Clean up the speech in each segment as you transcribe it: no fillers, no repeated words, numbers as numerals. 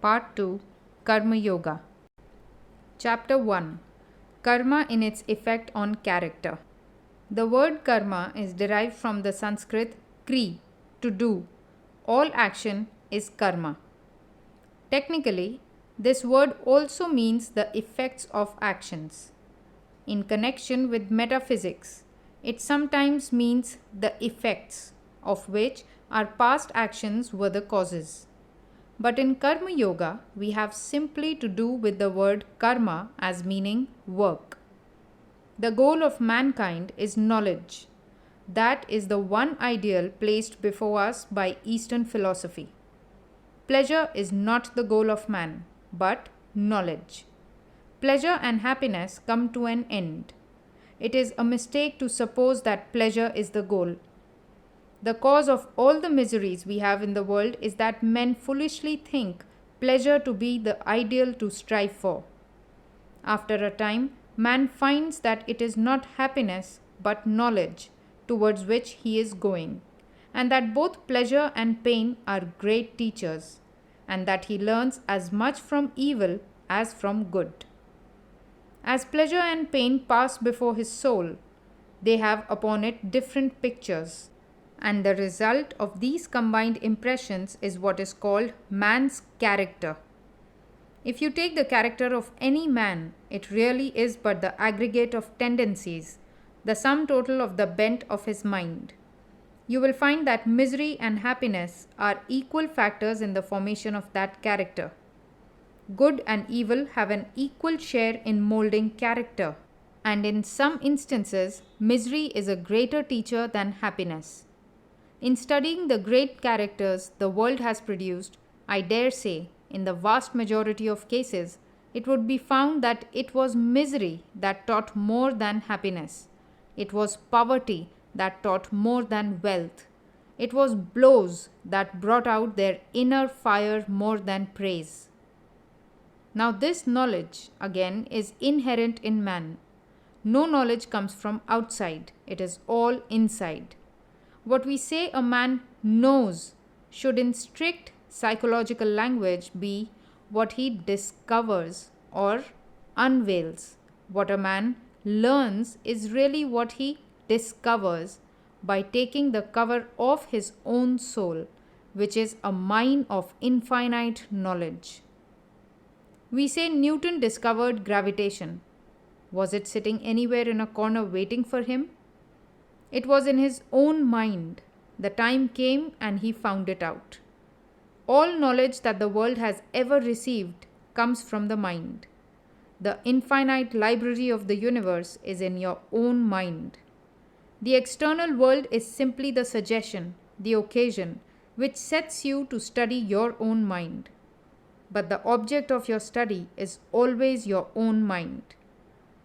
Part 2, Karma Yoga. Chapter 1, Karma in its effect on character. The word karma is derived from the Sanskrit kri, to do. All action is karma. Technically, this word also means the effects of actions. In connection with metaphysics, it sometimes means the effects, of which our past actions were the causes. But in Karma Yoga, we have simply to do with the word karma as meaning work. The goal of mankind is knowledge. That is the one ideal placed before us by Eastern philosophy. Pleasure is not the goal of man, but knowledge. Pleasure and happiness come to an end. It is a mistake to suppose that pleasure is the goal. The cause of all the miseries we have in the world is that men foolishly think pleasure to be the ideal to strive for. After a time, man finds that it is not happiness but knowledge towards which he is going, and that both pleasure and pain are great teachers, and that he learns as much from evil as from good. As pleasure and pain pass before his soul, they have upon it different pictures, and the result of these combined impressions is what is called man's character. If you take the character of any man, it really is but the aggregate of tendencies, the sum total of the bent of his mind. You will find that misery and happiness are equal factors in the formation of that character. Good and evil have an equal share in molding character, and in some instances, misery is a greater teacher than happiness. In studying the great characters the world has produced, I dare say, in the vast majority of cases, it would be found that it was misery that taught more than happiness. It was poverty that taught more than wealth. It was blows that brought out their inner fire more than praise. Now, this knowledge, again, is inherent in man. No knowledge comes from outside, it is all inside. What we say a man knows should, in strict psychological language, be what he discovers or unveils. What a man learns is really what he discovers by taking the cover off his own soul, which is a mine of infinite knowledge. We say Newton discovered gravitation. Was it sitting anywhere in a corner waiting for him? It was in his own mind. The time came and he found it out. All knowledge that the world has ever received comes from the mind. The infinite library of the universe is in your own mind. The external world is simply the suggestion, the occasion, which sets you to study your own mind. But the object of your study is always your own mind.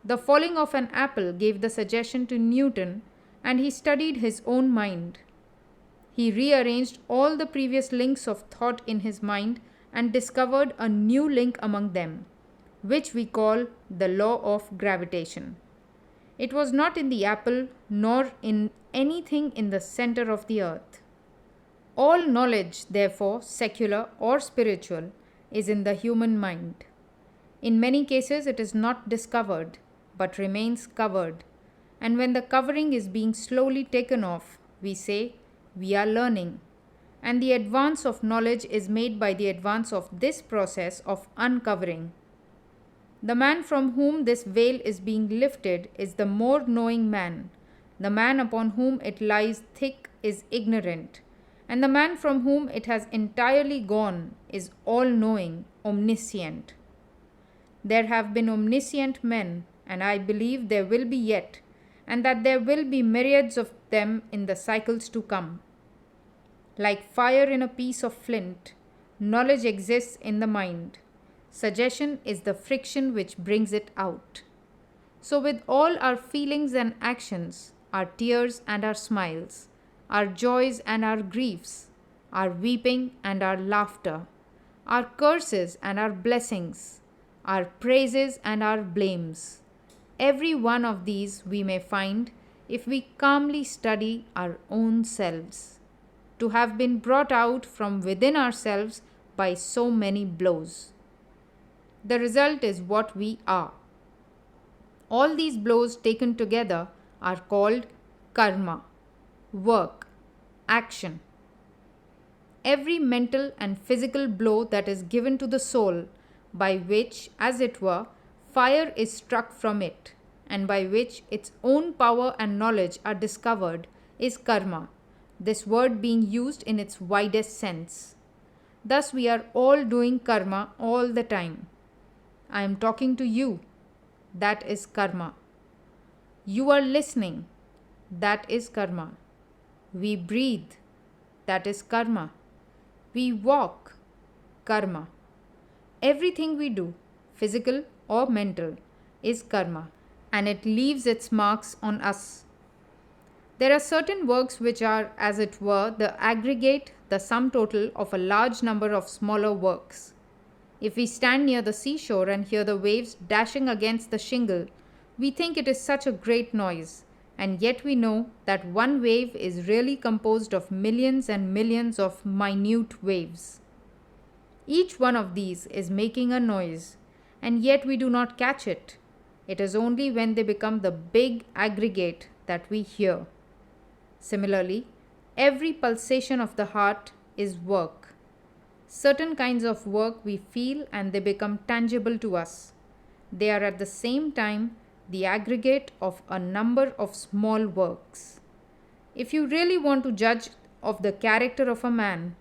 The falling of an apple gave the suggestion to Newton, and he studied his own mind. He rearranged all the previous links of thought in his mind and discovered a new link among them, which we call the law of gravitation. It was not in the apple nor in anything in the center of the earth. All knowledge, therefore, secular or spiritual, is in the human mind. In many cases, it is not discovered, but remains covered. And when the covering is being slowly taken off, we say, we are learning. And the advance of knowledge is made by the advance of this process of uncovering. The man from whom this veil is being lifted is the more knowing man. The man upon whom it lies thick is ignorant. And the man from whom it has entirely gone is all-knowing, omniscient. There have been omniscient men, and I believe there will be yet, and that there will be myriads of them in the cycles to come. Like fire in a piece of flint, knowledge exists in the mind. Suggestion is the friction which brings it out. So with all our feelings and actions, our tears and our smiles, our joys and our griefs, our weeping and our laughter, our curses and our blessings, our praises and our blames, every one of these we may find, if we calmly study our own selves, to have been brought out from within ourselves by so many blows. The result is what we are. All these blows taken together are called karma, work, action. Every mental and physical blow that is given to the soul, by which, as it were, fire is struck from it, and by which its own power and knowledge are discovered, is karma, this word being used in its widest sense. Thus, we are all doing karma all the time. I am talking to you. That is karma. You are listening. That is karma. We breathe. That is karma. We walk. Karma. Everything we do, physical or mental, is karma, and it leaves its marks on us. There are certain works which are, as it were, the aggregate, the sum total of a large number of smaller works. If we stand near the seashore and hear the waves dashing against the shingle, we think it is such a great noise, and yet we know that one wave is really composed of millions and millions of minute waves. Each one of these is making a noise, and yet we do not catch it. It is only when they become the big aggregate that we hear. Similarly, every pulsation of the heart is work. Certain kinds of work we feel and they become tangible to us. They are at the same time the aggregate of a number of small works. If you really want to judge of the character of a man,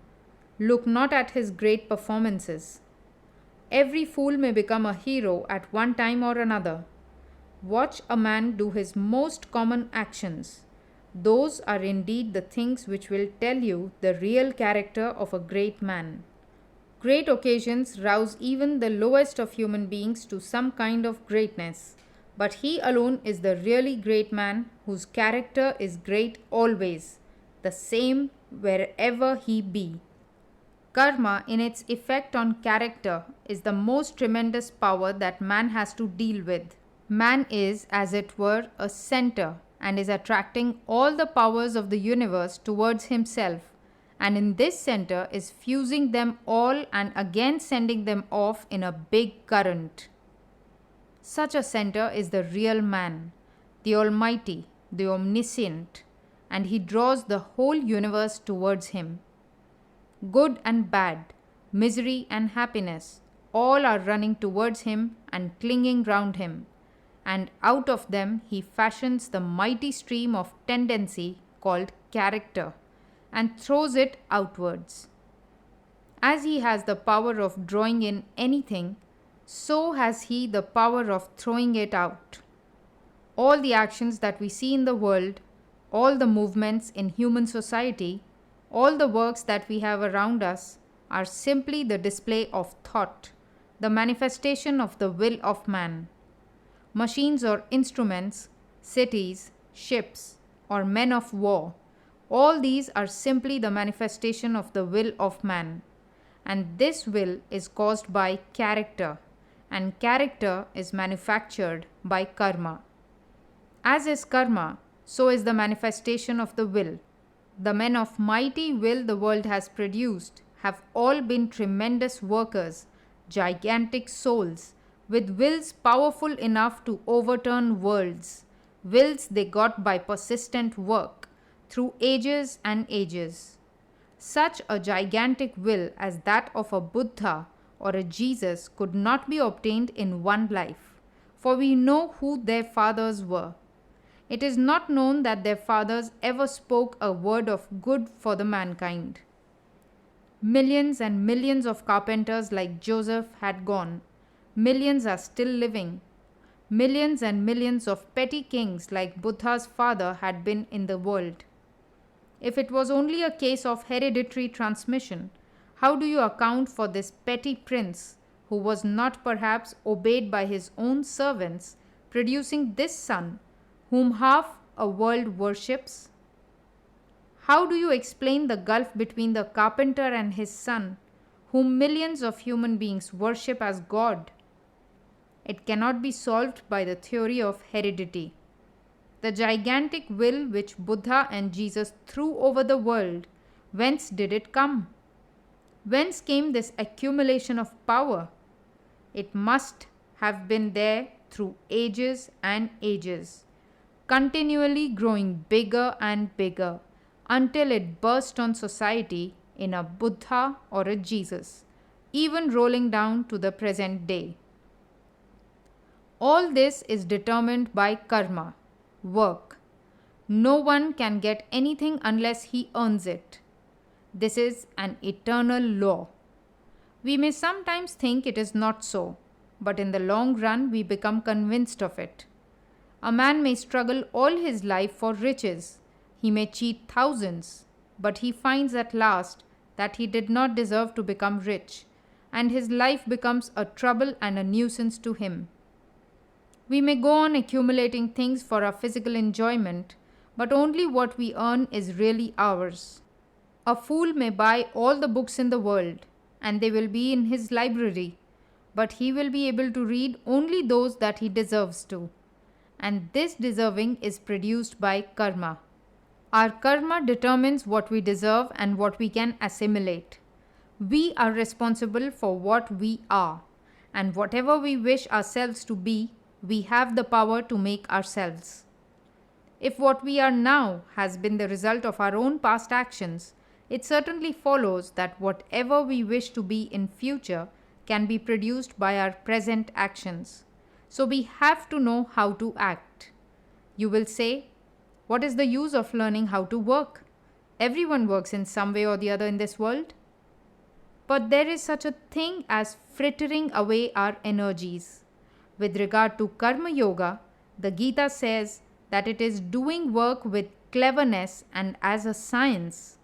look not at his great performances. Every fool may become a hero at one time or another. Watch a man do his most common actions. Those are indeed the things which will tell you the real character of a great man. Great occasions rouse even the lowest of human beings to some kind of greatness, but he alone is the really great man whose character is great always, the same wherever he be. Karma, in its effect on character, is the most tremendous power that man has to deal with. Man is, as it were, a center and is attracting all the powers of the universe towards himself, and in this center is fusing them all and again sending them off in a big current. Such a center is the real man, the Almighty, the Omniscient, and he draws the whole universe towards him. Good and bad, misery and happiness, all are running towards him and clinging round him, and out of them he fashions the mighty stream of tendency called character, and throws it outwards. As he has the power of drawing in anything, so has he the power of throwing it out. All the actions that we see in the world, all the movements in human society, all the works that we have around us are simply the display of thought, the manifestation of the will of man. Machines or instruments, cities, ships, or men of war, all these are simply the manifestation of the will of man. And this will is caused by character, and character is manufactured by karma. As is karma, so is the manifestation of the will. The men of mighty will the world has produced have all been tremendous workers, gigantic souls, with wills powerful enough to overturn worlds, wills they got by persistent work, through ages and ages. Such a gigantic will as that of a Buddha or a Jesus could not be obtained in one life, for we know who their fathers were. It is not known that their fathers ever spoke a word of good for the mankind. Millions and millions of carpenters like Joseph had gone. Millions are still living. Millions and millions of petty kings like Buddha's father had been in the world. If it was only a case of hereditary transmission, how do you account for this petty prince, who was not perhaps obeyed by his own servants, producing this son, whom half a world worships? How do you explain the gulf between the carpenter and his son, whom millions of human beings worship as God? It cannot be solved by the theory of heredity. The gigantic will which Buddha and Jesus threw over the world, whence did it come? Whence came this accumulation of power? It must have been there through ages and ages, continually growing bigger and bigger until it burst on society in a Buddha or a Jesus, even rolling down to the present day. All this is determined by karma, work. No one can get anything unless he earns it. This is an eternal law. We may sometimes think it is not so, but in the long run we become convinced of it. A man may struggle all his life for riches. He may cheat thousands, but he finds at last that he did not deserve to become rich, and his life becomes a trouble and a nuisance to him. We may go on accumulating things for our physical enjoyment, but only what we earn is really ours. A fool may buy all the books in the world, and they will be in his library, but he will be able to read only those that he deserves to. And this deserving is produced by karma. Our karma determines what we deserve and what we can assimilate. We are responsible for what we are, and whatever we wish ourselves to be, we have the power to make ourselves. If what we are now has been the result of our own past actions, it certainly follows that whatever we wish to be in future can be produced by our present actions. So we have to know how to act. You will say, what is the use of learning how to work? Everyone works in some way or the other in this world. But there is such a thing as frittering away our energies. With regard to Karma Yoga, the Gita says that it is doing work with cleverness and as a science.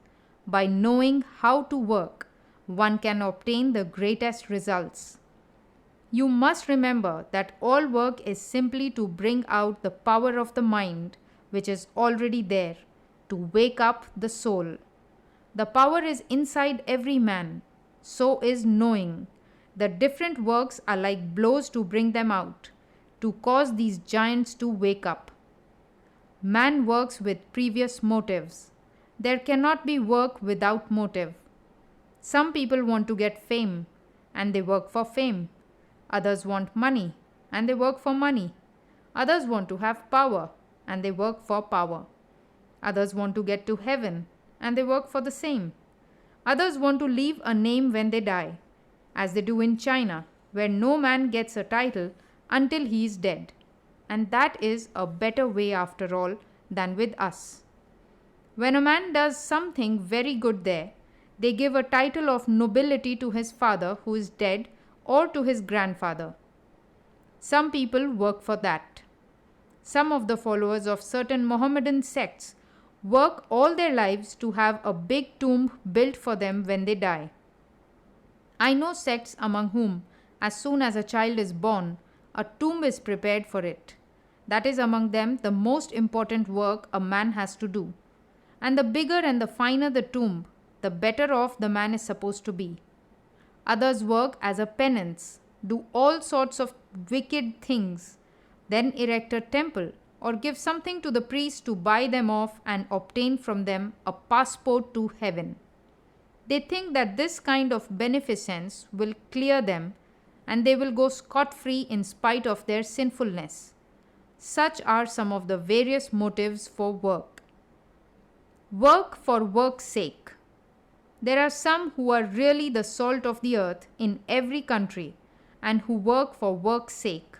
By knowing how to work, one can obtain the greatest results. You must remember that all work is simply to bring out the power of the mind, which is already there, to wake up the soul. The power is inside every man. So is knowing. The different works are like blows to bring them out, to cause these giants to wake up. Man works with previous motives. There cannot be work without motive. Some people want to get fame, and they work for fame. Others want money, and they work for money. Others want to have power, and they work for power. Others want to get to heaven, and they work for the same. Others want to leave a name when they die, as they do in China, where no man gets a title until he is dead. And that is a better way after all than with us. When a man does something very good there, they give a title of nobility to his father who is dead or to his grandfather. Some people work for that. Some of the followers of certain Mohammedan sects work all their lives to have a big tomb built for them when they die. I know sects among whom, as soon as a child is born, a tomb is prepared for it. That is among them the most important work a man has to do. And the bigger and the finer the tomb, the better off the man is supposed to be. Others work as a penance, do all sorts of wicked things, then erect a temple or give something to the priest to buy them off and obtain from them a passport to heaven. They think that this kind of beneficence will clear them and they will go scot-free in spite of their sinfulness. Such are some of the various motives for work. Work for work's sake. There are some who are really the salt of the earth in every country and who work for work's sake,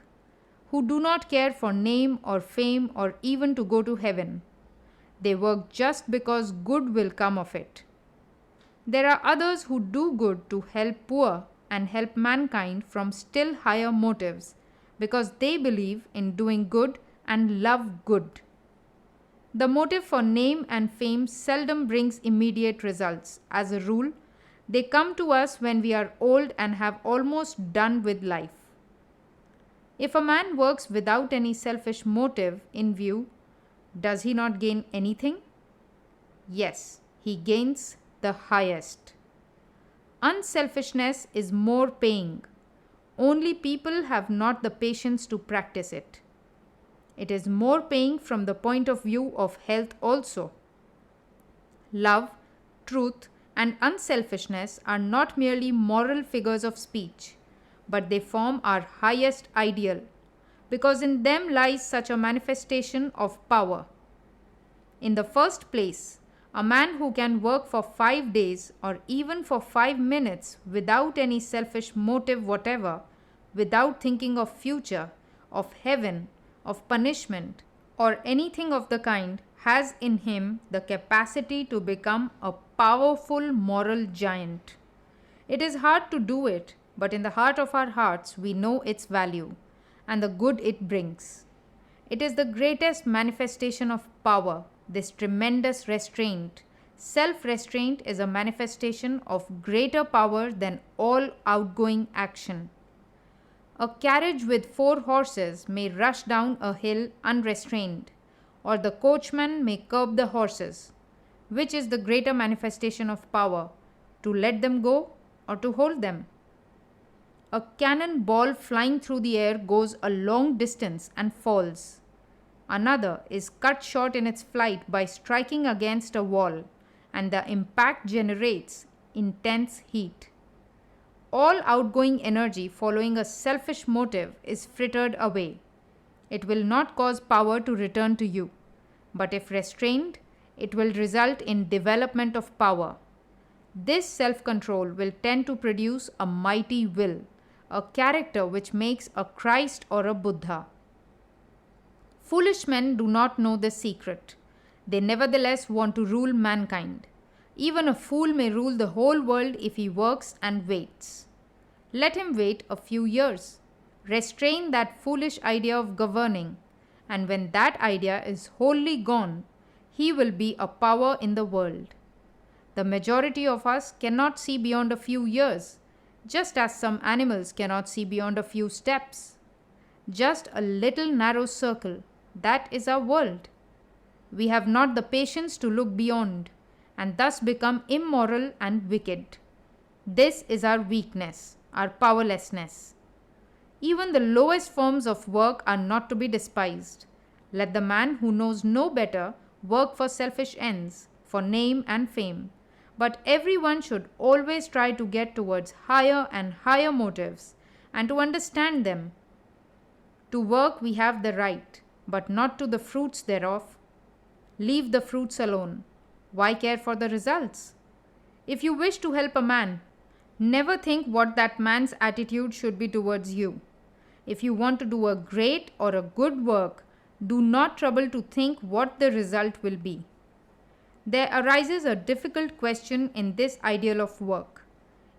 who do not care for name or fame or even to go to heaven. They work just because good will come of it. There are others who do good to help poor and help mankind from still higher motives because they believe in doing good and love good. The motive for name and fame seldom brings immediate results. As a rule, they come to us when we are old and have almost done with life. If a man works without any selfish motive in view, does he not gain anything? Yes, he gains the highest. Unselfishness is more paying. Only people have not the patience to practice it. It is more paying from the point of view of health also. Love, truth, and unselfishness are not merely moral figures of speech, but they form our highest ideal, because in them lies such a manifestation of power. In the first place, a man who can work for 5 days or even for 5 minutes without any selfish motive whatever, without thinking of future, of heaven, of punishment, or anything of the kind, has in him the capacity to become a powerful moral giant. It is hard to do it, but in the heart of our hearts we know its value and the good it brings. It is the greatest manifestation of power, this tremendous restraint. Self-restraint is a manifestation of greater power than all outgoing action. A carriage with 4 horses may rush down a hill unrestrained, or the coachman may curb the horses. Which is the greater manifestation of power, to let them go or to hold them? A cannon ball flying through the air goes a long distance and falls. Another is cut short in its flight by striking against a wall, and the impact generates intense heat. All outgoing energy following a selfish motive is frittered away. It will not cause power to return to you, but if restrained, it will result in development of power. This self-control will tend to produce a mighty will, a character which makes a Christ or a Buddha. Foolish men do not know this secret. They nevertheless want to rule mankind. Even a fool may rule the whole world if he works and waits. Let him wait a few years. Restrain that foolish idea of governing, and when that idea is wholly gone, he will be a power in the world. The majority of us cannot see beyond a few years, just as some animals cannot see beyond a few steps. Just a little narrow circle, that is our world. We have not the patience to look beyond, and thus become immoral and wicked. This is our weakness, our powerlessness. Even the lowest forms of work are not to be despised. Let the man who knows no better work for selfish ends, for name and fame. But everyone should always try to get towards higher and higher motives and to understand them. To work we have the right, but not to the fruits thereof. Leave the fruits alone. Why care for the results? If you wish to help a man, never think what that man's attitude should be towards you. If you want to do a great or a good work, do not trouble to think what the result will be. There arises a difficult question in this ideal of work.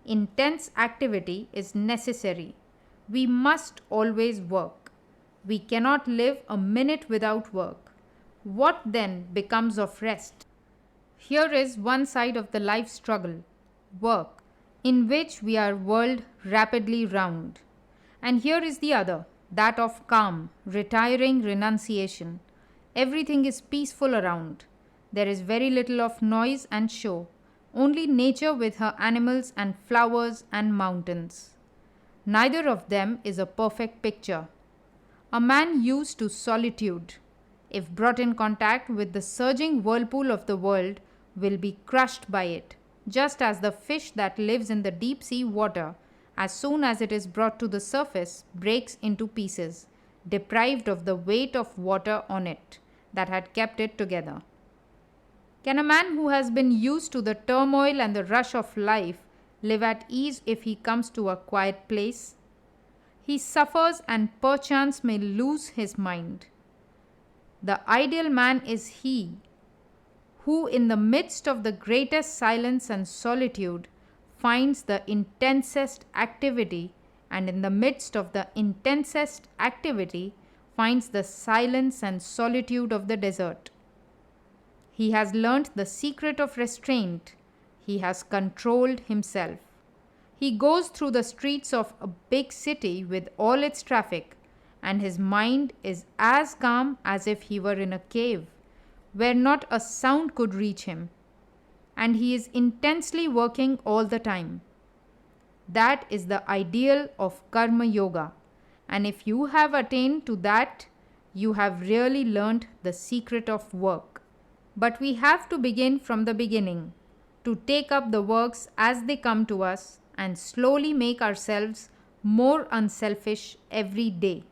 Intense activity is necessary. We must always work. We cannot live a minute without work. What then becomes of rest? Here is one side of the life struggle, work, in which we are whirled rapidly round. And here is the other, that of calm, retiring renunciation. Everything is peaceful around. There is very little of noise and show, only nature with her animals and flowers and mountains. Neither of them is a perfect picture. A man used to solitude, if brought in contact with the surging whirlpool of the world, will be crushed by it, just as the fish that lives in the deep sea water, as soon as it is brought to the surface, breaks into pieces, deprived of the weight of water on it that had kept it together. Can a man who has been used to the turmoil and the rush of life live at ease if he comes to a quiet place? He suffers and perchance may lose his mind. The ideal man is he who in the midst of the greatest silence and solitude finds the intensest activity, and in the midst of the intensest activity finds the silence and solitude of the desert. He has learnt the secret of restraint. He has controlled himself. He goes through the streets of a big city with all its traffic, and his mind is as calm as if he were in a cave, where not a sound could reach him, and he is intensely working all the time. That is the ideal of Karma Yoga, and if you have attained to that, you have really learnt the secret of work. But we have to begin from the beginning. to take up the works as they come to us and slowly make ourselves more unselfish every day.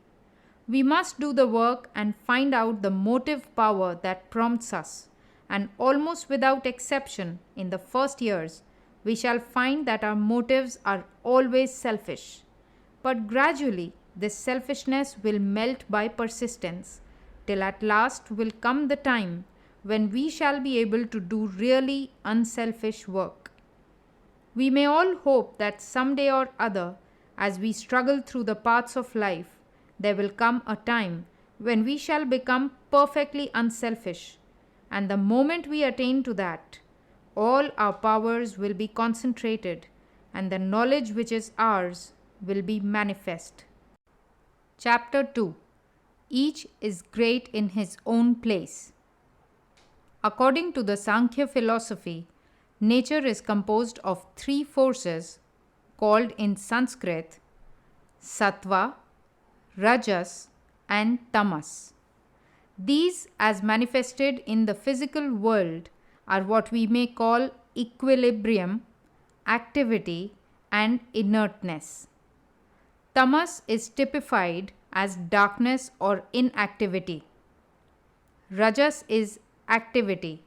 We must do the work and find out the motive power that prompts us, and almost without exception, in the first years, we shall find that our motives are always selfish. But gradually, this selfishness will melt by persistence, till at last will come the time when we shall be able to do really unselfish work. We may all hope that someday or other, as we struggle through the paths of life, there will come a time when we shall become perfectly unselfish, and the moment we attain to that, all our powers will be concentrated, and the knowledge which is ours will be manifest. Chapter 2. Each is great in his own place. According to the Sankhya philosophy, nature is composed of three forces called in Sanskrit Sattva, Rajas, and Tamas. These, as manifested in the physical world, are what we may call equilibrium, activity, and inertness. Tamas is typified as darkness or inactivity. Rajas is activity,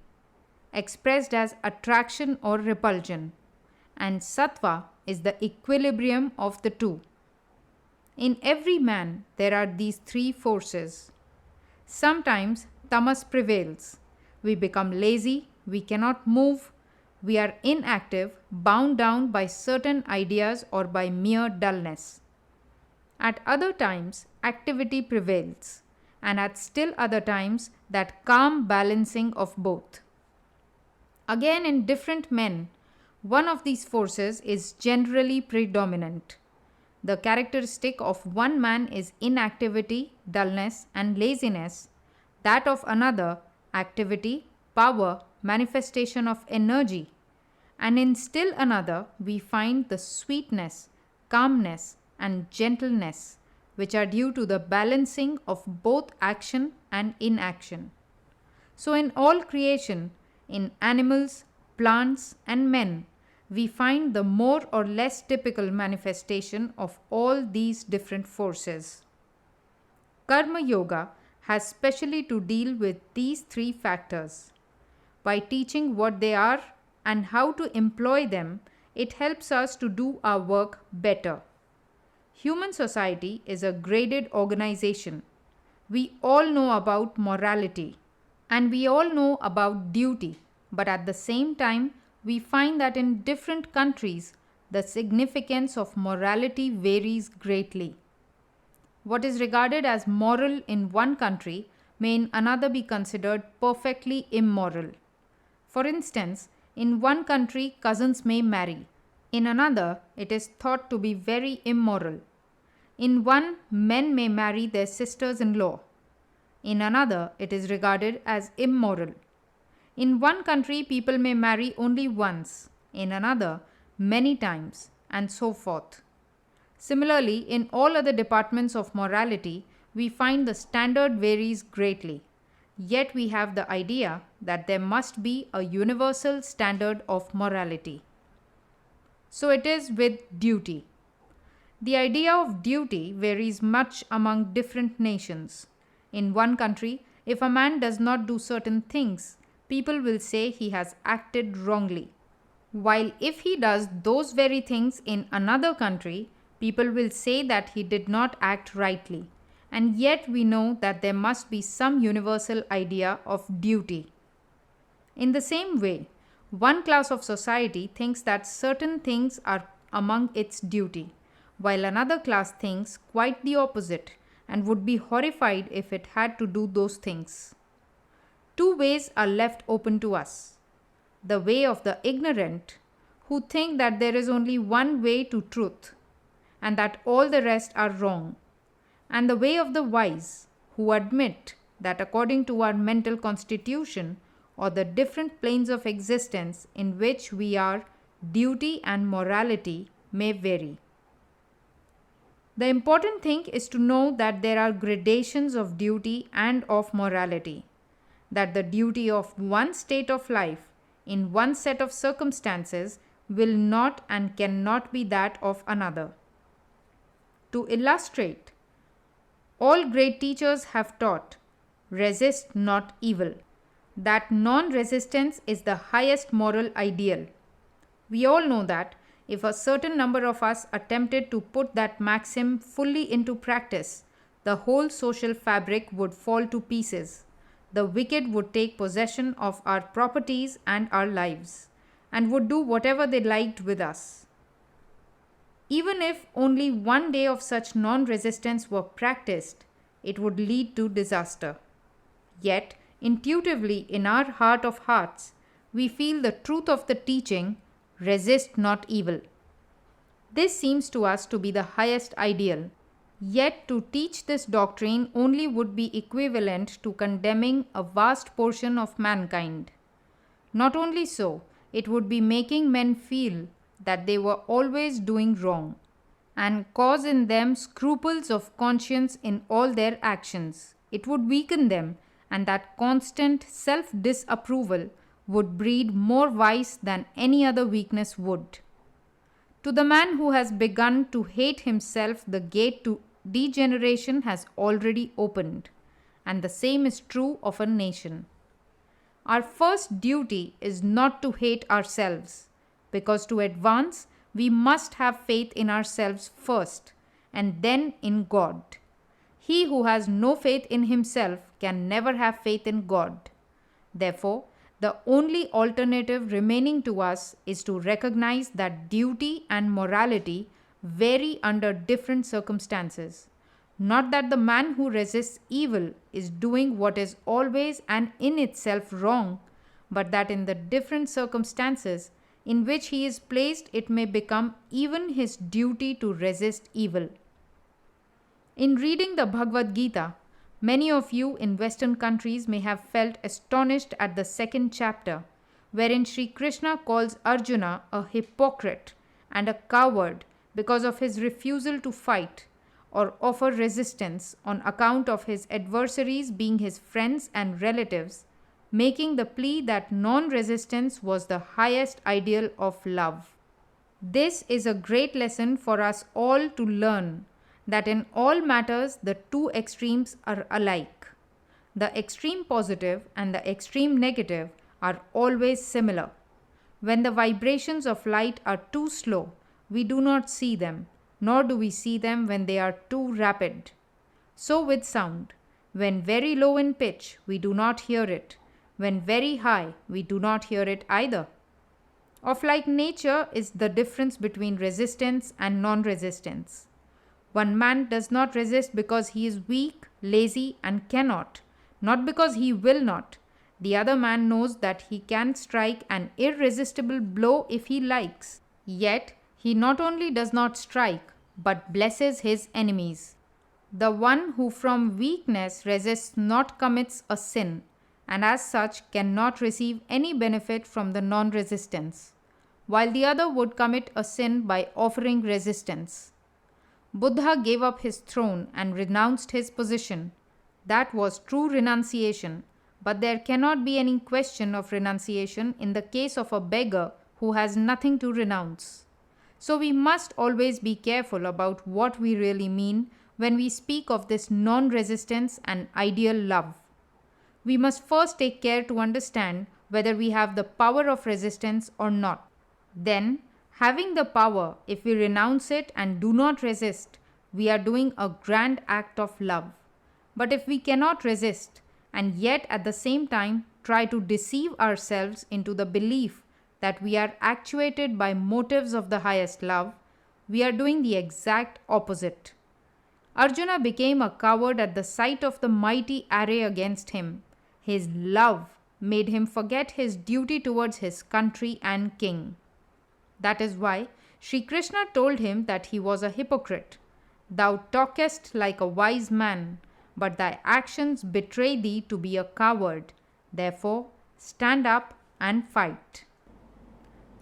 expressed as attraction or repulsion, and Sattva is the equilibrium of the two. In every man, there are these three forces. Sometimes tamas prevails. We become lazy, we cannot move, we are inactive, bound down by certain ideas or by mere dullness. At other times, activity prevails, and at still other times, that calm balancing of both. Again, in different men, one of these forces is generally predominant. The characteristic of one man is inactivity, dullness, and laziness, that of another, activity, power, manifestation of energy, and in still another, we find the sweetness, calmness, and gentleness, which are due to the balancing of both action and inaction. So, in all creation, in animals, plants, and men, we find the more or less typical manifestation of all these different forces. Karma Yoga has specially to deal with these three factors. By teaching what they are and how to employ them, it helps us to do our work better. Human society is a graded organization. We all know about morality and we all know about duty, but at the same time, we find that in different countries, the significance of morality varies greatly. What is regarded as moral in one country may in another be considered perfectly immoral. For instance, in one country, cousins may marry. In another, it is thought to be very immoral. In one, men may marry their sisters-in-law. In another, it is regarded as immoral. In one country, people may marry only once, in another, many times, and so forth. Similarly, in all other departments of morality, we find the standard varies greatly. Yet we have the idea that there must be a universal standard of morality. So it is with duty. The idea of duty varies much among different nations. In one country, if a man does not do certain things, people will say he has acted wrongly. While if he does those very things in another country, people will say that he did not act rightly. And yet we know that there must be some universal idea of duty. In the same way, one class of society thinks that certain things are among its duty, while another class thinks quite the opposite and would be horrified if it had to do those things. Two ways are left open to us. The way of the ignorant, who think that there is only one way to truth and that all the rest are wrong, and the way of the wise, who admit that according to our mental constitution or the different planes of existence in which we are, duty and morality may vary. The important thing is to know that there are gradations of duty and of morality, that the duty of one state of life in one set of circumstances will not and cannot be that of another. To illustrate, all great teachers have taught, resist not evil, that non-resistance is the highest moral ideal. We all know that if a certain number of us attempted to put that maxim fully into practice, the whole social fabric would fall to pieces. The wicked would take possession of our properties and our lives, and would do whatever they liked with us. Even if only one day of such non-resistance were practiced, it would lead to disaster. Yet, intuitively in our heart of hearts, we feel the truth of the teaching, resist not evil. This seems to us to be the highest ideal. Yet to teach this doctrine only would be equivalent to condemning a vast portion of mankind. Not only so, it would be making men feel that they were always doing wrong, and cause in them scruples of conscience in all their actions. It would weaken them, and that constant self-disapproval would breed more vice than any other weakness would. To the man who has begun to hate himself, the gate to degeneration has already opened, and the same is true of a nation. Our first duty is not to hate ourselves, because to advance, we must have faith in ourselves first, and then in God. He who has no faith in himself can never have faith in God. Therefore, the only alternative remaining to us is to recognize that duty and morality vary under different circumstances. Not that the man who resists evil is doing what is always and in itself wrong, but that in the different circumstances in which he is placed, it may become even his duty to resist evil. In reading the Bhagavad Gita, many of you in Western countries may have felt astonished at the second chapter, wherein Sri Krishna calls Arjuna a hypocrite and a coward because of his refusal to fight or offer resistance on account of his adversaries being his friends and relatives, making the plea that non-resistance was the highest ideal of love. This is a great lesson for us all to learn, that in all matters the two extremes are alike. The extreme positive and the extreme negative are always similar. When the vibrations of light are too slow, we do not see them, nor do we see them when they are too rapid. So with sound. When very low in pitch, we do not hear it. When very high, we do not hear it either. Of like nature is the difference between resistance and non-resistance. One man does not resist because he is weak, lazy, and cannot, not because he will not. The other man knows that he can strike an irresistible blow if he likes. Yet, he not only does not strike, but blesses his enemies. The one who from weakness resists not commits a sin, and as such cannot receive any benefit from the non-resistance, while the other would commit a sin by offering resistance. Buddha gave up his throne and renounced his position. That was true renunciation, but there cannot be any question of renunciation in the case of a beggar who has nothing to renounce. So we must always be careful about what we really mean when we speak of this non-resistance and ideal love. We must first take care to understand whether we have the power of resistance or not. Then, having the power, if we renounce it and do not resist, we are doing a grand act of love. But if we cannot resist, and yet at the same time try to deceive ourselves into the belief that we are actuated by motives of the highest love, we are doing the exact opposite. Arjuna became a coward at the sight of the mighty array against him. His love made him forget his duty towards his country and king. That is why Sri Krishna told him that he was a hypocrite. Thou talkest like a wise man, but thy actions betray thee to be a coward. Therefore, stand up and fight.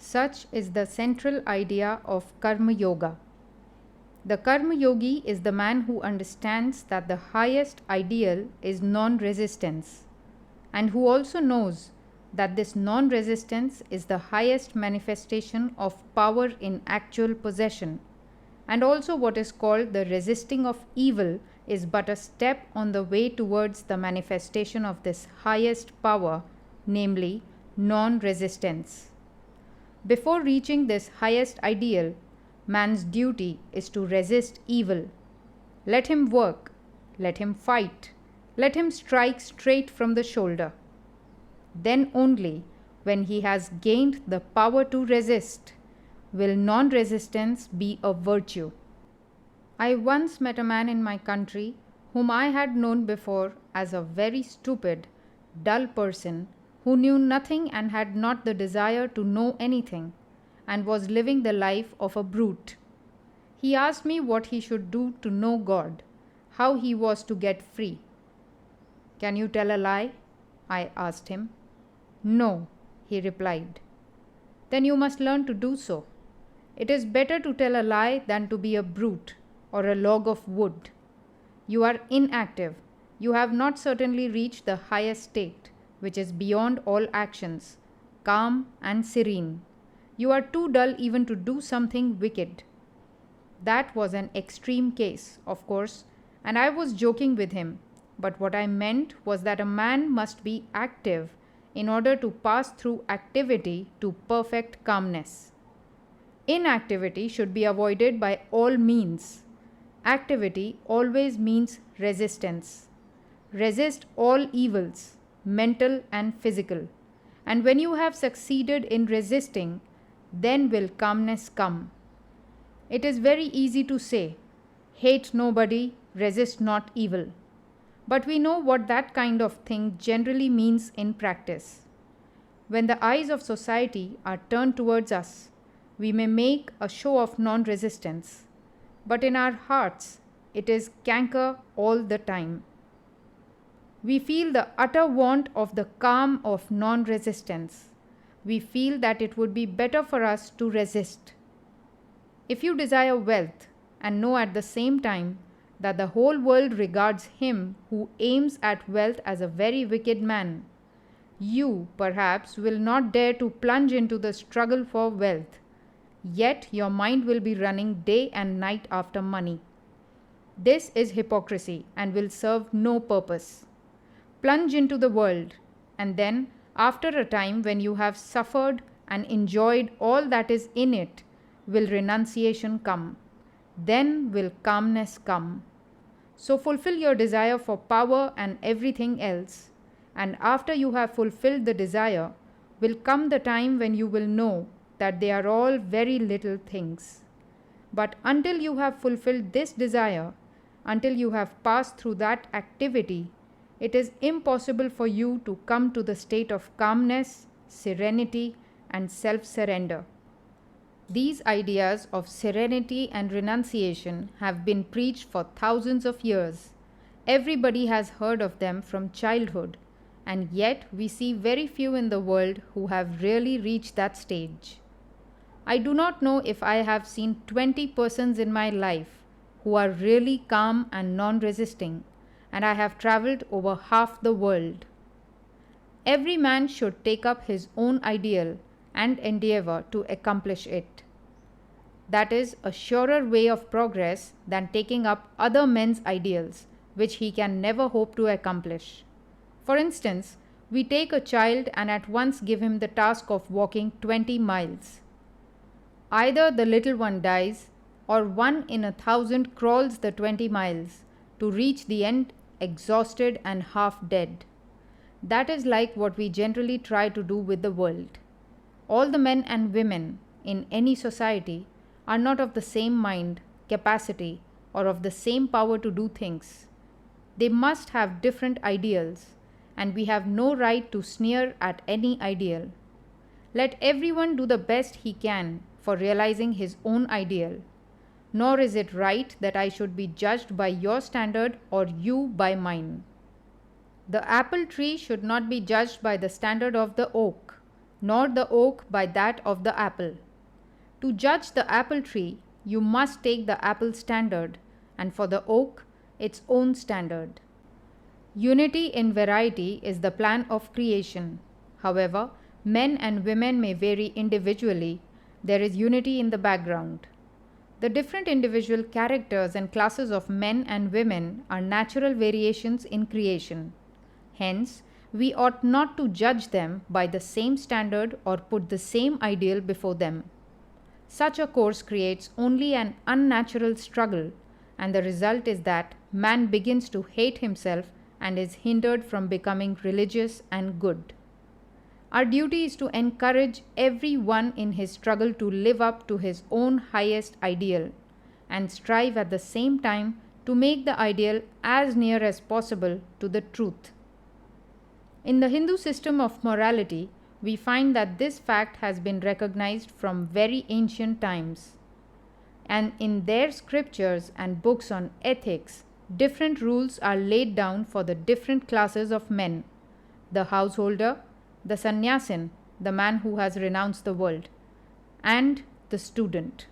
Such is the central idea of Karma Yoga. The Karma Yogi is the man who understands that the highest ideal is non-resistance, and who also knows that this non-resistance is the highest manifestation of power in actual possession, and also what is called the resisting of evil is but a step on the way towards the manifestation of this highest power, namely non-resistance. Before reaching this highest ideal, man's duty is to resist evil. Let him work, let him fight, let him strike straight from the shoulder. Then only, when he has gained the power to resist, will non-resistance be a virtue. I once met a man in my country whom I had known before as a very stupid, dull person who knew nothing and had not the desire to know anything, and was living the life of a brute. He asked me what he should do to know God, how he was to get free. "Can you tell a lie?" I asked him. "No," he replied. "Then you must learn to do so. It is better to tell a lie than to be a brute or a log of wood. You are inactive. You have not certainly reached the highest state, which is beyond all actions, calm and serene. You are too dull even to do something wicked." That was an extreme case, of course, and I was joking with him, but what I meant was that a man must be active in order to pass through activity to perfect calmness. Inactivity should be avoided by all means. Activity always means resistance. Resist all evils, mental and physical. And when you have succeeded in resisting, then will calmness come. It is very easy to say, "Hate nobody, resist not evil." But we know what that kind of thing generally means in practice. When the eyes of society are turned towards us, we may make a show of non-resistance, but in our hearts it is canker all the time. We feel the utter want of the calm of non-resistance. We feel that it would be better for us to resist. If you desire wealth and know at the same time that the whole world regards him who aims at wealth as a very wicked man, you perhaps will not dare to plunge into the struggle for wealth, yet your mind will be running day and night after money. This is hypocrisy and will serve no purpose. Plunge into the world, and then, after a time when you have suffered and enjoyed all that is in it, will renunciation come. Then will calmness come. So fulfill your desire for power and everything else, and after you have fulfilled the desire, will come the time when you will know that they are all very little things. But until you have fulfilled this desire, until you have passed through that activity, it is impossible for you to come to the state of calmness, serenity, and self-surrender. These ideas of serenity and renunciation have been preached for thousands of years. Everybody has heard of them from childhood, and yet we see very few in the world who have really reached that stage. I do not know if I have seen 20 persons in my life who are really calm and non-resisting, and I have traveled over half the world. Every man should take up his own ideal and endeavor to accomplish it. That is a surer way of progress than taking up other men's ideals, which he can never hope to accomplish. For instance, we take a child and at once give him the task of walking 20 miles. Either the little one dies, or 1 in 1,000 crawls the 20 miles to reach the end exhausted and half dead. That is like what we generally try to do with the world. All the men and women in any society are not of the same mind, capacity, or of the same power to do things. They must have different ideals, and we have no right to sneer at any ideal. Let everyone do the best he can for realizing his own ideal. Nor is it right that I should be judged by your standard or you by mine. The apple tree should not be judged by the standard of the oak, nor the oak by that of the apple. To judge the apple tree, you must take the apple standard, and for the oak, its own standard. Unity in variety is the plan of creation. However, men and women may vary individually, there is unity in the background. The different individual characters and classes of men and women are natural variations in creation. Hence, we ought not to judge them by the same standard or put the same ideal before them. Such a course creates only an unnatural struggle, and the result is that man begins to hate himself and is hindered from becoming religious and good. Our duty is to encourage every one in his struggle to live up to his own highest ideal and strive at the same time to make the ideal as near as possible to the truth. In the Hindu system of morality, we find that this fact has been recognized from very ancient times. And in their scriptures and books on ethics, different rules are laid down for the different classes of men: the householder, the sannyasin, the man who has renounced the world, and the student.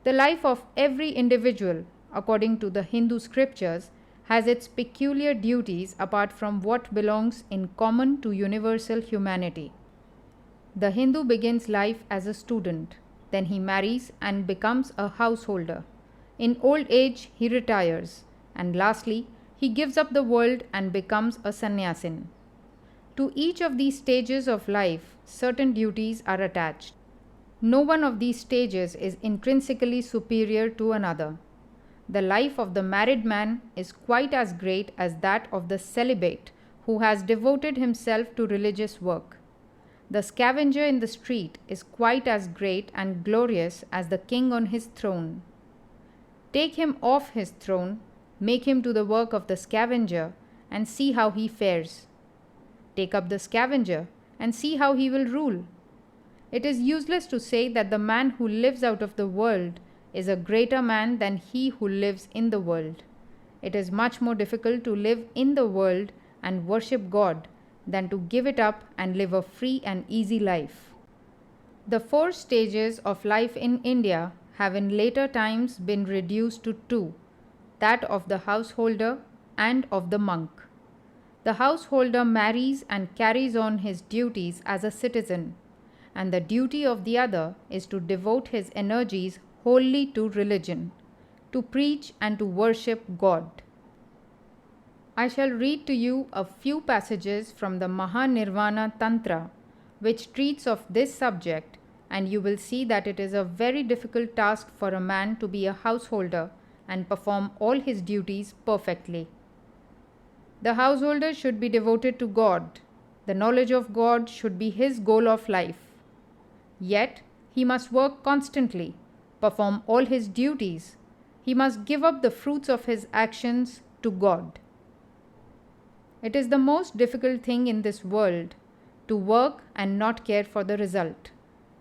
The life of every individual, according to the Hindu scriptures, has its peculiar duties apart from what belongs in common to universal humanity. The Hindu begins life as a student, then he marries and becomes a householder. In old age, he retires, and lastly, he gives up the world and becomes a sannyasin. To each of these stages of life, certain duties are attached. No one of these stages is intrinsically superior to another. The life of the married man is quite as great as that of the celibate who has devoted himself to religious work. The scavenger in the street is quite as great and glorious as the king on his throne. Take him off his throne, make him do the work of the scavenger, and see how he fares. Take up the scavenger and see how he will rule. It is useless to say that the man who lives out of the world is a greater man than he who lives in the world. It is much more difficult to live in the world and worship God than to give it up and live a free and easy life. The 4 stages of life in India have in later times been reduced to 2, that of the householder and of the monk. The householder marries and carries on his duties as a citizen, and the duty of the other is to devote his energies wholly to religion, to preach and to worship God. I shall read to you a few passages from the Mahanirvana Tantra, which treats of this subject, and you will see that it is a very difficult task for a man to be a householder and perform all his duties perfectly. The householder should be devoted to God. The knowledge of God should be his goal of life. Yet, he must work constantly, perform all his duties. He must give up the fruits of his actions to God. It is the most difficult thing in this world to work and not care for the result,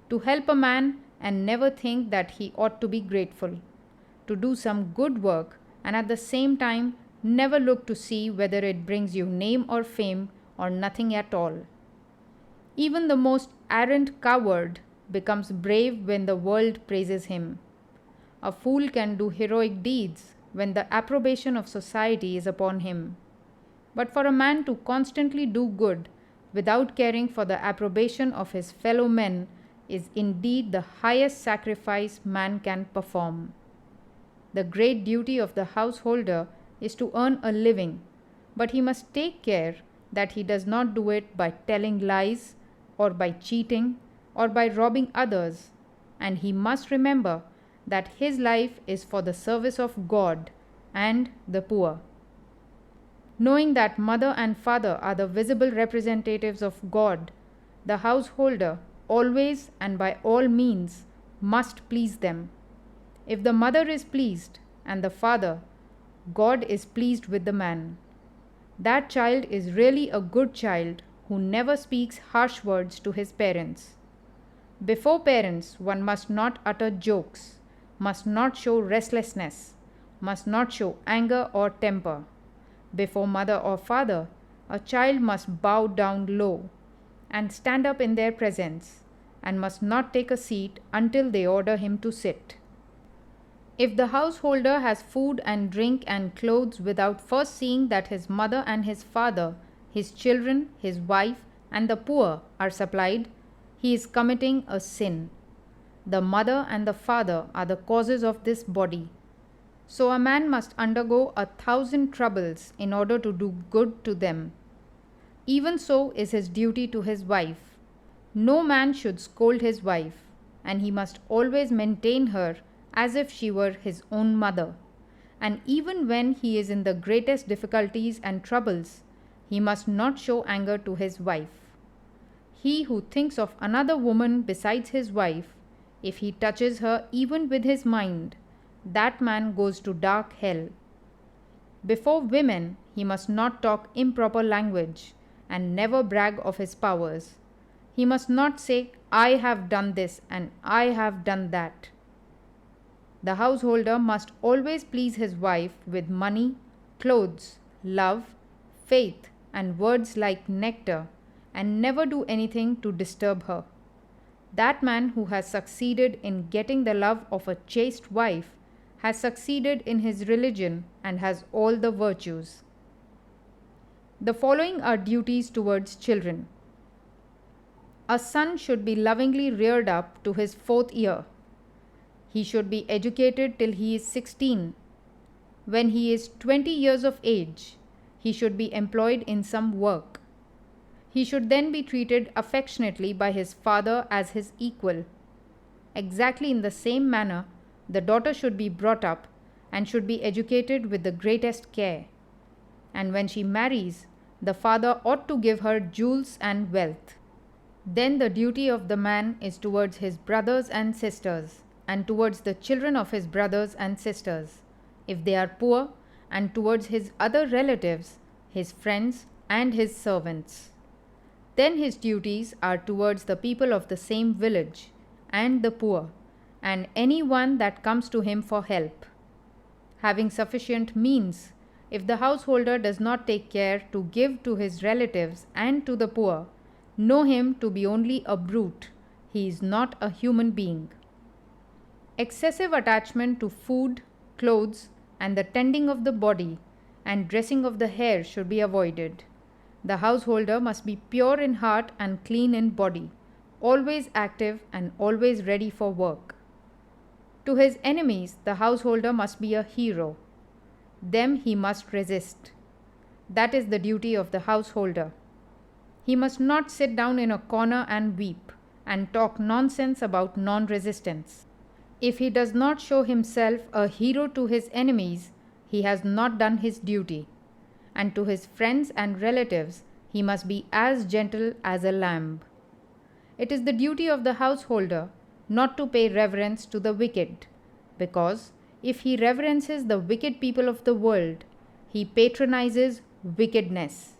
to help a man and never think that he ought to be grateful, to do some good work and at the same time never look to see whether it brings you name or fame or nothing at all. Even the most arrant coward becomes brave when the world praises him. A fool can do heroic deeds when the approbation of society is upon him. But for a man to constantly do good without caring for the approbation of his fellow men is indeed the highest sacrifice man can perform. The great duty of the householder is to earn a living, but he must take care that he does not do it by telling lies or by cheating or by robbing others, and he must remember that his life is for the service of God and the poor. Knowing that mother and father are the visible representatives of God, the householder always and by all means must please them. If the mother is pleased and the father, God is pleased with the man. That child is really a good child who never speaks harsh words to his parents. Before parents, one must not utter jokes, must not show restlessness, must not show anger or temper. Before mother or father, a child must bow down low and stand up in their presence, and must not take a seat until they order him to sit. If the householder has food and drink and clothes without first seeing that his mother and his father, his children, his wife, and the poor are supplied, he is committing a sin. The mother and the father are the causes of this body. So a man must undergo 1,000 troubles in order to do good to them. Even so is his duty to his wife. No man should scold his wife, and he must always maintain her as if she were his own mother. And even when he is in the greatest difficulties and troubles, he must not show anger to his wife. He who thinks of another woman besides his wife, if he touches her even with his mind, that man goes to dark hell. Before women, he must not talk improper language and never brag of his powers. He must not say, I have done this and I have done that. The householder must always please his wife with money, clothes, love, faith, and words like nectar, and never do anything to disturb her. That man who has succeeded in getting the love of a chaste wife has succeeded in his religion and has all the virtues. The following are duties towards children. A son should be lovingly reared up to his 4th year. He should be educated till he is 16. When he is 20 years of age, he should be employed in some work. He should then be treated affectionately by his father as his equal. Exactly in the same manner, the daughter should be brought up and should be educated with the greatest care. And when she marries, the father ought to give her jewels and wealth. Then the duty of the man is towards his brothers and sisters, and towards the children of his brothers and sisters, if they are poor, and towards his other relatives, his friends, and his servants. Then his duties are towards the people of the same village, and the poor, and any one that comes to him for help. Having sufficient means, if the householder does not take care to give to his relatives and to the poor, know him to be only a brute. He is not a human being. Excessive attachment to food, clothes, and the tending of the body and dressing of the hair should be avoided. The householder must be pure in heart and clean in body, always active and always ready for work. To his enemies, the householder must be a hero. Them he must resist. That is the duty of the householder. He must not sit down in a corner and weep and talk nonsense about non-resistance. If he does not show himself a hero to his enemies, he has not done his duty. And to his friends and relatives, he must be as gentle as a lamb. It is the duty of the householder not to pay reverence to the wicked, because if he reverences the wicked people of the world, he patronizes wickedness.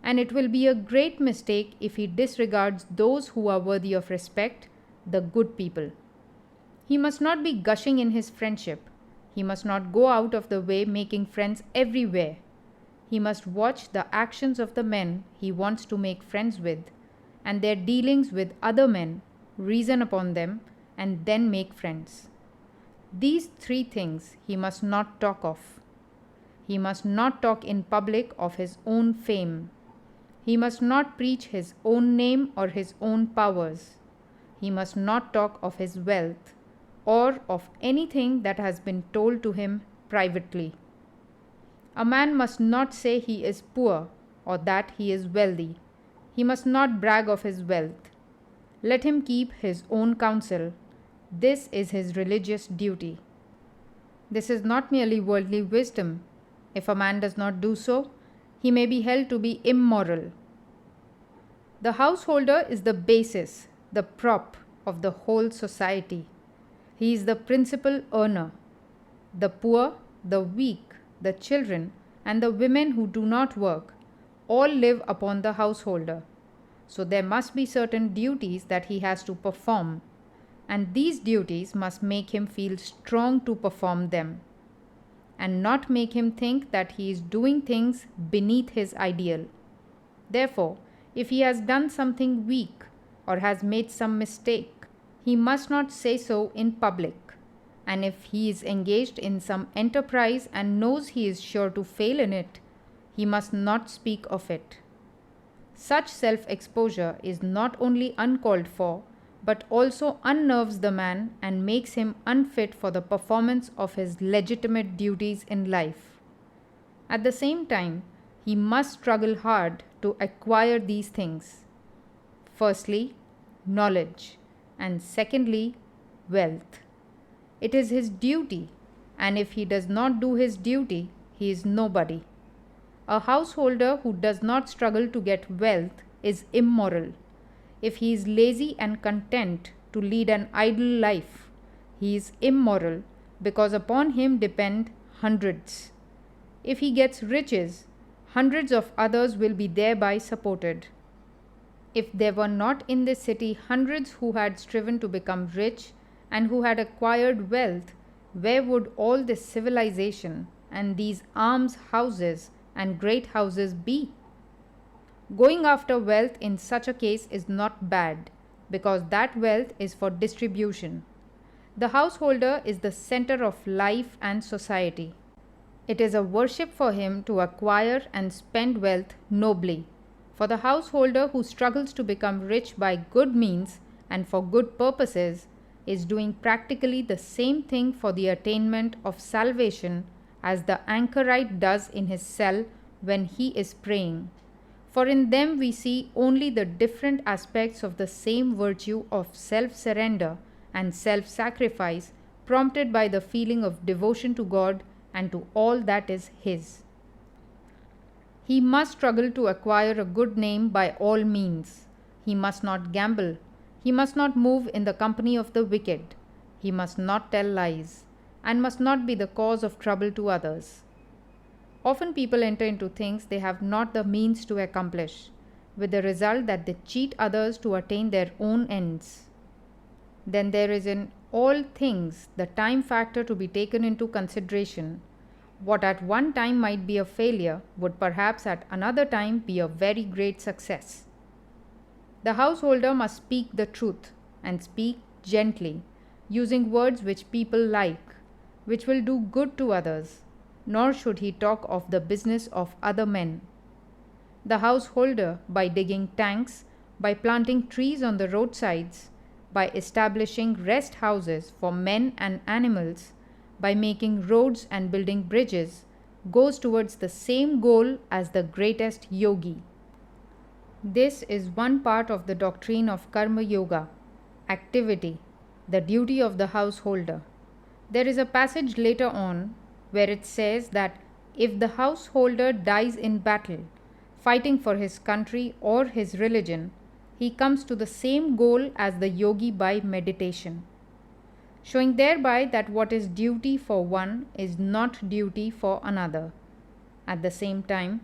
And it will be a great mistake if he disregards those who are worthy of respect, the good people. He must not be gushing in his friendship. He must not go out of the way making friends everywhere. He must watch the actions of the men he wants to make friends with, and their dealings with other men, reason upon them, and then make friends. These 3 things he must not talk of. He must not talk in public of his own fame. He must not preach his own name or his own powers. He must not talk of his wealth, or of anything that has been told to him privately. A man must not say he is poor or that he is wealthy. He must not brag of his wealth. Let him keep his own counsel. This is his religious duty. This is not merely worldly wisdom. If a man does not do so, he may be held to be immoral. The householder is the basis, the prop of the whole society. He is the principal earner. The poor, the weak, the children, and the women who do not work all live upon the householder. So there must be certain duties that he has to perform, and these duties must make him feel strong to perform them, and not make him think that he is doing things beneath his ideal. Therefore, if he has done something weak or has made some mistake, he must not say so in public. And if he is engaged in some enterprise and knows he is sure to fail in it, he must not speak of it. Such self exposure is not only uncalled for, but also unnerves the man and makes him unfit for the performance of his legitimate duties in life. At the same time, he must struggle hard to acquire these things. Firstly, knowledge, and secondly, wealth. It is his duty, and if he does not do his duty, he is nobody. A householder who does not struggle to get wealth is immoral. If he is lazy and content to lead an idle life, he is immoral because upon him depend hundreds. If he gets riches, hundreds of others will be thereby supported. If there were not in this city hundreds who had striven to become rich and who had acquired wealth, where would all this civilization and these alms houses and great houses be? Going after wealth in such a case is not bad, because that wealth is for distribution. The householder is the center of life and society. It is a worship for him to acquire and spend wealth nobly. For the householder who struggles to become rich by good means and for good purposes is doing practically the same thing for the attainment of salvation as the anchorite does in his cell when he is praying. For in them we see only the different aspects of the same virtue of self-surrender and self-sacrifice prompted by the feeling of devotion to God and to all that is His. He must struggle to acquire a good name by all means. He must not gamble. He must not move in the company of the wicked. He must not tell lies, and must not be the cause of trouble to others. Often people enter into things they have not the means to accomplish, with the result that they cheat others to attain their own ends. Then there is in all things the time factor to be taken into consideration. What at one time might be a failure would perhaps at another time be a very great success. The householder must speak the truth and speak gently, using words which people like, which will do good to others, nor should he talk of the business of other men. The householder, by digging tanks, by planting trees on the roadsides, by establishing rest houses for men and animals, by making roads and building bridges, goes towards the same goal as the greatest yogi. This is one part of the doctrine of Karma Yoga, activity, the duty of the householder. There is a passage later on where it says that if the householder dies in battle, fighting for his country or his religion, he comes to the same goal as the yogi by meditation, showing thereby that what is duty for one is not duty for another. At the same time,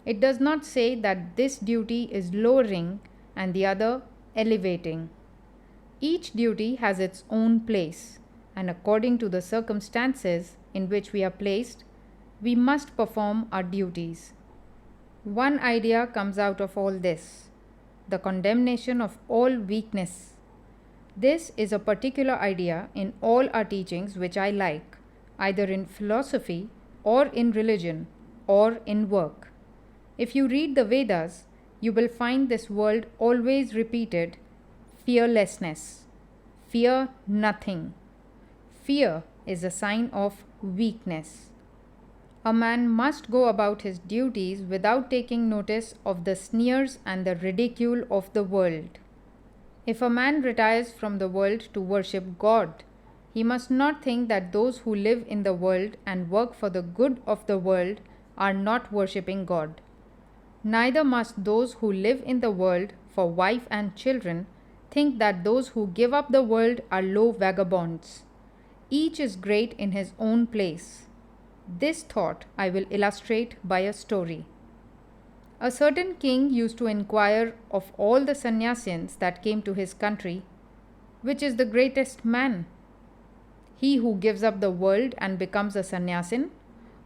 it does not say that this duty is lowering and the other elevating. Each duty has its own place, and according to the circumstances in which we are placed, we must perform our duties. One idea comes out of all this: the condemnation of all weakness. This is a particular idea in all our teachings which I like, either in philosophy or in religion or in work. If you read the Vedas, you will find this word always repeated: fearlessness. Fear nothing. Fear is a sign of weakness. A man must go about his duties without taking notice of the sneers and the ridicule of the world. If a man retires from the world to worship God, he must not think that those who live in the world and work for the good of the world are not worshipping God. Neither must those who live in the world for wife and children think that those who give up the world are low vagabonds. Each is great in his own place. This thought I will illustrate by a story. A certain king used to inquire of all the sannyasins that came to his country, which is the greatest man? He who gives up the world and becomes a sannyasin,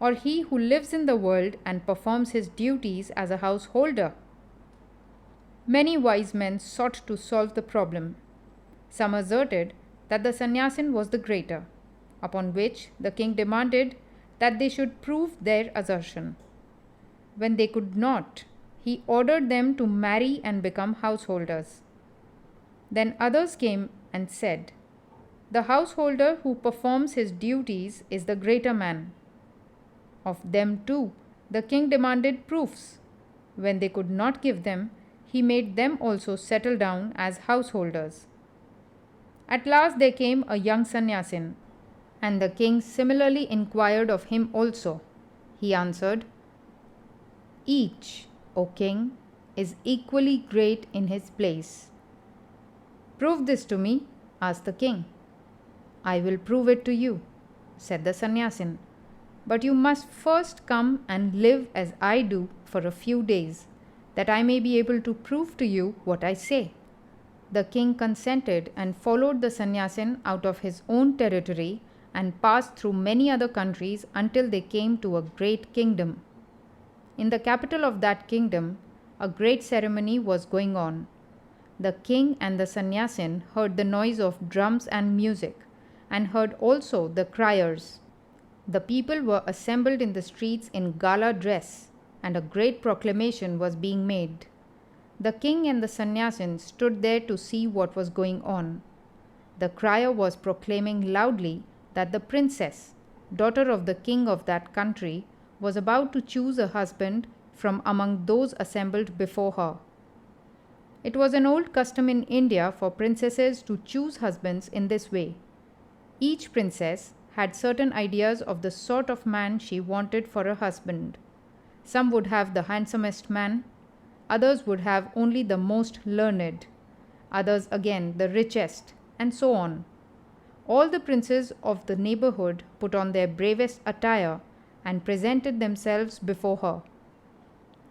or he who lives in the world and performs his duties as a householder? Many wise men sought to solve the problem. Some asserted that the sannyasin was the greater, upon which the king demanded that they should prove their assertion. When they could not, he ordered them to marry and become householders. Then others came and said, "The householder who performs his duties is the greater man." Of them too, the king demanded proofs. When they could not give them, he made them also settle down as householders. At last there came a young sannyasin, and the king similarly inquired of him also. He answered, "Each, O king, is equally great in his place." "Prove this to me," asked the king. "I will prove it to you," said the sannyasin, "but you must first come and live as I do for a few days, that I may be able to prove to you what I say." The king consented and followed the sannyasin out of his own territory and passed through many other countries until they came to a great kingdom. In the capital of that kingdom, a great ceremony was going on. The king and the sannyasin heard the noise of drums and music, and heard also the criers. The people were assembled in the streets in gala dress, and a great proclamation was being made. The king and the sannyasin stood there to see what was going on. The crier was proclaiming loudly that the princess, daughter of the king of that country, was about to choose a husband from among those assembled before her. It was an old custom in India for princesses to choose husbands in this way. Each princess had certain ideas of the sort of man she wanted for a husband. Some would have the handsomest man, others would have only the most learned, others again the richest, and so on. All the princes of the neighborhood put on their bravest attire and presented themselves before her.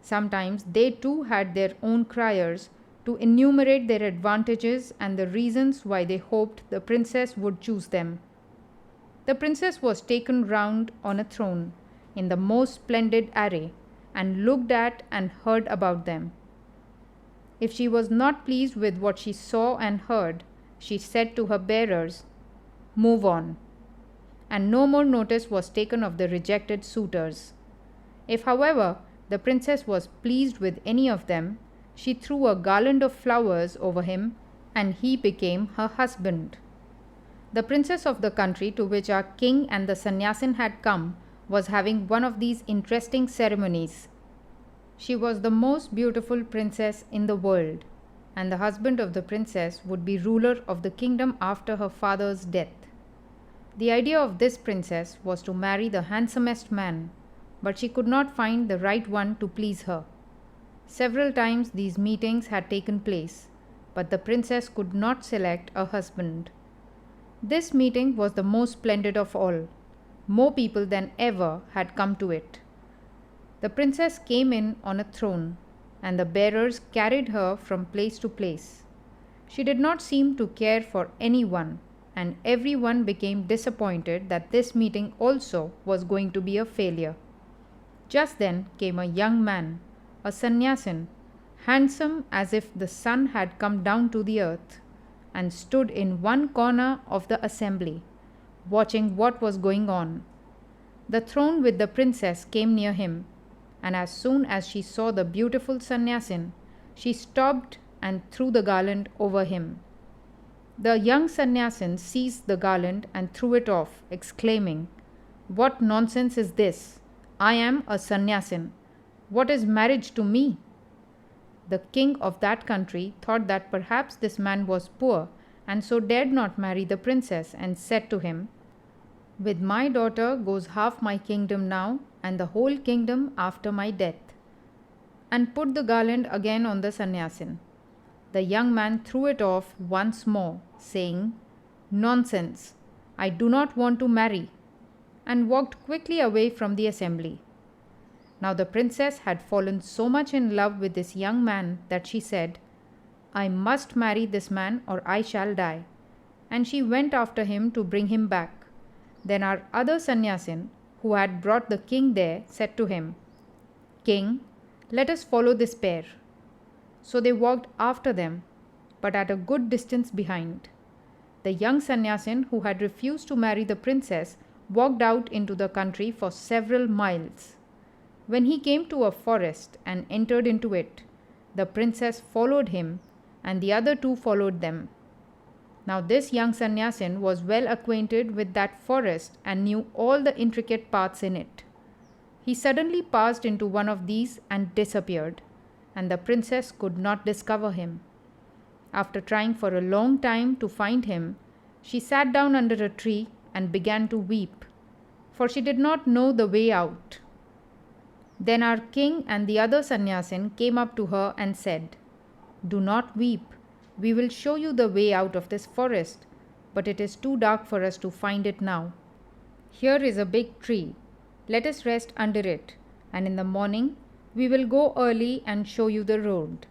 Sometimes they too had their own criers to enumerate their advantages and the reasons why they hoped the princess would choose them. The princess was taken round on a throne in the most splendid array, and looked at and heard about them. If she was not pleased with what she saw and heard, she said to her bearers, "Move on," and no more notice was taken of the rejected suitors. If, however, the princess was pleased with any of them, she threw a garland of flowers over him, and he became her husband. The princess of the country to which our king and the sannyasin had come was having one of these interesting ceremonies. She was the most beautiful princess in the world, and the husband of the princess would be ruler of the kingdom after her father's death. The idea of this princess was to marry the handsomest man, but she could not find the right one to please her. Several times these meetings had taken place, but the princess could not select a husband. This meeting was the most splendid of all. More people than ever had come to it. The princess came in on a throne, and the bearers carried her from place to place. She did not seem to care for anyone, and everyone became disappointed that this meeting also was going to be a failure. Just then came a young man, a sannyasin, handsome as if the sun had come down to the earth, and stood in one corner of the assembly, watching what was going on. The throne with the princess came near him, and as soon as she saw the beautiful sannyasin, she stopped and threw the garland over him. The young sannyasin seized the garland and threw it off, exclaiming, "What nonsense is this? I am a sannyasin. What is marriage to me?" The king of that country thought that perhaps this man was poor, and so dared not marry the princess, and said to him, "With my daughter goes half my kingdom now, and the whole kingdom after my death," and put the garland again on the sannyasin. The young man threw it off once more, saying, "Nonsense, I do not want to marry," and walked quickly away from the assembly. Now the princess had fallen so much in love with this young man that she said, "I must marry this man or I shall die," and she went after him to bring him back. Then our other sannyasin, who had brought the king there, said to him, "King, let us follow this pair." So they walked after them, but at a good distance behind. The young sannyasin, who had refused to marry the princess, walked out into the country for several miles. When he came to a forest and entered into it, the princess followed him, and the other two followed them. Now this young sannyasin was well acquainted with that forest and knew all the intricate paths in it. He suddenly passed into one of these and disappeared, and the princess could not discover him. After trying for a long time to find him, she sat down under a tree and began to weep, for she did not know the way out. Then our king and the other sannyasin came up to her and said, "Do not weep. We will show you the way out of this forest, but it is too dark for us to find it now. Here is a big tree. Let us rest under it, and in the morning we will go early and show you the road."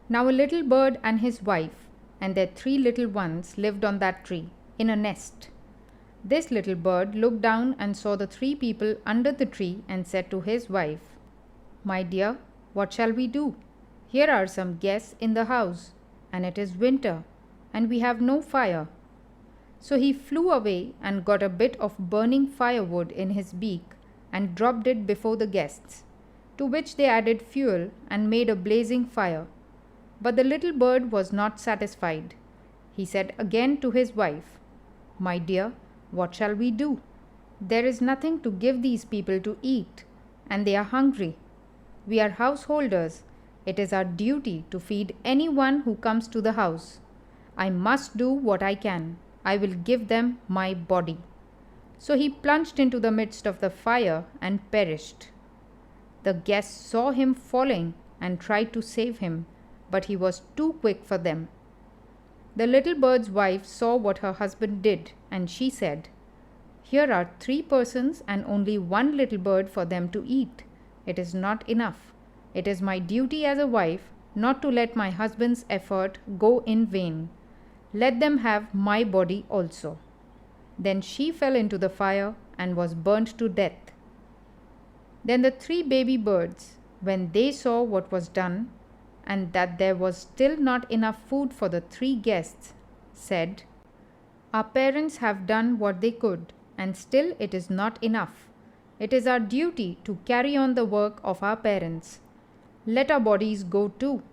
Now a little bird and his wife and their 3 little ones lived on that tree, in a nest. This little bird looked down and saw the 3 people under the tree and said to his wife, "My dear, what shall we do? Here are some guests in the house, and it is winter, and we have no fire." So he flew away and got a bit of burning firewood in his beak and dropped it before the guests, to which they added fuel and made a blazing fire. But the little bird was not satisfied. He said again to his wife, "My dear, what shall we do? There is nothing to give these people to eat, and they are hungry. We are householders. It is our duty to feed anyone who comes to the house. I must do what I can. I will give them my body." So he plunged into the midst of the fire and perished. The guests saw him falling and tried to save him, but he was too quick for them. The little bird's wife saw what her husband did, and she said, "Here are 3 persons and only 1 little bird for them to eat. It is not enough. It is my duty as a wife not to let my husband's effort go in vain. Let them have my body also." Then she fell into the fire and was burnt to death. Then the 3 baby birds, when they saw what was done, and that there was still not enough food for the 3 guests, said, "Our parents have done what they could, and still it is not enough. It is our duty to carry on the work of our parents. Let our bodies go too."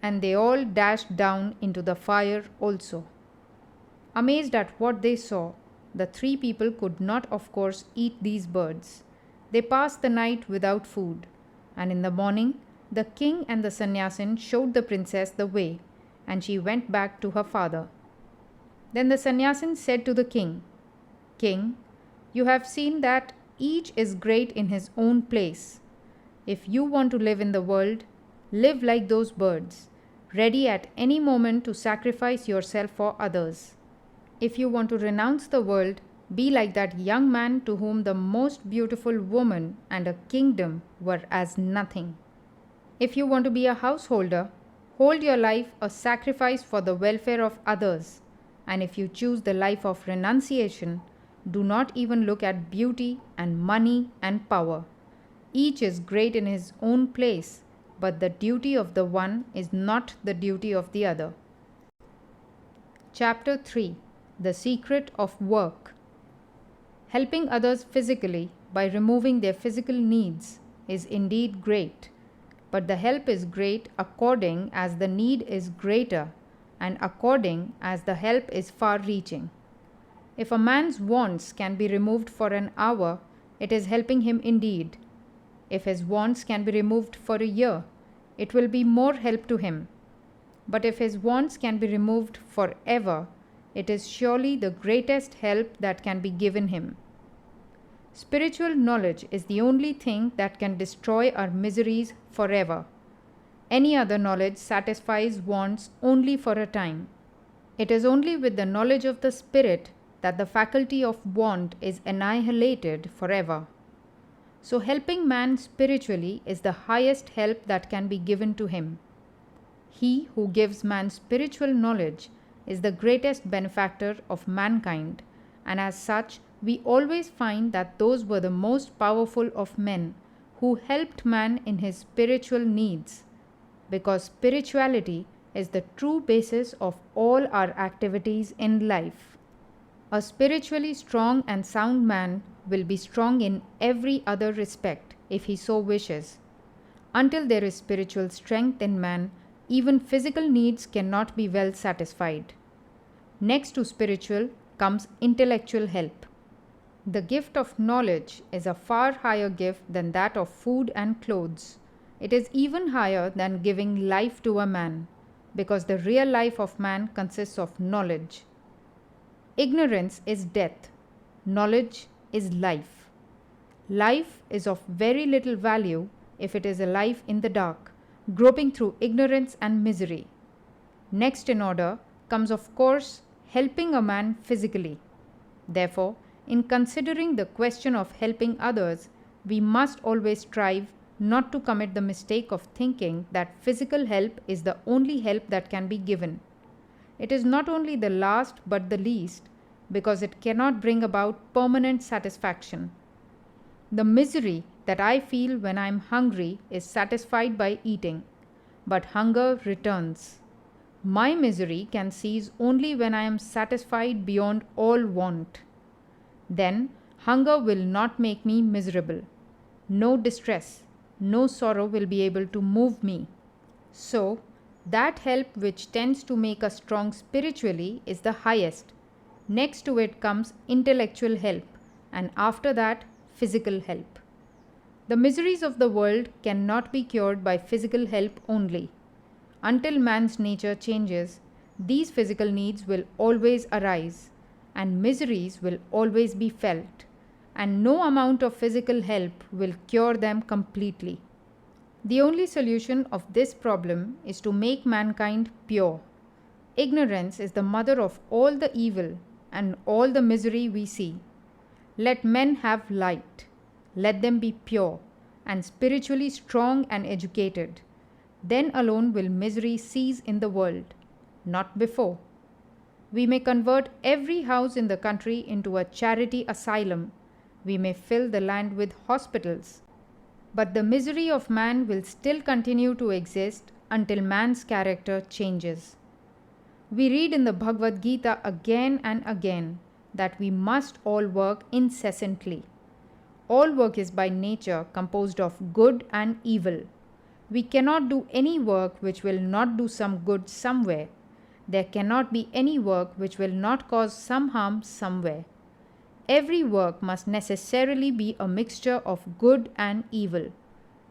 And they all dashed down into the fire also. Amazed at what they saw, the 3 people could not, of course, eat these birds. They passed the night without food, and in the morning the king and the sannyasin showed the princess the way, and she went back to her father. Then the sannyasin said to the king, "King, you have seen that each is great in his own place. If you want to live in the world, live like those birds, ready at any moment to sacrifice yourself for others. If you want to renounce the world, be like that young man to whom the most beautiful woman and a kingdom were as nothing. If you want to be a householder, hold your life a sacrifice for the welfare of others. And if you choose the life of renunciation, do not even look at beauty and money and power. Each is great in his own place, but the duty of the one is not the duty of the other." Chapter 3: The Secret of Work. Helping others physically by removing their physical needs is indeed great, but the help is great according as the need is greater and according as the help is far-reaching. If a man's wants can be removed for an hour, it is helping him indeed. If his wants can be removed for a year, it will be more help to him. But if his wants can be removed forever, it is surely the greatest help that can be given him. Spiritual knowledge is the only thing that can destroy our miseries forever. Any other knowledge satisfies wants only for a time. It is only with the knowledge of the Spirit that the faculty of want is annihilated forever. So helping man spiritually is the highest help that can be given to him. He who gives man spiritual knowledge is the greatest benefactor of mankind, and as such, we always find that those were the most powerful of men who helped man in his spiritual needs, because spirituality is the true basis of all our activities in life. A spiritually strong and sound man will be strong in every other respect, if he so wishes. Until there is spiritual strength in man, even physical needs cannot be well satisfied. Next to spiritual comes intellectual help. The gift of knowledge is a far higher gift than that of food and clothes. It is even higher than giving life to a man, because the real life of man consists of knowledge. Ignorance is death. Knowledge is life. Life is of very little value if it is a life in the dark, groping through ignorance and misery. Next in order comes, of course, helping a man physically. Therefore, in considering the question of helping others, we must always strive not to commit the mistake of thinking that physical help is the only help that can be given. It is not only the last but the least, because it cannot bring about permanent satisfaction. The misery that I feel when I am hungry is satisfied by eating, but hunger returns. My misery can cease only when I am satisfied beyond all want. Then hunger will not make me miserable. No distress, no sorrow will be able to move me. So, that help which tends to make us strong spiritually is the highest. Next to it comes intellectual help, and after that, physical help. The miseries of the world cannot be cured by physical help only. Until man's nature changes, these physical needs will always arise, and miseries will always be felt, and no amount of physical help will cure them completely. The only solution of this problem is to make mankind pure. Ignorance is the mother of all the evil and all the misery we see. Let men have light. Let them be pure and spiritually strong and educated. Then alone will misery cease in the world, not before. We may convert every house in the country into a charity asylum. We may fill the land with hospitals. But the misery of man will still continue to exist until man's character changes. We read in the Bhagavad Gita again and again that we must all work incessantly. All work is by nature composed of good and evil. We cannot do any work which will not do some good somewhere. There cannot be any work which will not cause some harm somewhere. Every work must necessarily be a mixture of good and evil.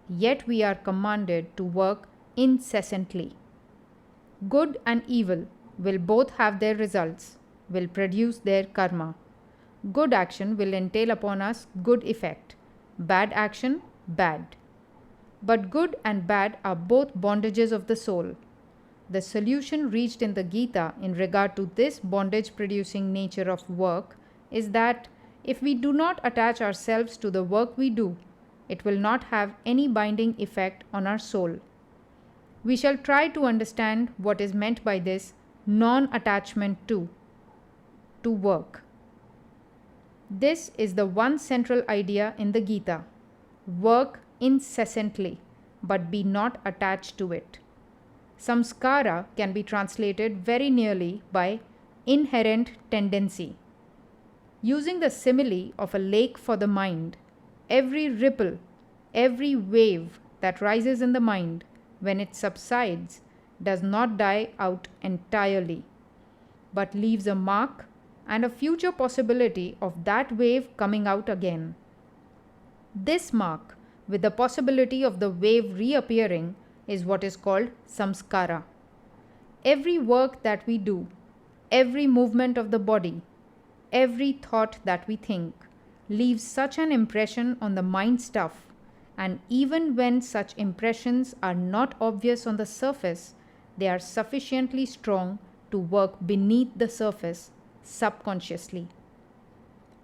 Yet we are commanded to work incessantly. Good and evil will both have their results, will produce their karma. Good action will entail upon us good effect, bad action, bad. But good and bad are both bondages of the soul. The solution reached in the Gita in regard to this bondage-producing nature of work is that if we do not attach ourselves to the work we do, it will not have any binding effect on our soul. We shall try to understand what is meant by this non-attachment to work. This is the one central idea in the Gita. Work incessantly, but be not attached to it. Samskara can be translated very nearly by inherent tendency. Using the simile of a lake for the mind, every ripple, every wave that rises in the mind, when it subsides, does not die out entirely, but leaves a mark and a future possibility of that wave coming out again. This mark, with the possibility of the wave reappearing, is what is called samskara. Every work that we do, every movement of the body, every thought that we think, leaves such an impression on the mind stuff, and even when such impressions are not obvious on the surface, they are sufficiently strong to work beneath the surface, subconsciously.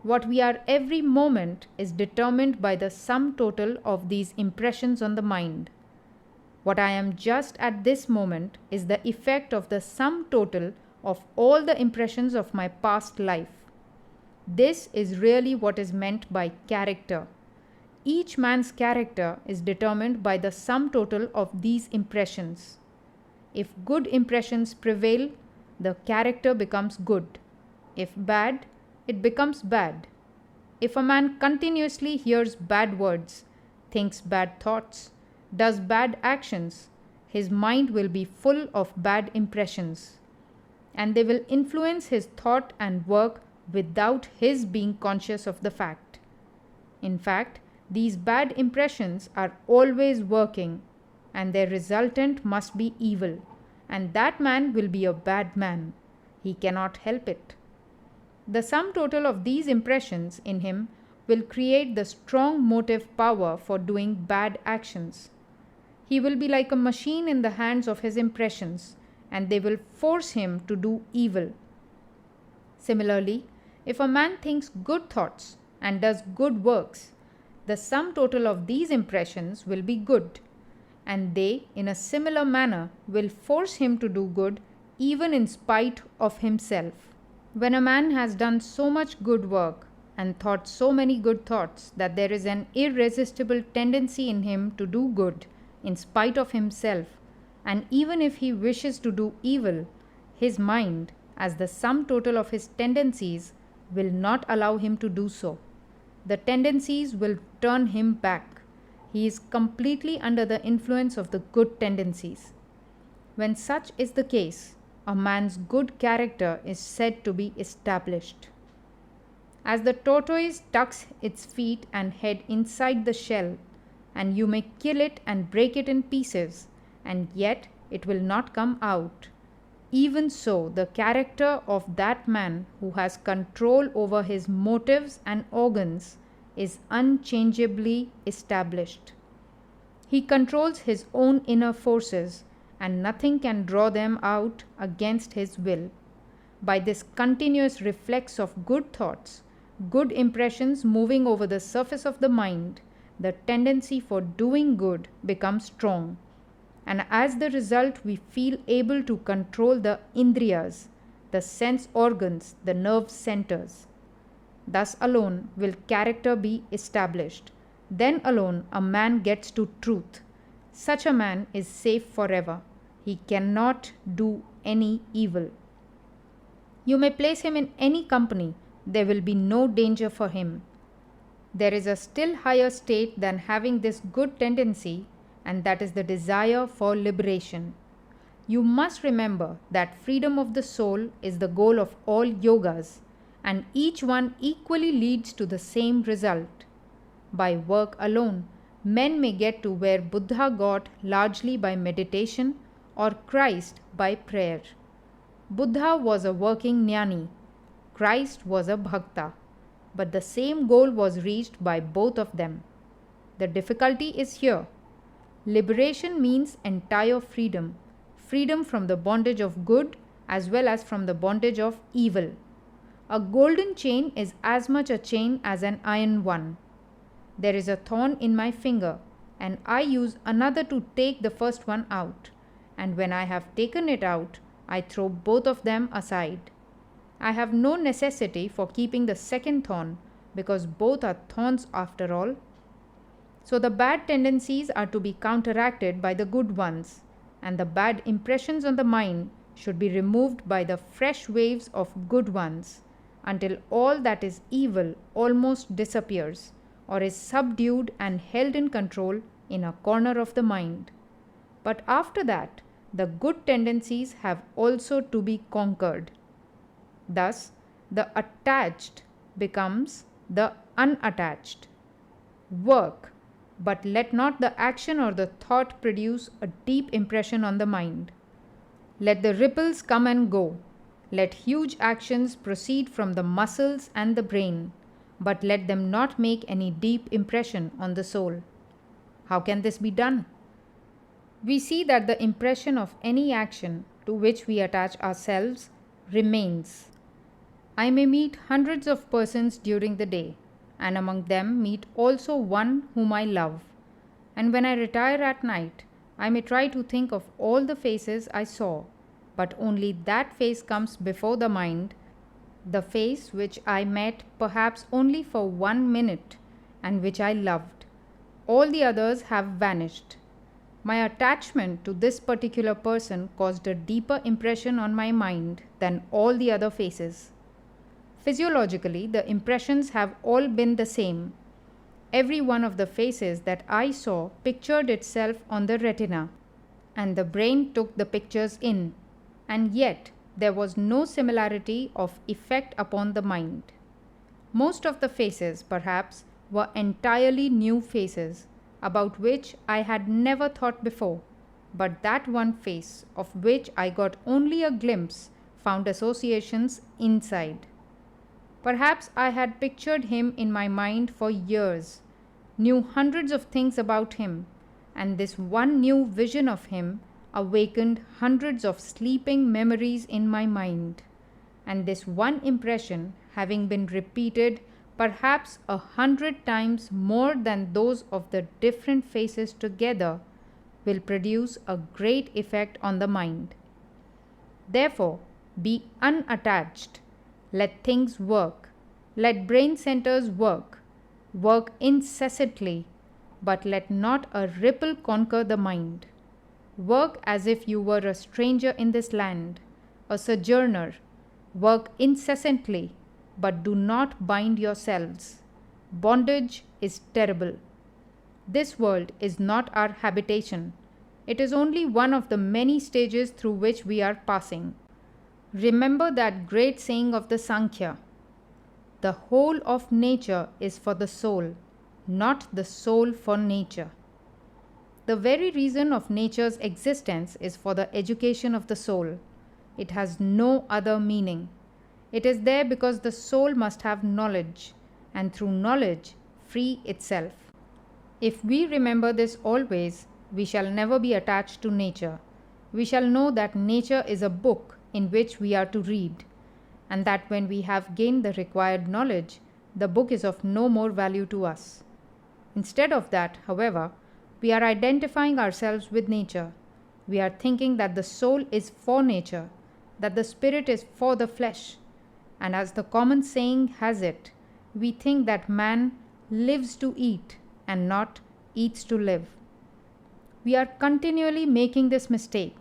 What we are every moment is determined by the sum total of these impressions on the mind. What I am just at this moment is the effect of the sum total of all the impressions of my past life. This is really what is meant by character. Each man's character is determined by the sum total of these impressions. If good impressions prevail, the character becomes good. If bad, it becomes bad. If a man continuously hears bad words, thinks bad thoughts, does bad actions, his mind will be full of bad impressions, and they will influence his thought and work without his being conscious of the fact. In fact, these bad impressions are always working, and their resultant must be evil, and that man will be a bad man. He cannot help it. The sum total of these impressions in him will create the strong motive power for doing bad actions. He will be like a machine in the hands of his impressions, and they will force him to do evil. Similarly, if a man thinks good thoughts and does good works, the sum total of these impressions will be good, and they, in a similar manner, will force him to do good even in spite of himself. When a man has done so much good work and thought so many good thoughts that there is an irresistible tendency in him to do good in spite of himself, and even if he wishes to do evil, his mind, as the sum total of his tendencies, will not allow him to do so. The tendencies will turn him back. He is completely under the influence of the good tendencies. When such is the case, a man's good character is said to be established. As the tortoise tucks its feet and head inside the shell, and you may kill it and break it in pieces, and yet it will not come out, even so the character of that man who has control over his motives and organs is unchangeably established. He controls his own inner forces, and nothing can draw them out against his will. By this continuous reflex of good thoughts, good impressions moving over the surface of the mind, the tendency for doing good becomes strong, and as the result we feel able to control the indriyas, the sense organs, the nerve centers. Thus alone will character be established. Then alone a man gets to truth. Such a man is safe forever. He cannot do any evil. You may place him in any company, there will be no danger for him. There is a still higher state than having this good tendency, and that is the desire for liberation. You must remember that freedom of the soul is the goal of all yogas, and each one equally leads to the same result. By work alone, men may get to where Buddha got largely by meditation, or Christ by prayer. Buddha was a working jnani, Christ was a bhakta, but the same goal was reached by both of them. The difficulty is here. Liberation means entire freedom, freedom from the bondage of good as well as from the bondage of evil. A golden chain is as much a chain as an iron one. There is a thorn in my finger, and I use another to take the first one out, and when I have taken it out, I throw both of them aside. I have no necessity for keeping the second thorn, because both are thorns after all. So the bad tendencies are to be counteracted by the good ones, and the bad impressions on the mind should be removed by the fresh waves of good ones, until all that is evil almost disappears, or is subdued and held in control in a corner of the mind. But after that, the good tendencies have also to be conquered. Thus, the attached becomes the unattached. Work, but let not the action or the thought produce a deep impression on the mind. Let the ripples come and go. Let huge actions proceed from the muscles and the brain, but let them not make any deep impression on the soul. How can this be done? We see that the impression of any action to which we attach ourselves remains. I may meet hundreds of persons during the day, and among them meet also one whom I love. And when I retire at night, I may try to think of all the faces I saw, but only that face comes before the mind, the face which I met perhaps only for 1 minute and which I loved. All the others have vanished. My attachment to this particular person caused a deeper impression on my mind than all the other faces. Physiologically, the impressions have all been the same. Every one of the faces that I saw pictured itself on the retina, and the brain took the pictures in, and yet there was no similarity of effect upon the mind. Most of the faces, perhaps, were entirely new faces, about which I had never thought before, but that one face, of which I got only a glimpse, found associations inside. Perhaps I had pictured him in my mind for years, knew hundreds of things about him, and this one new vision of him awakened hundreds of sleeping memories in my mind. And this one impression, having been repeated perhaps 100 times more than those of the different faces together, will produce a great effect on the mind. Therefore, be unattached. Let things work. Let brain centers work. Work incessantly, but let not a ripple conquer the mind. Work as if you were a stranger in this land, a sojourner. Work incessantly, but do not bind yourselves. Bondage is terrible. This world is not our habitation. It is only one of the many stages through which we are passing. Remember that great saying of the Sankhya: the whole of nature is for the soul, not the soul for nature. The very reason of nature's existence is for the education of the soul. It has no other meaning. It is there because the soul must have knowledge, and through knowledge free itself. If we remember this always, we shall never be attached to nature. We shall know that nature is a book in which we are to read, and that when we have gained the required knowledge, the book is of no more value to us. Instead of that, however, we are identifying ourselves with nature. We are thinking that the soul is for nature, that the spirit is for the flesh, and as the common saying has it, we think that man lives to eat and not eats to live. We are continually making this mistake.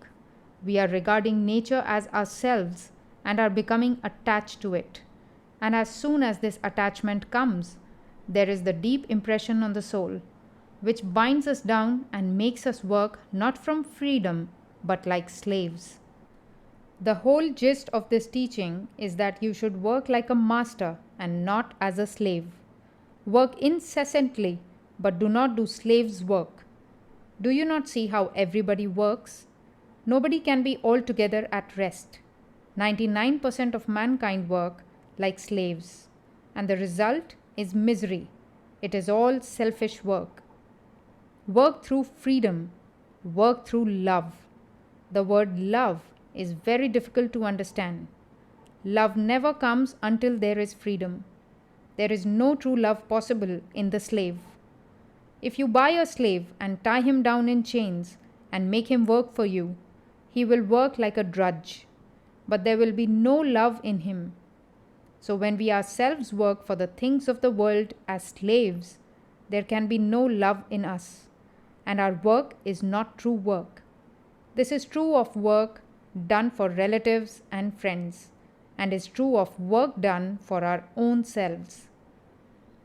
We are regarding nature as ourselves and are becoming attached to it. And as soon as this attachment comes, there is the deep impression on the soul, which binds us down and makes us work not from freedom, but like slaves. The whole gist of this teaching is that you should work like a master and not as a slave. Work incessantly, but do not do slave's work. Do you not see how everybody works? Nobody can be altogether at rest. 99% of mankind work like slaves, and the result is misery. It is all selfish work. Work through freedom. Work through love. The word love is very difficult to understand. Love never comes until there is freedom. There is no true love possible in the slave. If you buy a slave and tie him down in chains and make him work for you, he will work like a drudge, but there will be no love in him. So when we ourselves work for the things of the world as slaves, there can be no love in us, and our work is not true work. This is true of work done for relatives and friends, and is true of work done for our own selves.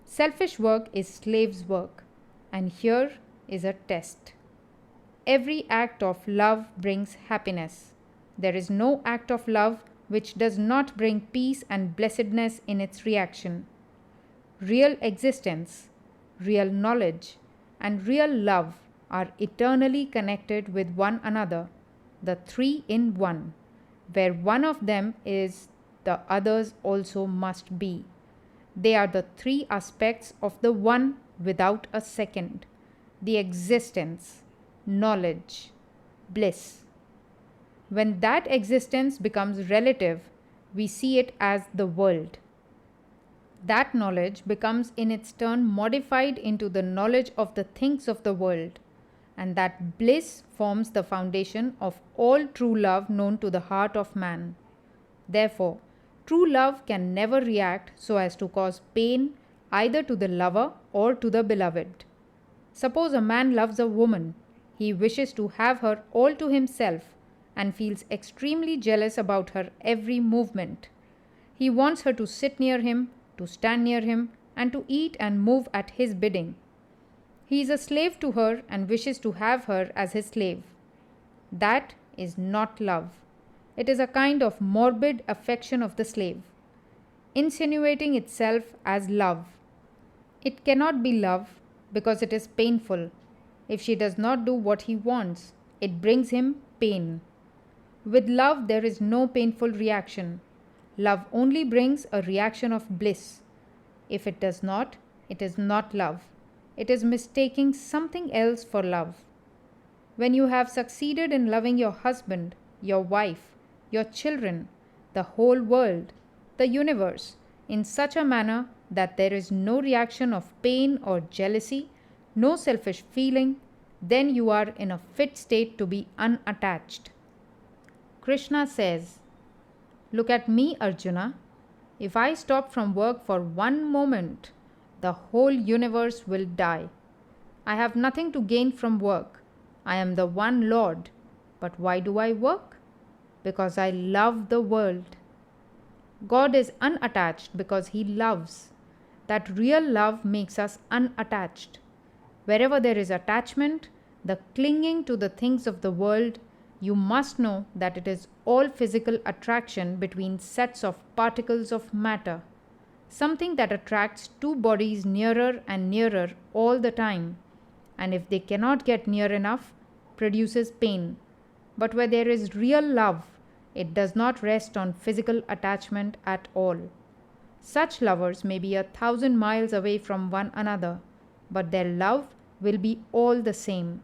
Selfish work is slave's work, and here is a test. Every act of love brings happiness. There is no act of love which does not bring peace and blessedness in its reaction. Real existence, real knowledge, and real love are eternally connected with one another, the three in one. Where one of them is, the others also must be. They are the three aspects of the one without a second: the existence, knowledge, bliss. When that existence becomes relative, we see it as the world. That knowledge becomes in its turn modified into the knowledge of the things of the world, and that bliss forms the foundation of all true love known to the heart of man. Therefore, true love can never react so as to cause pain either to the lover or to the beloved. Suppose a man loves a woman. He wishes to have her all to himself and feels extremely jealous about her every movement. He wants her to sit near him, to stand near him, and to eat and move at his bidding. He is a slave to her and wishes to have her as his slave. That is not love. It is a kind of morbid affection of the slave, insinuating itself as love. It cannot be love because it is painful. If she does not do what he wants, it brings him pain. With love, there is no painful reaction. Love only brings a reaction of bliss. If it does not, it is not love. It is mistaking something else for love. When you have succeeded in loving your husband, your wife, your children, the whole world, the universe, in such a manner that there is no reaction of pain or jealousy, no selfish feeling, then you are in a fit state to be unattached. Krishna says, "Look at me, Arjuna. If I stop from work for one moment, the whole universe will die. I have nothing to gain from work. I am the one Lord. But why do I work? Because I love the world." God is unattached because He loves. That real love makes us unattached. Wherever there is attachment, the clinging to the things of the world, you must know that it is all physical attraction between sets of particles of matter, something that attracts two bodies nearer and nearer all the time, and if they cannot get near enough, produces pain. But where there is real love, it does not rest on physical attachment at all. Such lovers may be 1,000 miles away from one another, but their love will be all the same.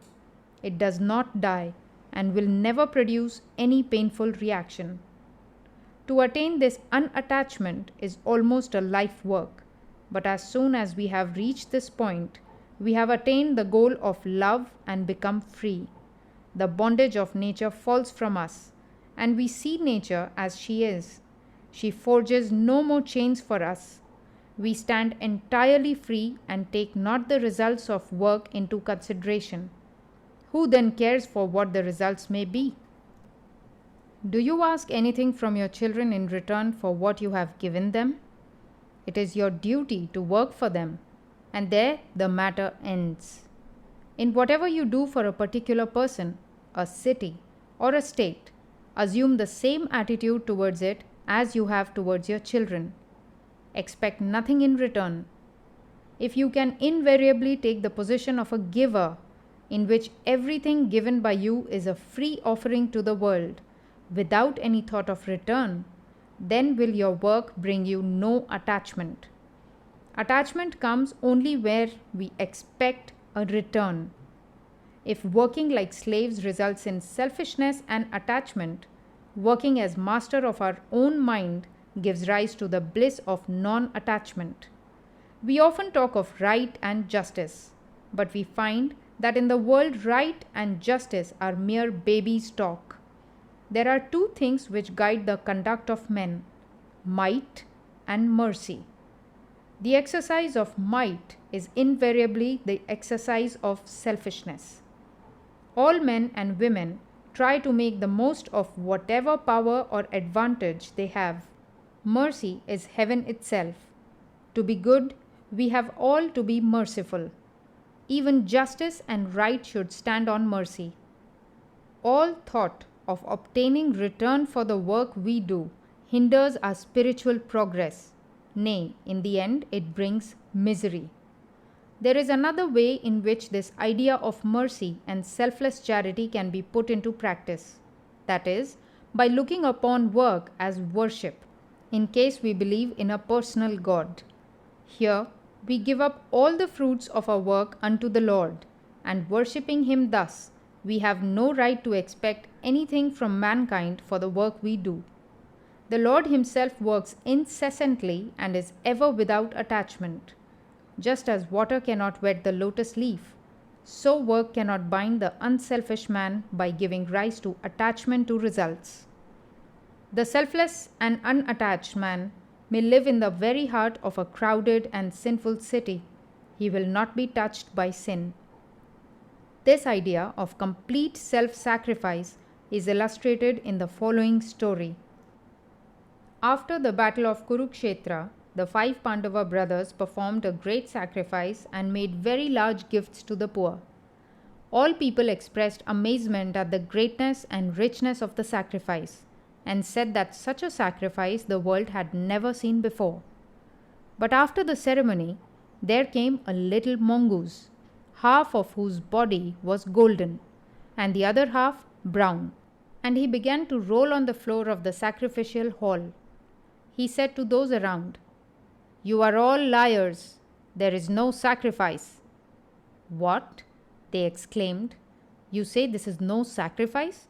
It does not die and will never produce any painful reaction. To attain this unattachment is almost a life work, but as soon as we have reached this point, we have attained the goal of love and become free. The bondage of nature falls from us, and we see nature as she is. She forges no more chains for us. We stand entirely free and take not the results of work into consideration. Who then cares for what the results may be? Do you ask anything from your children in return for what you have given them? It is your duty to work for them, and there the matter ends. In whatever you do for a particular person, a city, or a state, assume the same attitude towards it as you have towards your children. Expect nothing in return. If you can invariably take the position of a giver, in which everything given by you is a free offering to the world, without any thought of return, then will your work bring you no attachment. Attachment comes only where we expect a return. If working like slaves results in selfishness and attachment, working as master of our own mind gives rise to the bliss of non-attachment. We often talk of right and justice, but we find that in the world right and justice are mere baby's talk. There are two things which guide the conduct of men: might and mercy. The exercise of might is invariably the exercise of selfishness. All men and women try to make the most of whatever power or advantage they have. Mercy is heaven itself. To be good, we have all to be merciful. Even justice and right should stand on mercy. All thought of obtaining return for the work we do hinders our spiritual progress. Nay, in the end, it brings misery. There is another way in which this idea of mercy and selfless charity can be put into practice. That is, by looking upon work as worship, in case we believe in a personal God. Here, we give up all the fruits of our work unto the Lord, and worshipping Him thus, we have no right to expect anything from mankind for the work we do. The Lord Himself works incessantly and is ever without attachment. Just as water cannot wet the lotus leaf, so work cannot bind the unselfish man by giving rise to attachment to results. The selfless and unattached man may live in the very heart of a crowded and sinful city. He will not be touched by sin. This idea of complete self-sacrifice is illustrated in the following story. After the battle of Kurukshetra, the 5 Pandava brothers performed a great sacrifice and made very large gifts to the poor. All people expressed amazement at the greatness and richness of the sacrifice and said that such a sacrifice the world had never seen before. But after the ceremony, there came a little mongoose, half of whose body was golden and the other half brown, and he began to roll on the floor of the sacrificial hall. He said to those around, "You are all liars. There is no sacrifice." "What?" they exclaimed. "You say this is no sacrifice?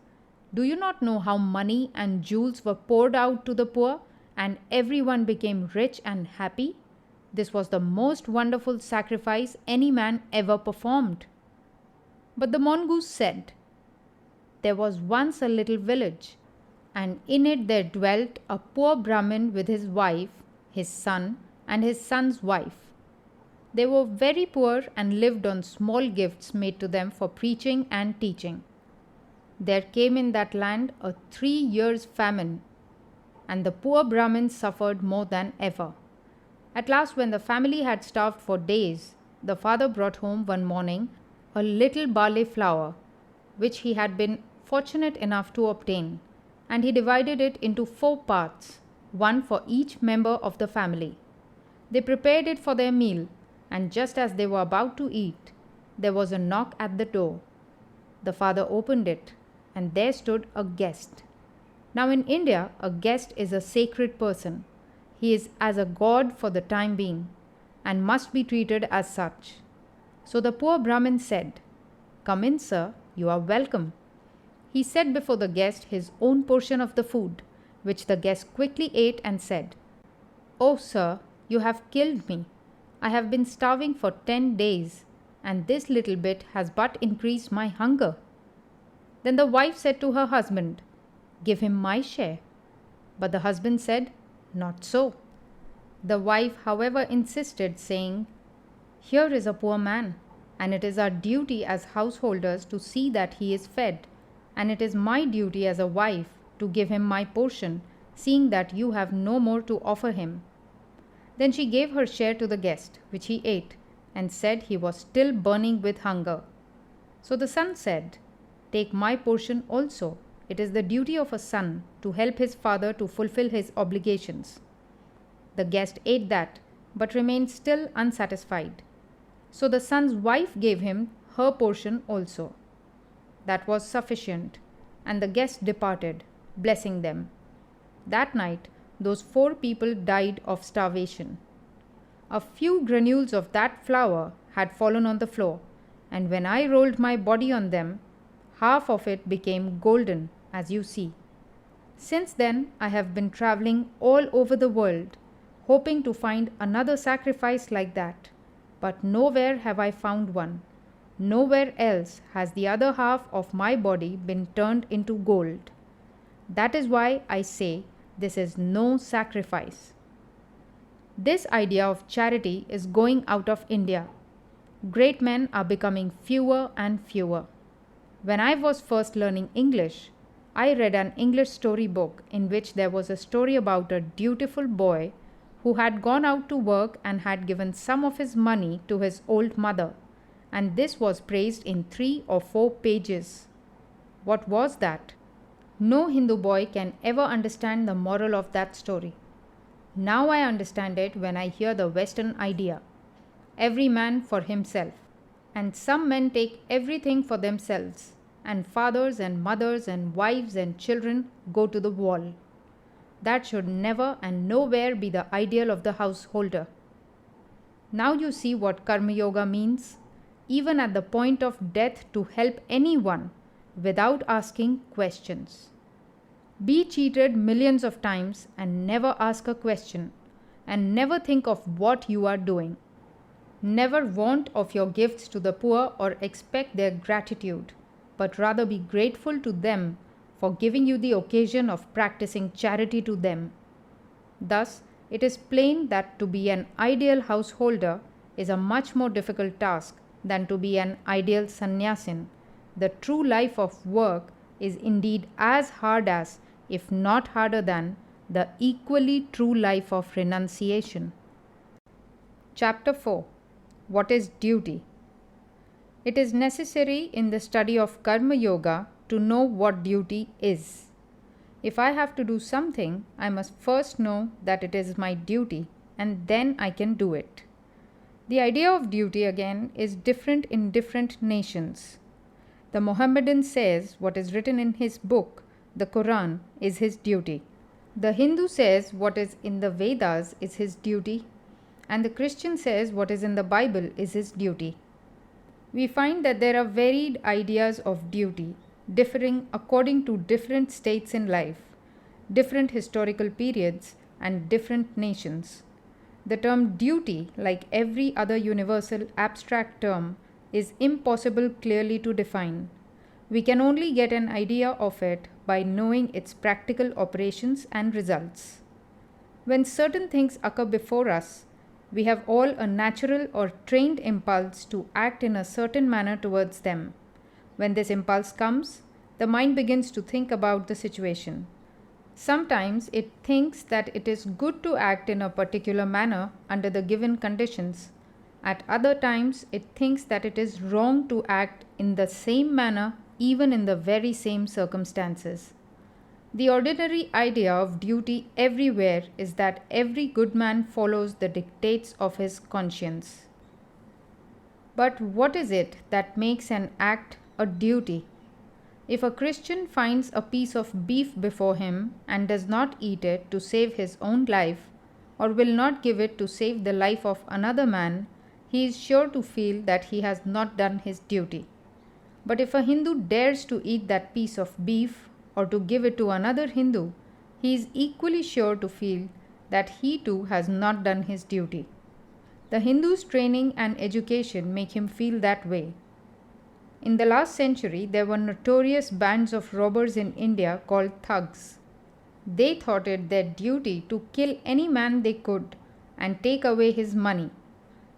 Do you not know how money and jewels were poured out to the poor and everyone became rich and happy? This was the most wonderful sacrifice any man ever performed." But the mongoose said, "There was once a little village, and in it there dwelt a poor Brahmin with his wife, his son, and his son's wife. They were very poor and lived on small gifts made to them for preaching and teaching. There came in that land a 3 years' famine, and the poor Brahmin suffered more than ever. At last, when the family had starved for days, the father brought home one morning a little barley flour, which he had been fortunate enough to obtain, and he divided it into 4 parts, one for each member of the family. They prepared it for their meal, and just as they were about to eat, there was a knock at the door. The father opened it, and there stood a guest. Now in India, a guest is a sacred person. He is as a god for the time being, and must be treated as such. So the poor Brahmin said, "Come in, sir, you are welcome." He set before the guest his own portion of the food, which the guest quickly ate and said, "Oh, sir, you have killed me. I have been starving for 10 days, and this little bit has but increased my hunger." Then the wife said to her husband, "Give him my share." But the husband said, "Not so." The wife, however, insisted, saying, "Here is a poor man, and it is our duty as householders to see that he is fed, and it is my duty as a wife to give him my portion, seeing that you have no more to offer him." Then she gave her share to the guest, which he ate, and said he was still burning with hunger. So the son said, "Take my portion also. It is the duty of a son to help his father to fulfill his obligations." The guest ate that, but remained still unsatisfied. So the son's wife gave him her portion also. That was sufficient, and the guest departed, blessing them. That night, those 4 people died of starvation. A few granules of that flour had fallen on the floor, and when I rolled my body on them, half of it became golden, as you see. Since then, I have been traveling all over the world, hoping to find another sacrifice like that, but nowhere have I found one. Nowhere else has the other half of my body been turned into gold. That is why I say this is no sacrifice. This idea of charity is going out of India. Great men are becoming fewer and fewer. When I was first learning English, I read an English storybook in which there was a story about a dutiful boy who had gone out to work and had given some of his money to his old mother, and this was praised in 3 or 4 pages. What was that? No Hindu boy can ever understand the moral of that story. Now I understand it when I hear the Western idea. Every man for himself. And some men take everything for themselves, and fathers and mothers and wives and children go to the wall. That should never and nowhere be the ideal of the householder. Now you see what Karma Yoga means, even at the point of death, to help anyone without asking questions. Be cheated millions of times and never ask a question, and never think of what you are doing. Never want of your gifts to the poor or expect their gratitude, but rather be grateful to them for giving you the occasion of practicing charity to them. Thus, it is plain that to be an ideal householder is a much more difficult task than to be an ideal sannyasin. The true life of work is indeed as hard as, if not harder than, the equally true life of renunciation. Chapter 4. What is duty? It is necessary in the study of Karma Yoga to know what duty is. If I have to do something, I must first know that it is my duty, and then I can do it. The idea of duty again is different in different nations. The Mohammedan says what is written in his book, the Quran, is his duty. The Hindu says what is in the Vedas is his duty, and the Christian says what is in the Bible is his duty. We find that there are varied ideas of duty, differing according to different states in life, different historical periods, and different nations. The term duty, like every other universal abstract term, is impossible clearly to define. We can only get an idea of it by knowing its practical operations and results. When certain things occur before us, we have all a natural or trained impulse to act in a certain manner towards them. When this impulse comes, the mind begins to think about the situation. Sometimes it thinks that it is good to act in a particular manner under the given conditions. At other times, it thinks that it is wrong to act in the same manner even in the very same circumstances. The ordinary idea of duty everywhere is that every good man follows the dictates of his conscience. But what is it that makes an act a duty? If a Christian finds a piece of beef before him and does not eat it to save his own life, or will not give it to save the life of another man, he is sure to feel that he has not done his duty. But if a Hindu dares to eat that piece of beef, or to give it to another Hindu, he is equally sure to feel that he too has not done his duty. The Hindu's training and education make him feel that way. In the last century, there were notorious bands of robbers in India called thugs. They thought it their duty to kill any man they could and take away his money.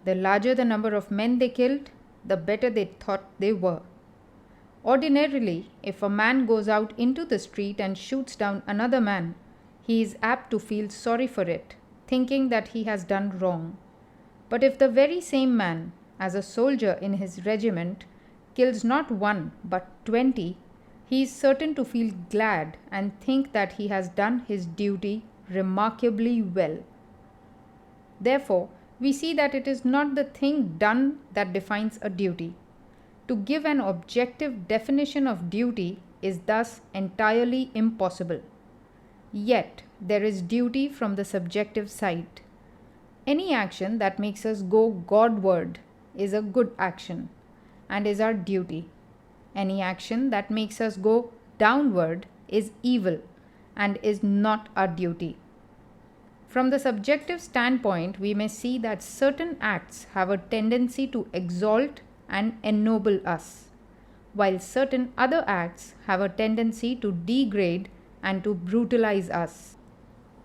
The larger the number of men they killed, the better they thought they were. Ordinarily, if a man goes out into the street and shoots down another man, he is apt to feel sorry for it, thinking that he has done wrong. But if the very same man, as a soldier in his regiment, kills not one but 20, he is certain to feel glad and think that he has done his duty remarkably well. Therefore, we see that it is not the thing done that defines a duty. To give an objective definition of duty is thus entirely impossible. Yet, there is duty from the subjective side. Any action that makes us go Godward is a good action and is our duty. Any action that makes us go downward is evil and is not our duty. From the subjective standpoint, we may see that certain acts have a tendency to exalt and ennoble us, while certain other acts have a tendency to degrade and to brutalize us.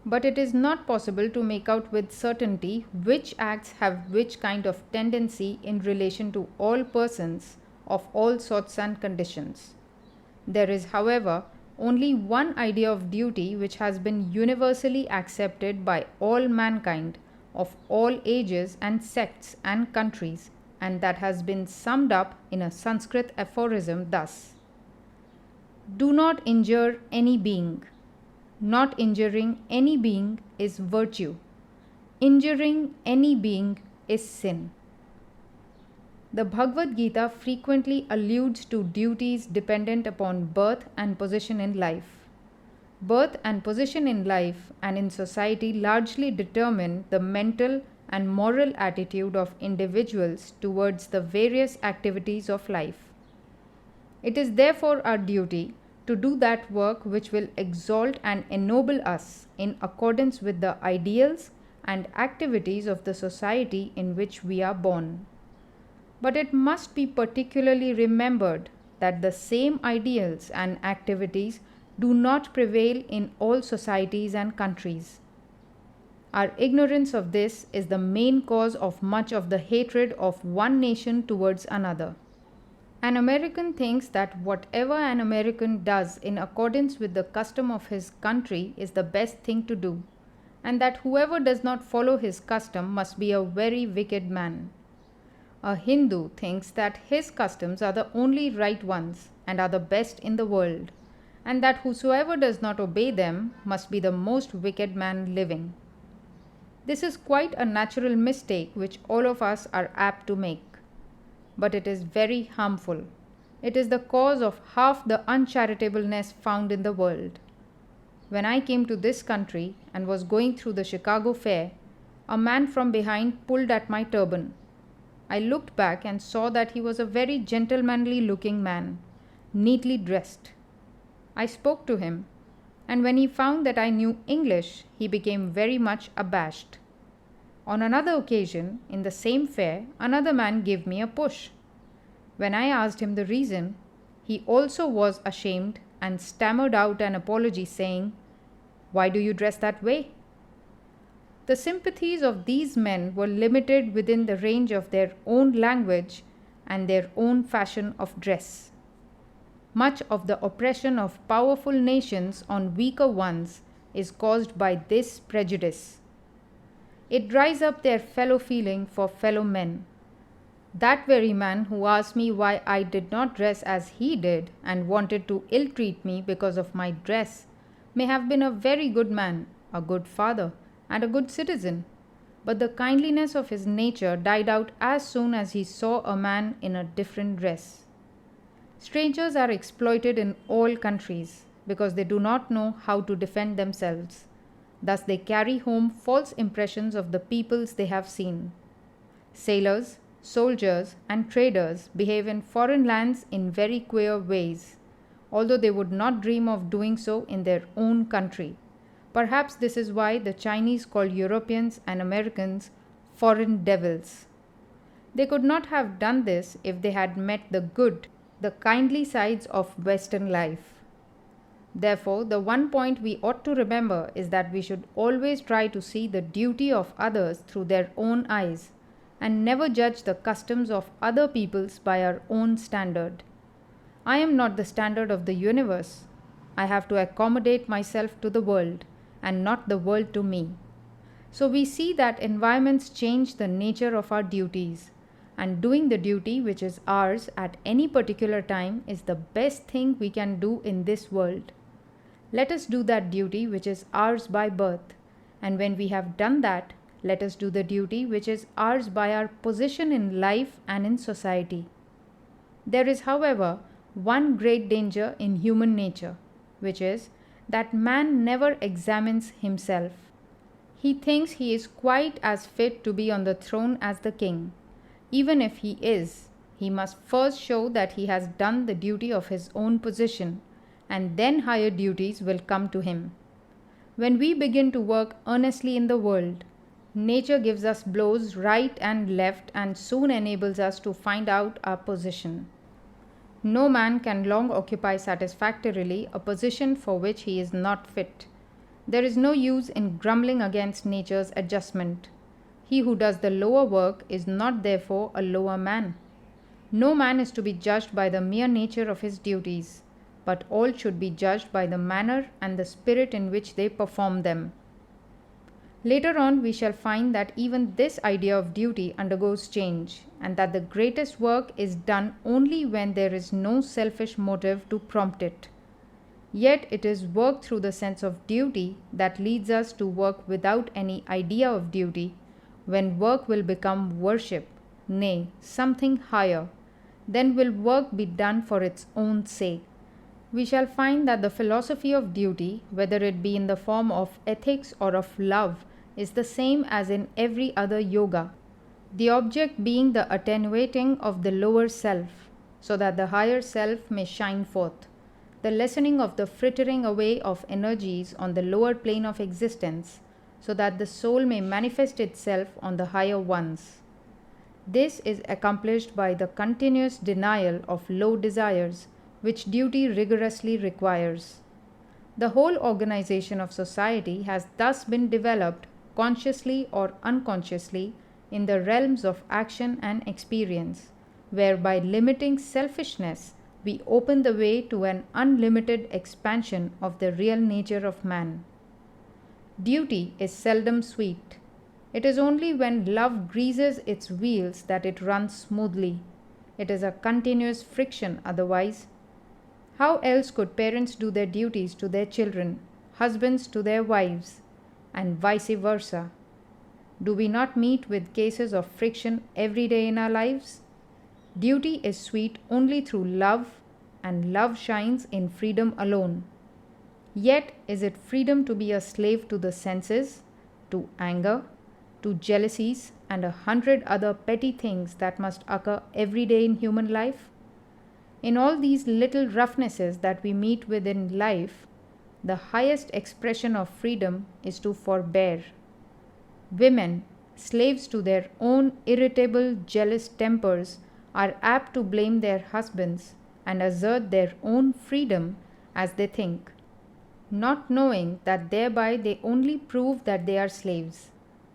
But it is not possible to make out with certainty which acts have which kind of tendency in relation to all persons of all sorts and conditions. There is, however, only one idea of duty which has been universally accepted by all mankind of all ages and sects and countries, and that has been summed up in a Sanskrit aphorism thus: do not injure any being. Not injuring any being is virtue. Injuring any being is sin. The Bhagavad Gita frequently alludes to duties dependent upon birth and position in life. Birth and position in life and in society largely determine the mental and moral attitude of individuals towards the various activities of life. It is therefore our duty to do that work which will exalt and ennoble us in accordance with the ideals and activities of the society in which we are born. But it must be particularly remembered that the same ideals and activities do not prevail in all societies and countries. Our ignorance of this is the main cause of much of the hatred of one nation towards another. An American thinks that whatever an American does in accordance with the custom of his country is the best thing to do, and that whoever does not follow his custom must be a very wicked man. A Hindu thinks that his customs are the only right ones and are the best in the world, and that whosoever does not obey them must be the most wicked man living. This is quite a natural mistake which all of us are apt to make. But it is very harmful. It is the cause of half the uncharitableness found in the world. When I came to this country and was going through the Chicago Fair, a man from behind pulled at my turban. I looked back and saw that he was a very gentlemanly looking man, neatly dressed. I spoke to him, and when he found that I knew English, he became very much abashed. On another occasion, in the same fair, another man gave me a push. When I asked him the reason, he also was ashamed and stammered out an apology, saying, "Why do you dress that way?" The sympathies of these men were limited within the range of their own language and their own fashion of dress. Much of the oppression of powerful nations on weaker ones is caused by this prejudice. It dries up their fellow feeling for fellow men. That very man who asked me why I did not dress as he did and wanted to ill treat me because of my dress may have been a very good man, a good father, and a good citizen, but the kindliness of his nature died out as soon as he saw a man in a different dress. Strangers are exploited in all countries because they do not know how to defend themselves. Thus they carry home false impressions of the peoples they have seen. Sailors, soldiers, and traders behave in foreign lands in very queer ways, although they would not dream of doing so in their own country. Perhaps this is why the Chinese call Europeans and Americans foreign devils. They could not have done this if they had met the good, the kindly sides of Western life. Therefore, the one point we ought to remember is that we should always try to see the duty of others through their own eyes and never judge the customs of other peoples by our own standard. I am not the standard of the universe. I have to accommodate myself to the world and not the world to me. So we see that environments change the nature of our duties, and doing the duty which is ours at any particular time is the best thing we can do in this world. Let us do that duty which is ours by birth, and when we have done that, let us do the duty which is ours by our position in life and in society. There is, however, one great danger in human nature, which is that man never examines himself. He thinks he is quite as fit to be on the throne as the king. Even if he is, he must first show that he has done the duty of his own position, and then higher duties will come to him. When we begin to work earnestly in the world, nature gives us blows right and left and soon enables us to find out our position. No man can long occupy satisfactorily a position for which he is not fit. There is no use in grumbling against nature's adjustment. He who does the lower work is not therefore a lower man. No man is to be judged by the mere nature of his duties, but all should be judged by the manner and the spirit in which they perform them. Later on, we shall find that even this idea of duty undergoes change, and that the greatest work is done only when there is no selfish motive to prompt it. Yet it is work through the sense of duty that leads us to work without any idea of duty, when work will become worship, nay, something higher. Then will work be done for its own sake. We shall find that the philosophy of duty, whether it be in the form of ethics or of love, is the same as in every other yoga, the object being the attenuating of the lower self, so that the higher self may shine forth, the lessening of the frittering away of energies on the lower plane of existence, so that the soul may manifest itself on the higher ones. This is accomplished by the continuous denial of low desires, which duty rigorously requires. The whole organization of society has thus been developed, consciously or unconsciously, in the realms of action and experience, where by limiting selfishness we open the way to an unlimited expansion of the real nature of man. Duty is seldom sweet. It is only when love greases its wheels that it runs smoothly. It is a continuous friction otherwise. How else could parents do their duties to their children, husbands to their wives, and vice versa? Do we not meet with cases of friction every day in our lives? Duty is sweet only through love, and love shines in freedom alone. Yet, is it freedom to be a slave to the senses, to anger, to jealousies, and 100 other petty things that must occur every day in human life? In all these little roughnesses that we meet with in life, the highest expression of freedom is to forbear. Women, slaves to their own irritable, jealous tempers, are apt to blame their husbands and assert their own freedom as they think, not knowing that thereby they only prove that they are slaves.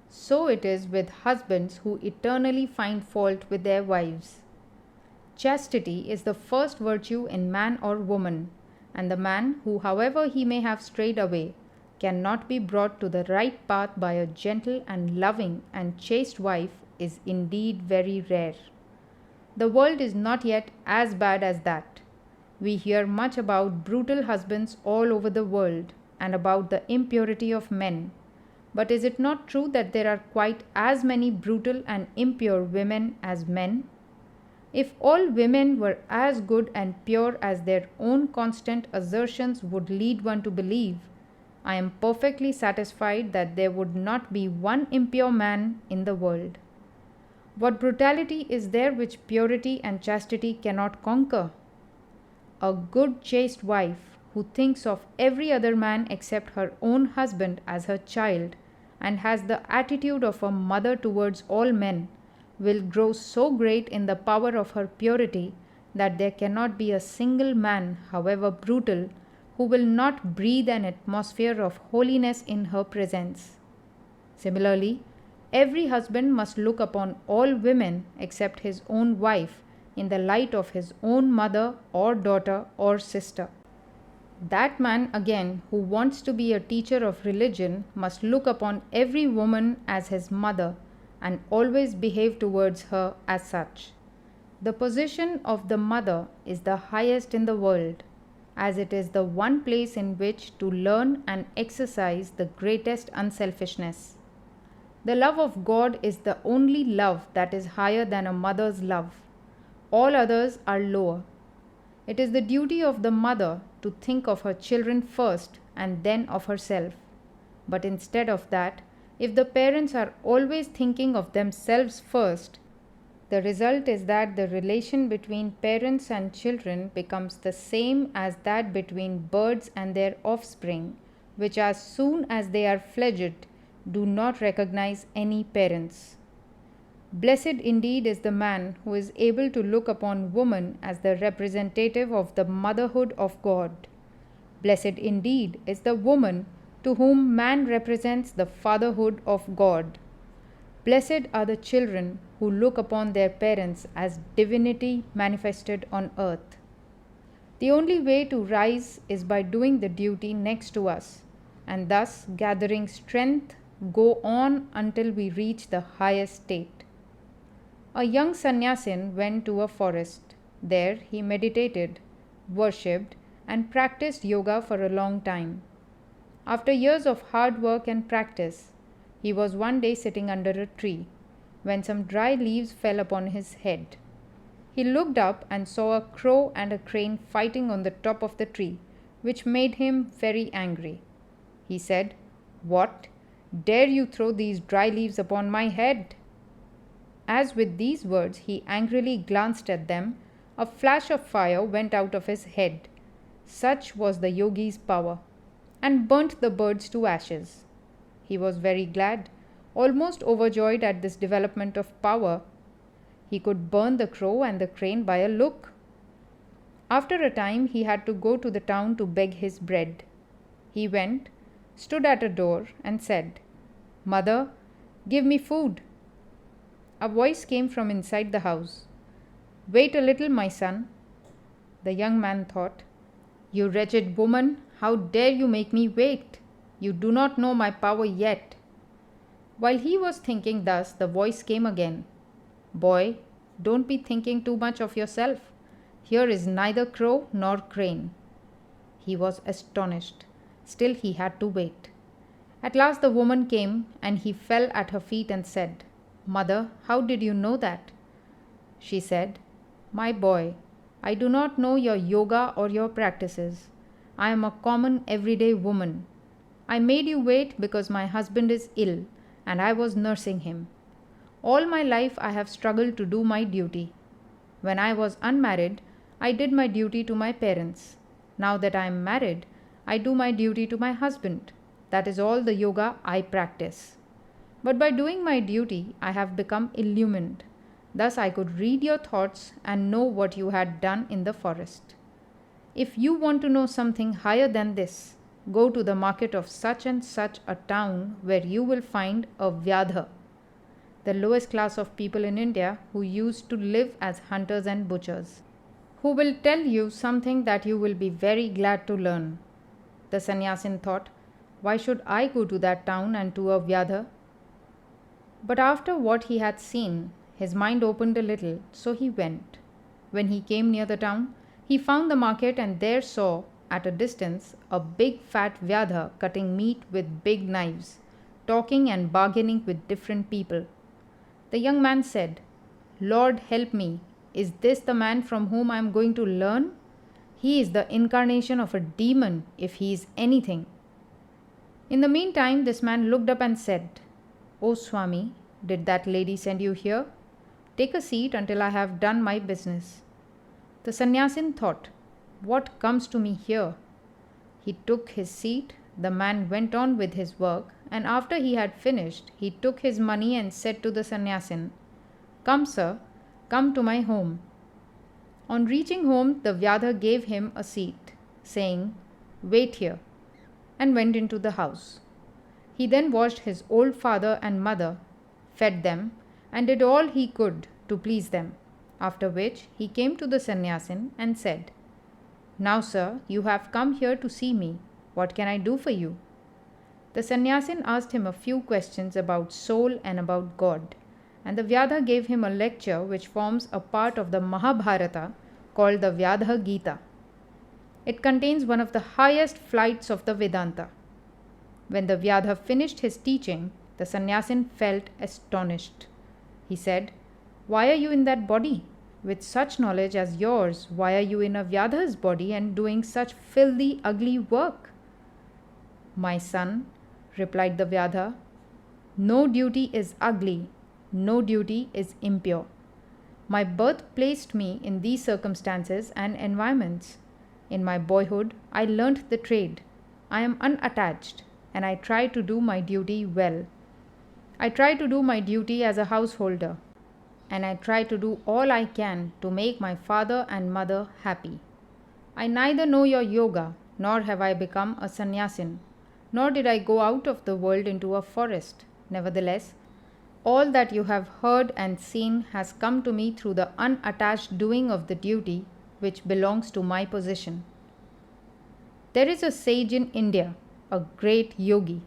So it is with husbands who eternally find fault with their wives. Chastity is the first virtue in man or woman, and the man who, however he may have strayed away, cannot be brought to the right path by a gentle and loving and chaste wife is indeed very rare. The world is not yet as bad as that. We hear much about brutal husbands all over the world and about the impurity of men. But is it not true that there are quite as many brutal and impure women as men? If all women were as good and pure as their own constant assertions would lead one to believe, I am perfectly satisfied that there would not be one impure man in the world. What brutality is there which purity and chastity cannot conquer? A good chaste wife who thinks of every other man except her own husband as her child and has the attitude of a mother towards all men will grow so great in the power of her purity that there cannot be a single man, however brutal, who will not breathe an atmosphere of holiness in her presence. Similarly, every husband must look upon all women except his own wife in the light of his own mother or daughter or sister. That man again who wants to be a teacher of religion must look upon every woman as his mother and always behave towards her as such. The position of the mother is the highest in the world, as it is the one place in which to learn and exercise the greatest unselfishness. The love of God is the only love that is higher than a mother's love. All others are lower. It is the duty of the mother to think of her children first and then of herself. But instead of that, if the parents are always thinking of themselves first, the result is that the relation between parents and children becomes the same as that between birds and their offspring, which as soon as they are fledged do not recognize any parents. Blessed indeed is the man who is able to look upon woman as the representative of the motherhood of God. Blessed indeed is the woman to whom man represents the fatherhood of God. Blessed are the children who look upon their parents as divinity manifested on earth. The only way to rise is by doing the duty next to us, and thus gathering strength go on until we reach the highest state. A young sannyasin went to a forest. There he meditated, worshipped, and practiced yoga for a long time. After years of hard work and practice, he was one day sitting under a tree when some dry leaves fell upon his head. He looked up and saw a crow and a crane fighting on the top of the tree, which made him very angry. He said, "What? Dare you throw these dry leaves upon my head?" As with these words he angrily glanced at them, a flash of fire went out of his head. Such was the yogi's power, and burnt the birds to ashes. He was very glad, almost overjoyed at this development of power. He could burn the crow and the crane by a look. After a time he had to go to the town to beg his bread. He went, stood at a door, and said, "Mother, give me food." A voice came from inside the house. Wait a little, my son, the young man thought. You wretched woman, how dare you make me wait? You do not know my power yet. While he was thinking thus, the voice came again. Boy, don't be thinking too much of yourself. Here is neither crow nor crane. He was astonished. Still he had to wait. At last the woman came, and he fell at her feet and said, Mother, how did you know that? She said, My boy, I do not know your yoga or your practices. I am a common everyday woman. I made you wait because my husband is ill, and I was nursing him. All my life I have struggled to do my duty. When I was unmarried, I did my duty to my parents. Now that I am married, I do my duty to my husband. That is all the yoga I practice. But by doing my duty, I have become illumined. Thus I could read your thoughts and know what you had done in the forest. If you want to know something higher than this, go to the market of such and such a town where you will find a Vyadha, the lowest class of people in India who used to live as hunters and butchers, who will tell you something that you will be very glad to learn. The sannyasin thought, why should I go to that town and to a Vyadha? But after what he had seen, his mind opened a little, so he went. When he came near the town, he found the market and there saw, at a distance, a big fat Vyadha cutting meat with big knives, talking and bargaining with different people. The young man said, Lord help me, is this the man from whom I am going to learn? He is the incarnation of a demon, if he is anything. In the meantime, this man looked up and said, O Swami, did that lady send you here? Take a seat until I have done my business. The sannyasin thought, what comes to me here? He took his seat, the man went on with his work, and after he had finished, he took his money and said to the sannyasin, Come, sir, come to my home. On reaching home, the Vyadha gave him a seat, saying, Wait here, and went into the house. He then washed his old father and mother, fed them, and did all he could to please them, after which he came to the sannyasin and said, Now, sir, you have come here to see me. What can I do for you? The sannyasin asked him a few questions about soul and about God, and the Vyadha gave him a lecture which forms a part of the Mahabharata called the Vyadha Gita. It contains one of the highest flights of the Vedanta. When the Vyadha finished his teaching, the sannyasin felt astonished. He said, Why are you in that body? With such knowledge as yours, why are you in a Vyadha's body and doing such filthy, ugly work? My son, replied the Vyadha, no duty is ugly, no duty is impure. My birth placed me in these circumstances and environments. In my boyhood, I learnt the trade. I am unattached, and I try to do my duty well. I try to do my duty as a householder, and I try to do all I can to make my father and mother happy. I neither know your yoga, nor have I become a sannyasin, nor did I go out of the world into a forest. Nevertheless, all that you have heard and seen has come to me through the unattached doing of the duty which belongs to my position. There is a sage in India, a great yogi,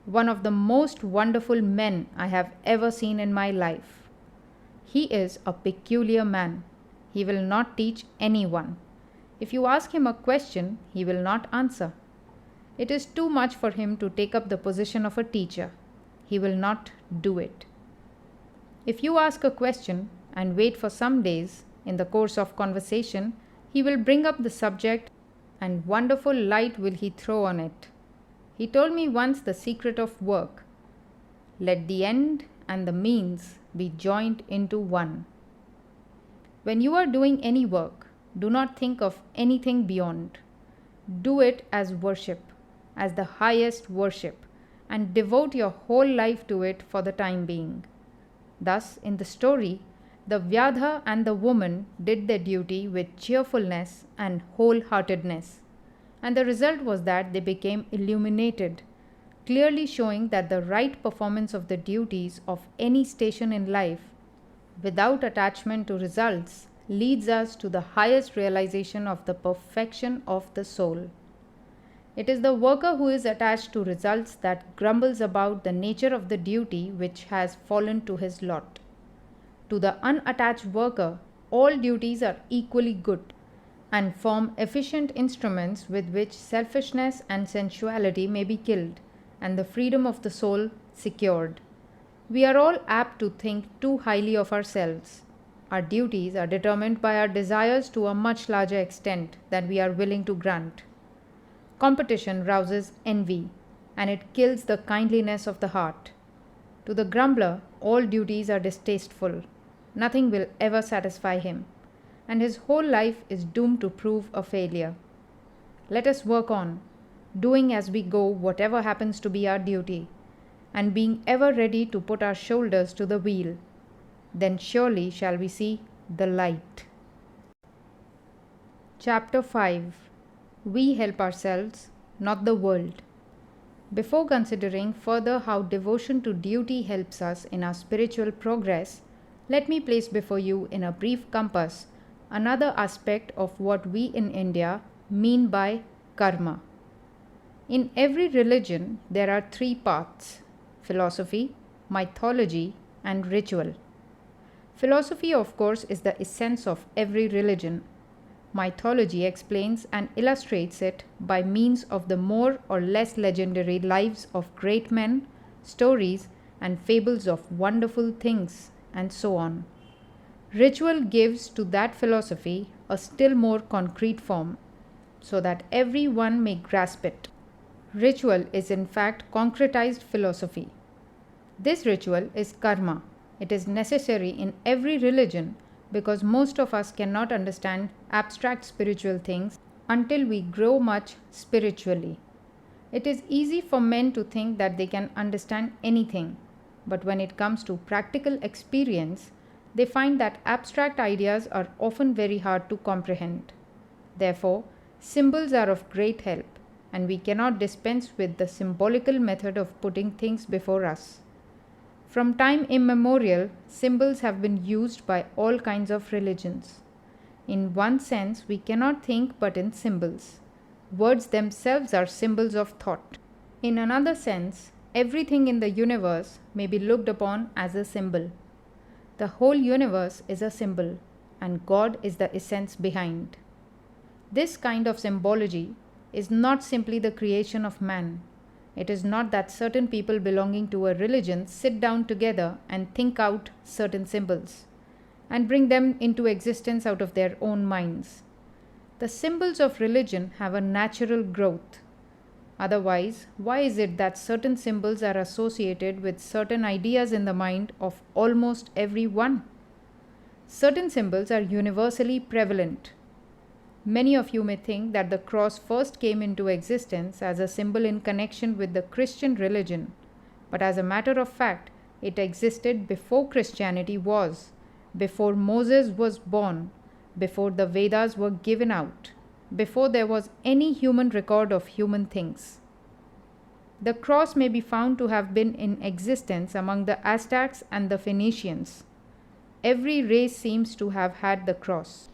one of the most wonderful men I have ever seen in my life. He is a peculiar man. He will not teach anyone. If you ask him a question, he will not answer. It is too much for him to take up the position of a teacher. He will not do it. If you ask a question and wait for some days, in the course of conversation, he will bring up the subject and wonderful light will he throw on it. He told me once the secret of work. Let the end and the means be joined into one. When you are doing any work, do not think of anything beyond. Do it as worship, as the highest worship, and devote your whole life to it for the time being. Thus, in the story, the Vyadha and the woman did their duty with cheerfulness and wholeheartedness, and the result was that they became illuminated, clearly showing that the right performance of the duties of any station in life, without attachment to results, leads us to the highest realization of the perfection of the soul. It is the worker who is attached to results that grumbles about the nature of the duty which has fallen to his lot. To the unattached worker, all duties are equally good and form efficient instruments with which selfishness and sensuality may be killed and the freedom of the soul secured. We are all apt to think too highly of ourselves. Our duties are determined by our desires to a much larger extent than we are willing to grant. Competition rouses envy, and it kills the kindliness of the heart. To the grumbler, all duties are distasteful. Nothing will ever satisfy him, and his whole life is doomed to prove a failure. Let us work on, doing as we go whatever happens to be our duty, and being ever ready to put our shoulders to the wheel. Then surely shall we see the light. Chapter 5. We help ourselves, not the world. Before considering further how devotion to duty helps us in our spiritual progress, let me place before you in a brief compass another aspect of what we in India mean by karma. In every religion, there are three paths: philosophy, mythology, and ritual. Philosophy, of course, is the essence of every religion. Mythology explains and illustrates it by means of the more or less legendary lives of great men, stories, and fables of wonderful things, and so on. Ritual gives to that philosophy a still more concrete form, so that every one may grasp it. Ritual is in fact concretized philosophy. This ritual is karma. It is necessary in every religion because most of us cannot understand abstract spiritual things until we grow much spiritually. It is easy for men to think that they can understand anything, but when it comes to practical experience, they find that abstract ideas are often very hard to comprehend. Therefore, symbols are of great help, and we cannot dispense with the symbolical method of putting things before us. From time immemorial, symbols have been used by all kinds of religions. In one sense, we cannot think but in symbols. Words themselves are symbols of thought. In another sense, everything in the universe may be looked upon as a symbol. The whole universe is a symbol, and God is the essence behind. This kind of symbology is not simply the creation of man. It is not that certain people belonging to a religion sit down together and think out certain symbols and bring them into existence out of their own minds. The symbols of religion have a natural growth. Otherwise, why is it that certain symbols are associated with certain ideas in the mind of almost everyone? Certain symbols are universally prevalent. Many of you may think that the cross first came into existence as a symbol in connection with the Christian religion, but as a matter of fact, it existed before Christianity was, before Moses was born, before the Vedas were given out, before there was any human record of human things. The cross may be found to have been in existence among the Aztecs and the Phoenicians. Every race seems to have had the cross.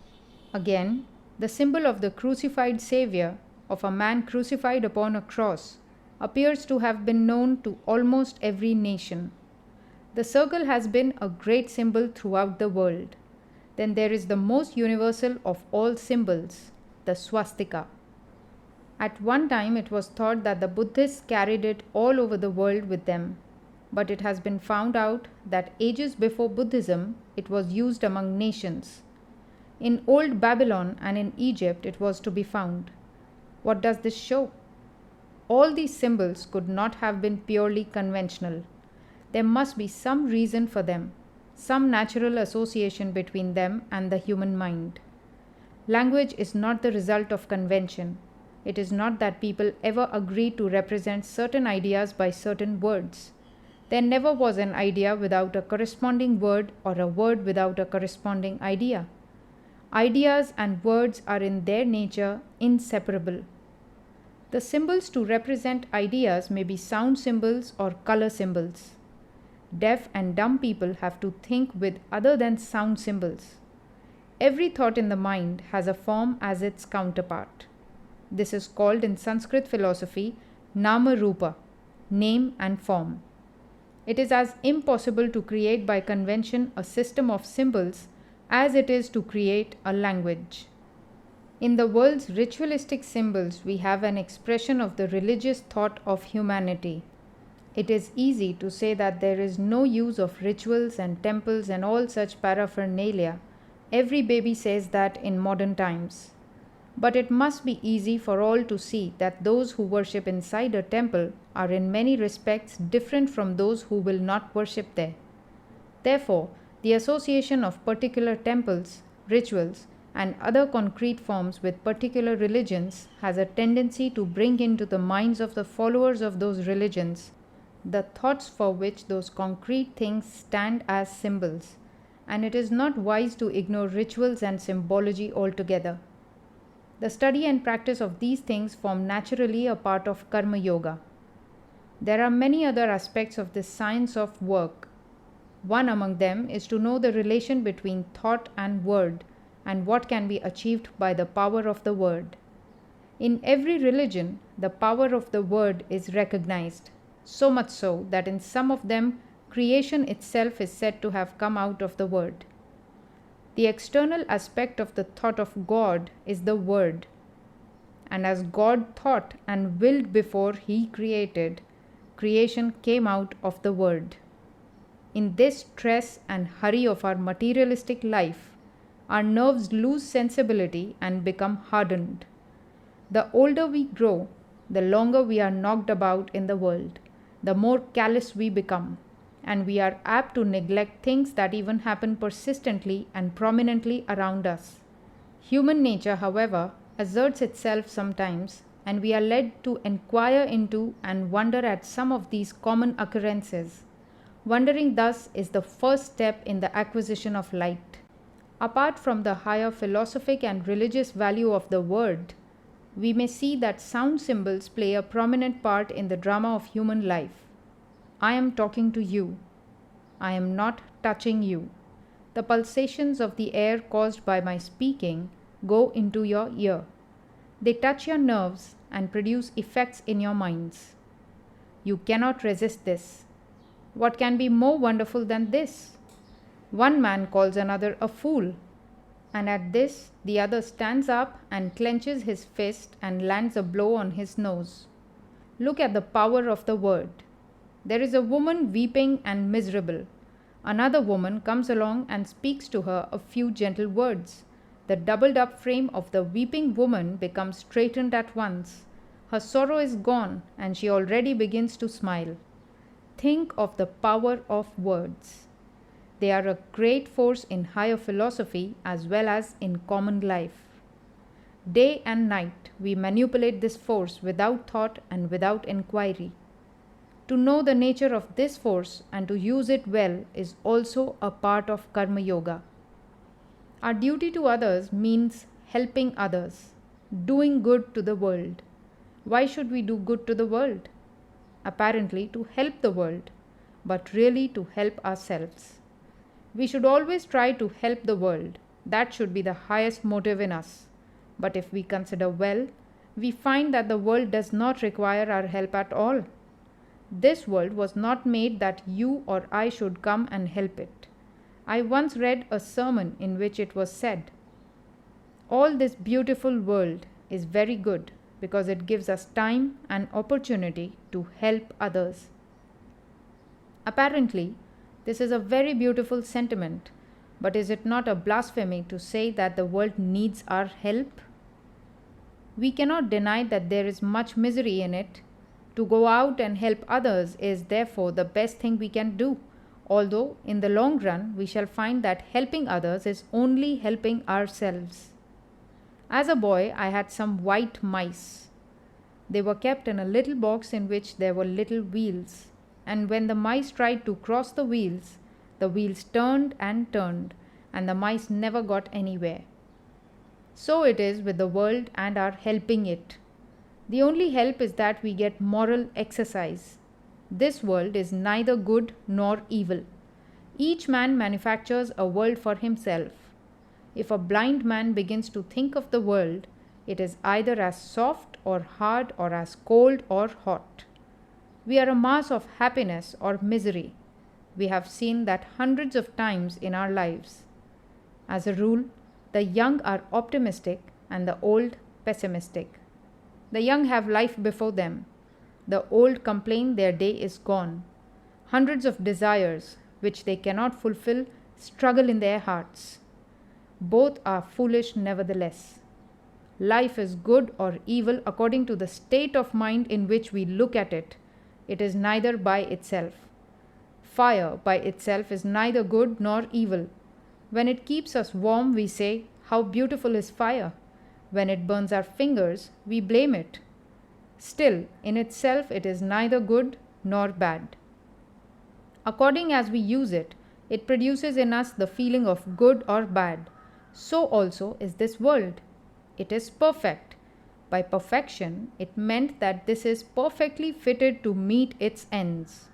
Again, the symbol of the crucified Savior, of a man crucified upon a cross, appears to have been known to almost every nation. The circle has been a great symbol throughout the world. Then there is the most universal of all symbols, the swastika. At one time it was thought that the Buddhists carried it all over the world with them, but it has been found out that ages before Buddhism it was used among nations. In old Babylon and in Egypt it was to be found. What does this show? All these symbols could not have been purely conventional. There must be some reason for them, some natural association between them and the human mind. Language is not the result of convention. It is not that people ever agree to represent certain ideas by certain words. There never was an idea without a corresponding word or a word without a corresponding idea. Ideas and words are in their nature inseparable. The symbols to represent ideas may be sound symbols or color symbols. Deaf and dumb people have to think with other than sound symbols. Every thought in the mind has a form as its counterpart. This is called in Sanskrit philosophy Nama Rupa, name and form. It is as impossible to create by convention a system of symbols as it is to create a language. In the world's ritualistic symbols, we have an expression of the religious thought of humanity. It is easy to say that there is no use of rituals and temples and all such paraphernalia. Every baby says that in modern times. But it must be easy for all to see that those who worship inside a temple are in many respects different from those who will not worship there. Therefore, the association of particular temples, rituals, and other concrete forms with particular religions has a tendency to bring into the minds of the followers of those religions the thoughts for which those concrete things stand as symbols, and it is not wise to ignore rituals and symbology altogether. The study and practice of these things form naturally a part of Karma Yoga. There are many other aspects of this science of work. One among them is to know the relation between thought and word, and what can be achieved by the power of the word. In every religion, the power of the word is recognized, so much so that in some of them, creation itself is said to have come out of the word. The external aspect of the thought of God is the word. And as God thought and willed before He created, creation came out of the word. In this stress and hurry of our materialistic life, our nerves lose sensibility and become hardened. The older we grow, the longer we are knocked about in the world, the more callous we become, and we are apt to neglect things that even happen persistently and prominently around us. Human nature, however, asserts itself sometimes, and we are led to inquire into and wonder at some of these common occurrences. Wondering thus is the first step in the acquisition of light. Apart from the higher philosophic and religious value of the word, we may see that sound symbols play a prominent part in the drama of human life. I am talking to you. I am not touching you. The pulsations of the air caused by my speaking go into your ear. They touch your nerves and produce effects in your minds. You cannot resist this. What can be more wonderful than this? One man calls another a fool, and at this the other stands up and clenches his fist and lands a blow on his nose. Look at the power of the word. There is a woman weeping and miserable. Another woman comes along and speaks to her a few gentle words. The doubled up frame of the weeping woman becomes straightened at once. Her sorrow is gone, and she already begins to smile. Think of the power of words. They are a great force in higher philosophy as well as in common life. Day and night we manipulate this force without thought and without inquiry. To know the nature of this force and to use it well is also a part of Karma Yoga. Our duty to others means helping others, doing good to the world. Why should we do good to the world? Apparently to help the world, but really to help ourselves. We should always try to help the world. That should be the highest motive in us. But if we consider well, we find that the world does not require our help at all. This world was not made that you or I should come and help it. I once read a sermon in which it was said, "All this beautiful world is very good because it gives us time and opportunity to help others." Apparently, this is a very beautiful sentiment, but is it not a blasphemy to say that the world needs our help? We cannot deny that there is much misery in it. To go out and help others is therefore the best thing we can do, although in the long run we shall find that helping others is only helping ourselves. As a boy, I had some white mice. They were kept in a little box in which there were little wheels, and when the mice tried to cross the wheels turned, and the mice never got anywhere. So it is with the world and our helping it. The only help is that we get moral exercise. This world is neither good nor evil. Each man manufactures a world for himself. If a blind man begins to think of the world, it is either as soft or hard or as cold or hot. We are a mass of happiness or misery. We have seen that hundreds of times in our lives. As a rule, the young are optimistic and the old pessimistic. The young have life before them. The old complain their day is gone. Hundreds of desires, which they cannot fulfill, struggle in their hearts. Both are foolish nevertheless. Life is good or evil according to the state of mind in which we look at it. It is neither by itself. Fire by itself is neither good nor evil. When it keeps us warm, we say, "How beautiful is fire!" When it burns our fingers, we blame it. Still, in itself, it is neither good nor bad. According as we use it, it produces in us the feeling of good or bad. So also is this world. It is perfect. By perfection, it meant that this is perfectly fitted to meet its ends.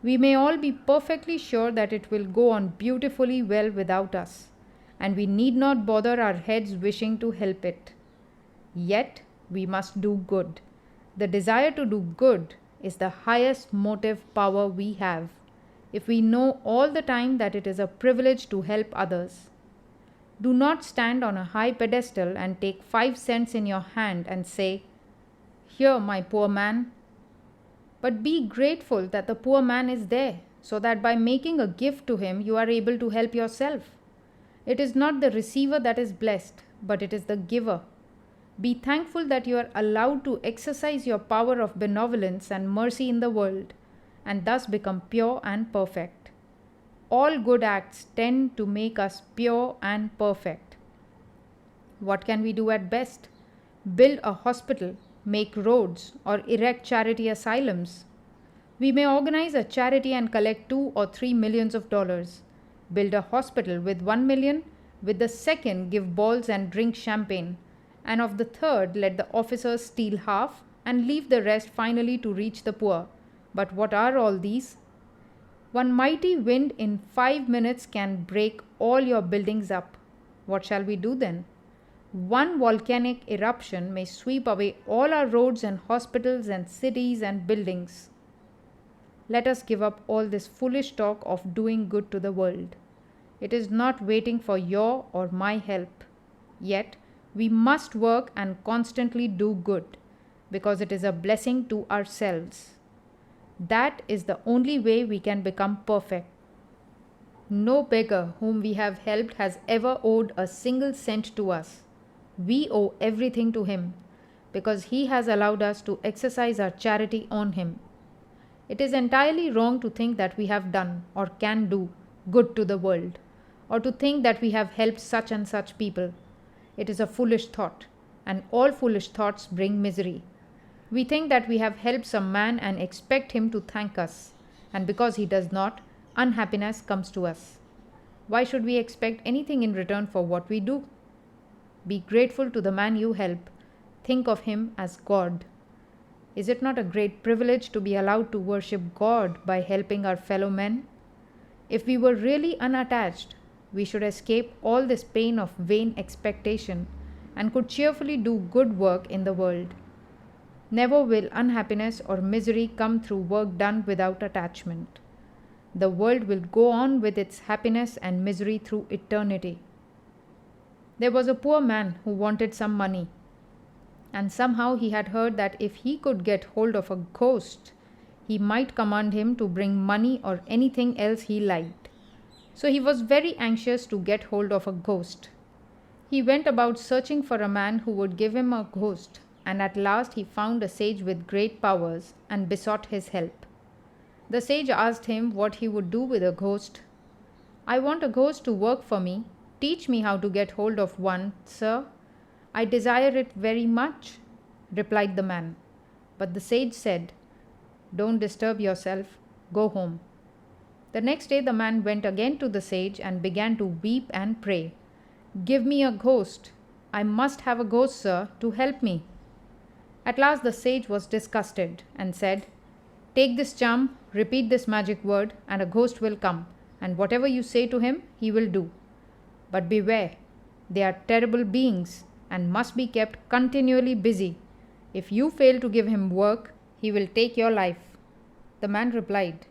We may all be perfectly sure that it will go on beautifully well without us, and we need not bother our heads wishing to help it. Yet, we must do good. The desire to do good is the highest motive power we have, if we know all the time that it is a privilege to help others. Do not stand on a high pedestal and take 5 cents in your hand and say, "Here, my poor man." But be grateful that the poor man is there, so that by making a gift to him, you are able to help yourself. It is not the receiver that is blessed, but it is the giver. Be thankful that you are allowed to exercise your power of benevolence and mercy in the world, and thus become pure and perfect. All good acts tend to make us pure and perfect. What can we do at best? Build a hospital, make roads, or erect charity asylums. We may organize a charity and collect 2 or 3 millions of dollars. Build a hospital with 1 million, with the second give balls and drink champagne, and of the third let the officers steal half and leave the rest finally to reach the poor. But what are all these? One mighty wind in 5 minutes can break all your buildings up. What shall we do then? One volcanic eruption may sweep away all our roads and hospitals and cities and buildings. Let us give up all this foolish talk of doing good to the world. It is not waiting for your or my help. Yet, we must work and constantly do good, because it is a blessing to ourselves. That is the only way we can become perfect. No beggar whom we have helped has ever owed a single cent to us. We owe everything to him, because he has allowed us to exercise our charity on him. It is entirely wrong to think that we have done or can do good to the world, or to think that we have helped such and such people. It is a foolish thought, and all foolish thoughts bring misery. We think that we have helped some man and expect him to thank us, and because he does not, unhappiness comes to us. Why should we expect anything in return for what we do? Be grateful to the man you help. Think of him as God. Is it not a great privilege to be allowed to worship God by helping our fellow men? If we were really unattached, we should escape all this pain of vain expectation and could cheerfully do good work in the world. Never will unhappiness or misery come through work done without attachment. The world will go on with its happiness and misery through eternity. There was a poor man who wanted some money, and somehow he had heard that if he could get hold of a ghost, he might command him to bring money or anything else he liked. So he was very anxious to get hold of a ghost. He went about searching for a man who would give him a ghost, and at last he found a sage with great powers and besought his help. The sage asked him what he would do with a ghost. "I want a ghost to work for me. Teach me how to get hold of one, sir. I desire it very much," replied the man. But the sage said, "Don't disturb yourself. Go home." The next day the man went again to the sage and began to weep and pray. "Give me a ghost. I must have a ghost, sir, to help me." At last the sage was disgusted and said, "Take this charm, repeat this magic word, and a ghost will come, and whatever you say to him, he will do. But beware, They are terrible beings and must be kept continually busy. If you fail to give him work, he will take your life." The man replied,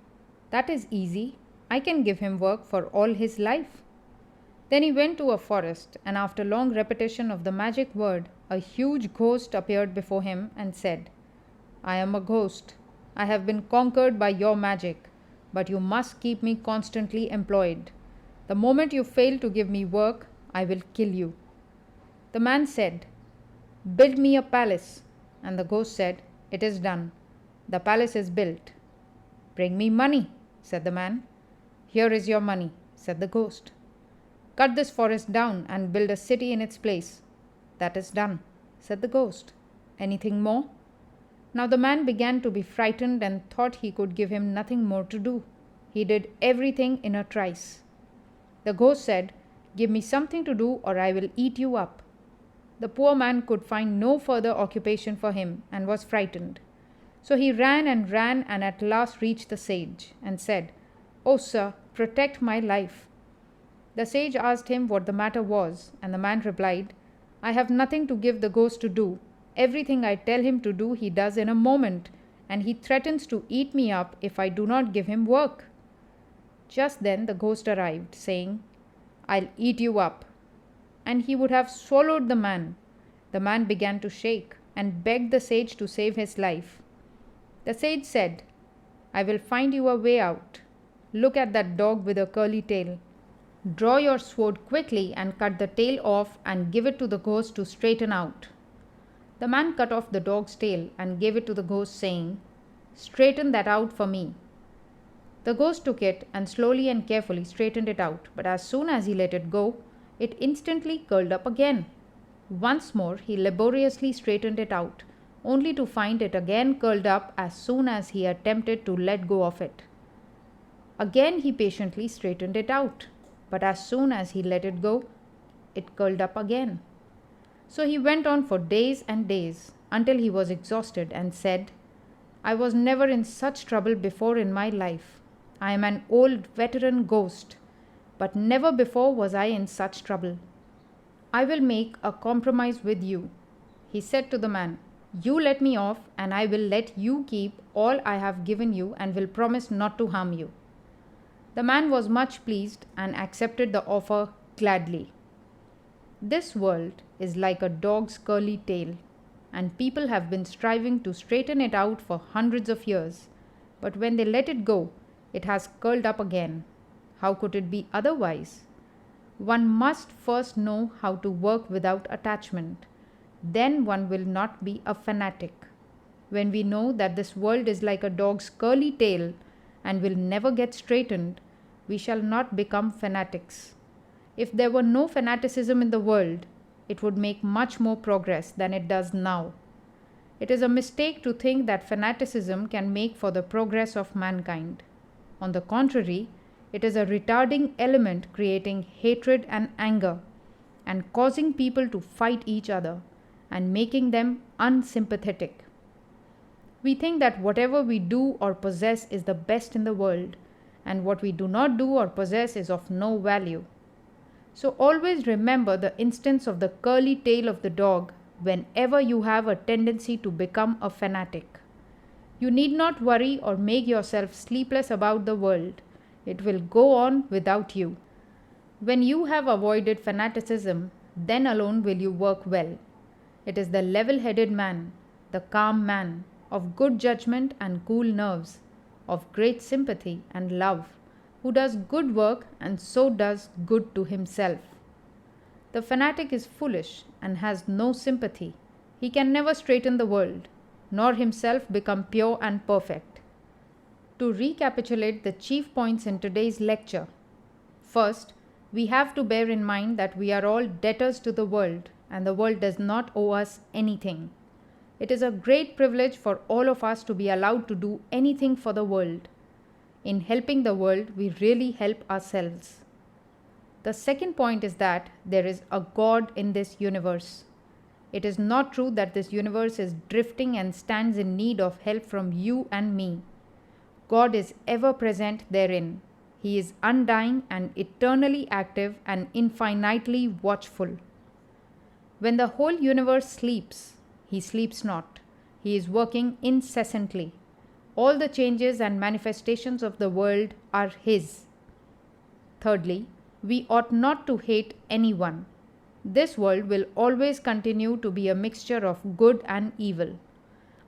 "That is easy. I can give him work for all his life." Then he went to a forest, and after long repetition of the magic word, a huge ghost appeared before him and said, "I am a ghost. I have been conquered by your magic, but you must keep me constantly employed. The moment you fail to give me work, I will kill you." The man said, "Build me a palace." And the ghost said, "It is done. The palace is built." "Bring me money," said the man. "Here is your money," said the ghost. "Cut this forest down and build a city in its place." "That is done," said the ghost. "Anything more?" Now the man began to be frightened and thought he could give him nothing more to do. He did everything in a trice. The ghost said, "Give me something to do or I will eat you up." The poor man could find no further occupation for him and was frightened. So he ran and at last reached the sage and said, "Oh, sir, protect my life." The sage asked him what the matter was, and the man replied, "I have nothing to give the ghost to do. Everything I tell him to do he does in a moment, and he threatens to eat me up if I do not give him work." Just then the ghost arrived, saying, "I'll eat you up." And he would have swallowed the man. The man began to shake and begged the sage to save his life. The sage said, "I will find you a way out. Look at that dog with a curly tail. Draw your sword quickly and cut the tail off and give it to the ghost to straighten out." The man cut off the dog's tail and gave it to the ghost, saying, "Straighten that out for me." The ghost took it and slowly and carefully straightened it out, but as soon as he let it go, it instantly curled up again. Once more he laboriously straightened it out, only to find it again curled up as soon as he attempted to let go of it. Again he patiently straightened it out, but as soon as he let it go, it curled up again. So he went on for days and days until he was exhausted and said, "I was never in such trouble before in my life. I am an old veteran ghost, but never before was I in such trouble. I will make a compromise with you." He said to the man, "You let me off and I will let you keep all I have given you and will promise not to harm you." The man was much pleased and accepted the offer gladly. This world is like a dog's curly tail, and people have been striving to straighten it out for hundreds of years, but when they let it go, it has curled up again. How could it be otherwise? One must first know how to work without attachment. Then one will not be a fanatic. When we know that this world is like a dog's curly tail and will never get straightened, we shall not become fanatics. If there were no fanaticism in the world, it would make much more progress than it does now. It is a mistake to think that fanaticism can make for the progress of mankind. On the contrary, it is a retarding element creating hatred and anger and causing people to fight each other and making them unsympathetic. We think that whatever we do or possess is the best in the world, and what we do not do or possess is of no value. So always remember the instance of the curly tail of the dog whenever you have a tendency to become a fanatic. You need not worry or make yourself sleepless about the world. It will go on without you. When you have avoided fanaticism, then alone will you work well. It is the level-headed man, the calm man, of good judgment and cool nerves, of great sympathy and love, who does good work and so does good to himself. The fanatic is foolish and has no sympathy. He can never straighten the world, nor himself become pure and perfect. To recapitulate the chief points in today's lecture. First, we have to bear in mind that we are all debtors to the world, and the world does not owe us anything. It is a great privilege for all of us to be allowed to do anything for the world. In helping the world, we really help ourselves. The second point is that there is a God in this universe. It is not true that this universe is drifting and stands in need of help from you and me. God is ever present therein. He is undying and eternally active and infinitely watchful. When the whole universe sleeps, he sleeps not. He is working incessantly. All the changes and manifestations of the world are his. Thirdly, we ought not to hate anyone. This world will always continue to be a mixture of good and evil.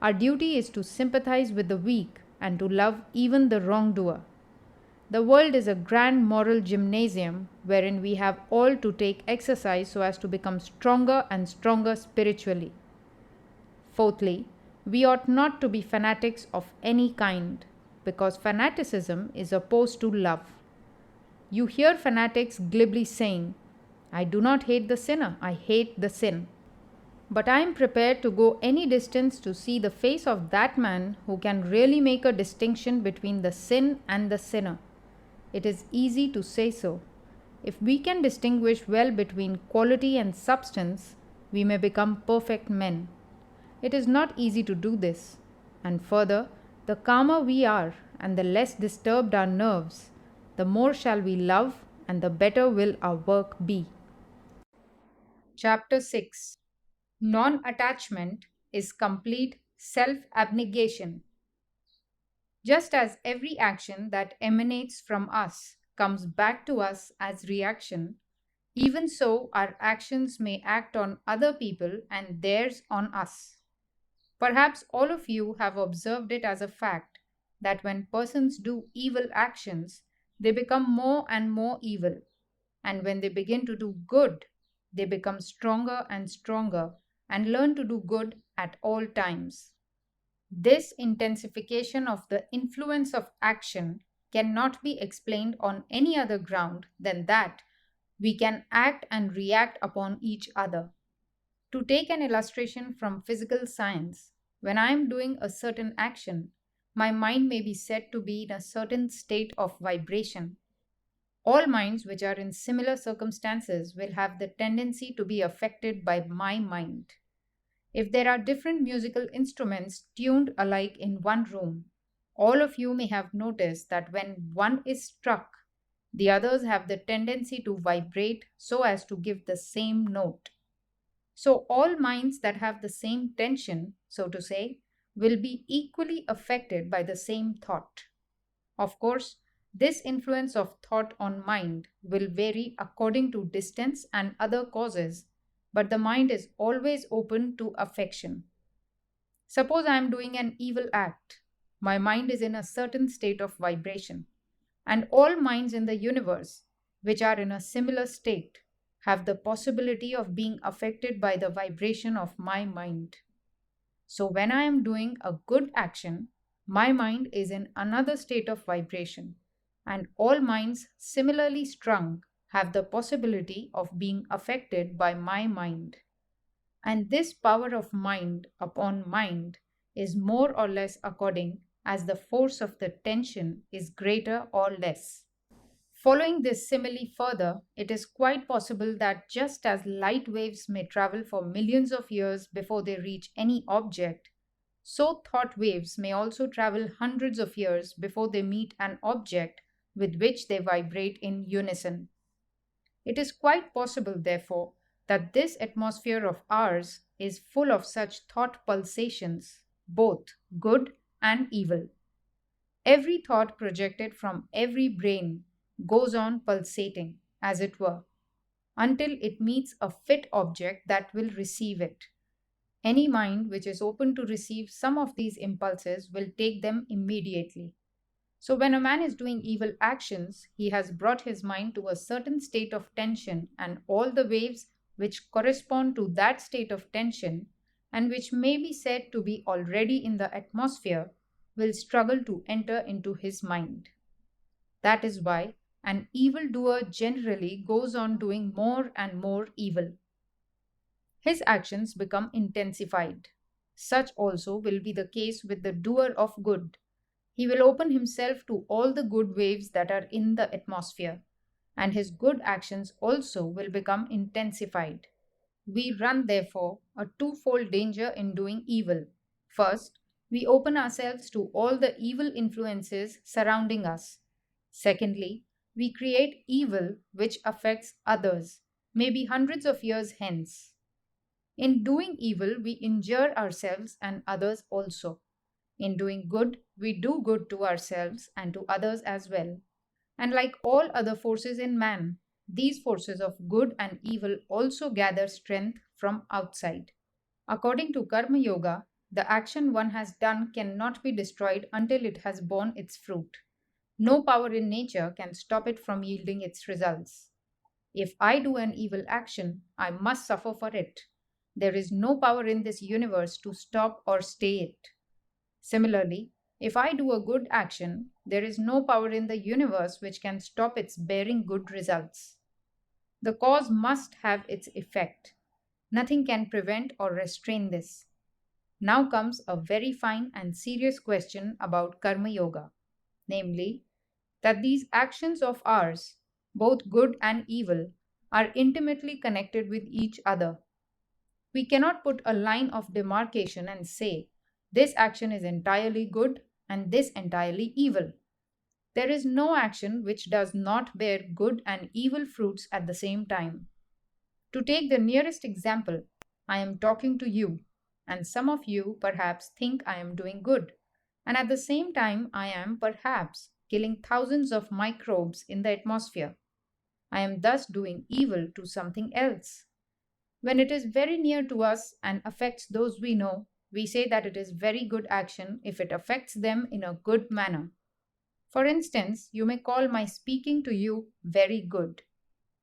Our duty is to sympathize with the weak and to love even the wrongdoer. The world is a grand moral gymnasium wherein we have all to take exercise so as to become stronger and stronger spiritually. Fourthly, we ought not to be fanatics of any kind because fanaticism is opposed to love. You hear fanatics glibly saying, I do not hate the sinner, I hate the sin. But I am prepared to go any distance to see the face of that man who can really make a distinction between the sin and the sinner. It is easy to say so. If we can distinguish well between quality and substance, we may become perfect men. It is not easy to do this. And further, the calmer we are and the less disturbed our nerves, the more shall we love and the better will our work be. Chapter 6. Non-attachment is complete self-abnegation. Just as every action that emanates from us comes back to us as reaction, even so our actions may act on other people and theirs on us. Perhaps all of you have observed it as a fact that when persons do evil actions, they become more and more evil, and when they begin to do good, they become stronger and stronger and learn to do good at all times. This intensification of the influence of action cannot be explained on any other ground than that we can act and react upon each other. To take an illustration from physical science, when I am doing a certain action, my mind may be said to be in a certain state of vibration. All minds which are in similar circumstances will have the tendency to be affected by my mind. If there are different musical instruments tuned alike in one room, all of you may have noticed that when one is struck, the others have the tendency to vibrate so as to give the same note. So, all minds that have the same tension, so to say, will be equally affected by the same thought. Of course, this influence of thought on mind will vary according to distance and other causes, but the mind is always open to affection. Suppose I am doing an evil act. My mind is in a certain state of vibration, and all minds in the universe, which are in a similar state, have the possibility of being affected by the vibration of my mind. So, when I am doing a good action, my mind is in another state of vibration, and all minds similarly strung have the possibility of being affected by my mind. And this power of mind upon mind is more or less according as the force of the tension is greater or less. Following this simile further, it is quite possible that just as light waves may travel for millions of years before they reach any object, so thought waves may also travel hundreds of years before they meet an object with which they vibrate in unison. It is quite possible, therefore, that this atmosphere of ours is full of such thought pulsations, both good and evil. Every thought projected from every brain goes on pulsating, as it were, until it meets a fit object that will receive it. Any mind which is open to receive some of these impulses will take them immediately. So, when a man is doing evil actions, he has brought his mind to a certain state of tension, and all the waves which correspond to that state of tension, and which may be said to be already in the atmosphere, will struggle to enter into his mind. That is why an evildoer generally goes on doing more and more evil. His actions become intensified. Such also will be the case with the doer of good. He will open himself to all the good waves that are in the atmosphere, and his good actions also will become intensified. We run, therefore, a twofold danger in doing evil. First, we open ourselves to all the evil influences surrounding us. Secondly, we create evil which affects others, maybe hundreds of years hence. In doing evil, we injure ourselves and others also. In doing good, we do good to ourselves and to others as well. And like all other forces in man, these forces of good and evil also gather strength from outside. According to Karma Yoga, the action one has done cannot be destroyed until it has borne its fruit. No power in nature can stop it from yielding its results. If I do an evil action, I must suffer for it. There is no power in this universe to stop or stay it. Similarly, if I do a good action, there is no power in the universe which can stop its bearing good results. The cause must have its effect. Nothing can prevent or restrain this. Now comes a very fine and serious question about Karma Yoga, namely, that these actions of ours, both good and evil, are intimately connected with each other. We cannot put a line of demarcation and say, this action is entirely good and this entirely evil. There is no action which does not bear good and evil fruits at the same time. To take the nearest example, I am talking to you, and some of you perhaps think I am doing good, and at the same time, I am perhaps killing thousands of microbes in the atmosphere. I am thus doing evil to something else. When it is very near to us and affects those we know, we say that it is very good action if it affects them in a good manner. For instance, you may call my speaking to you very good,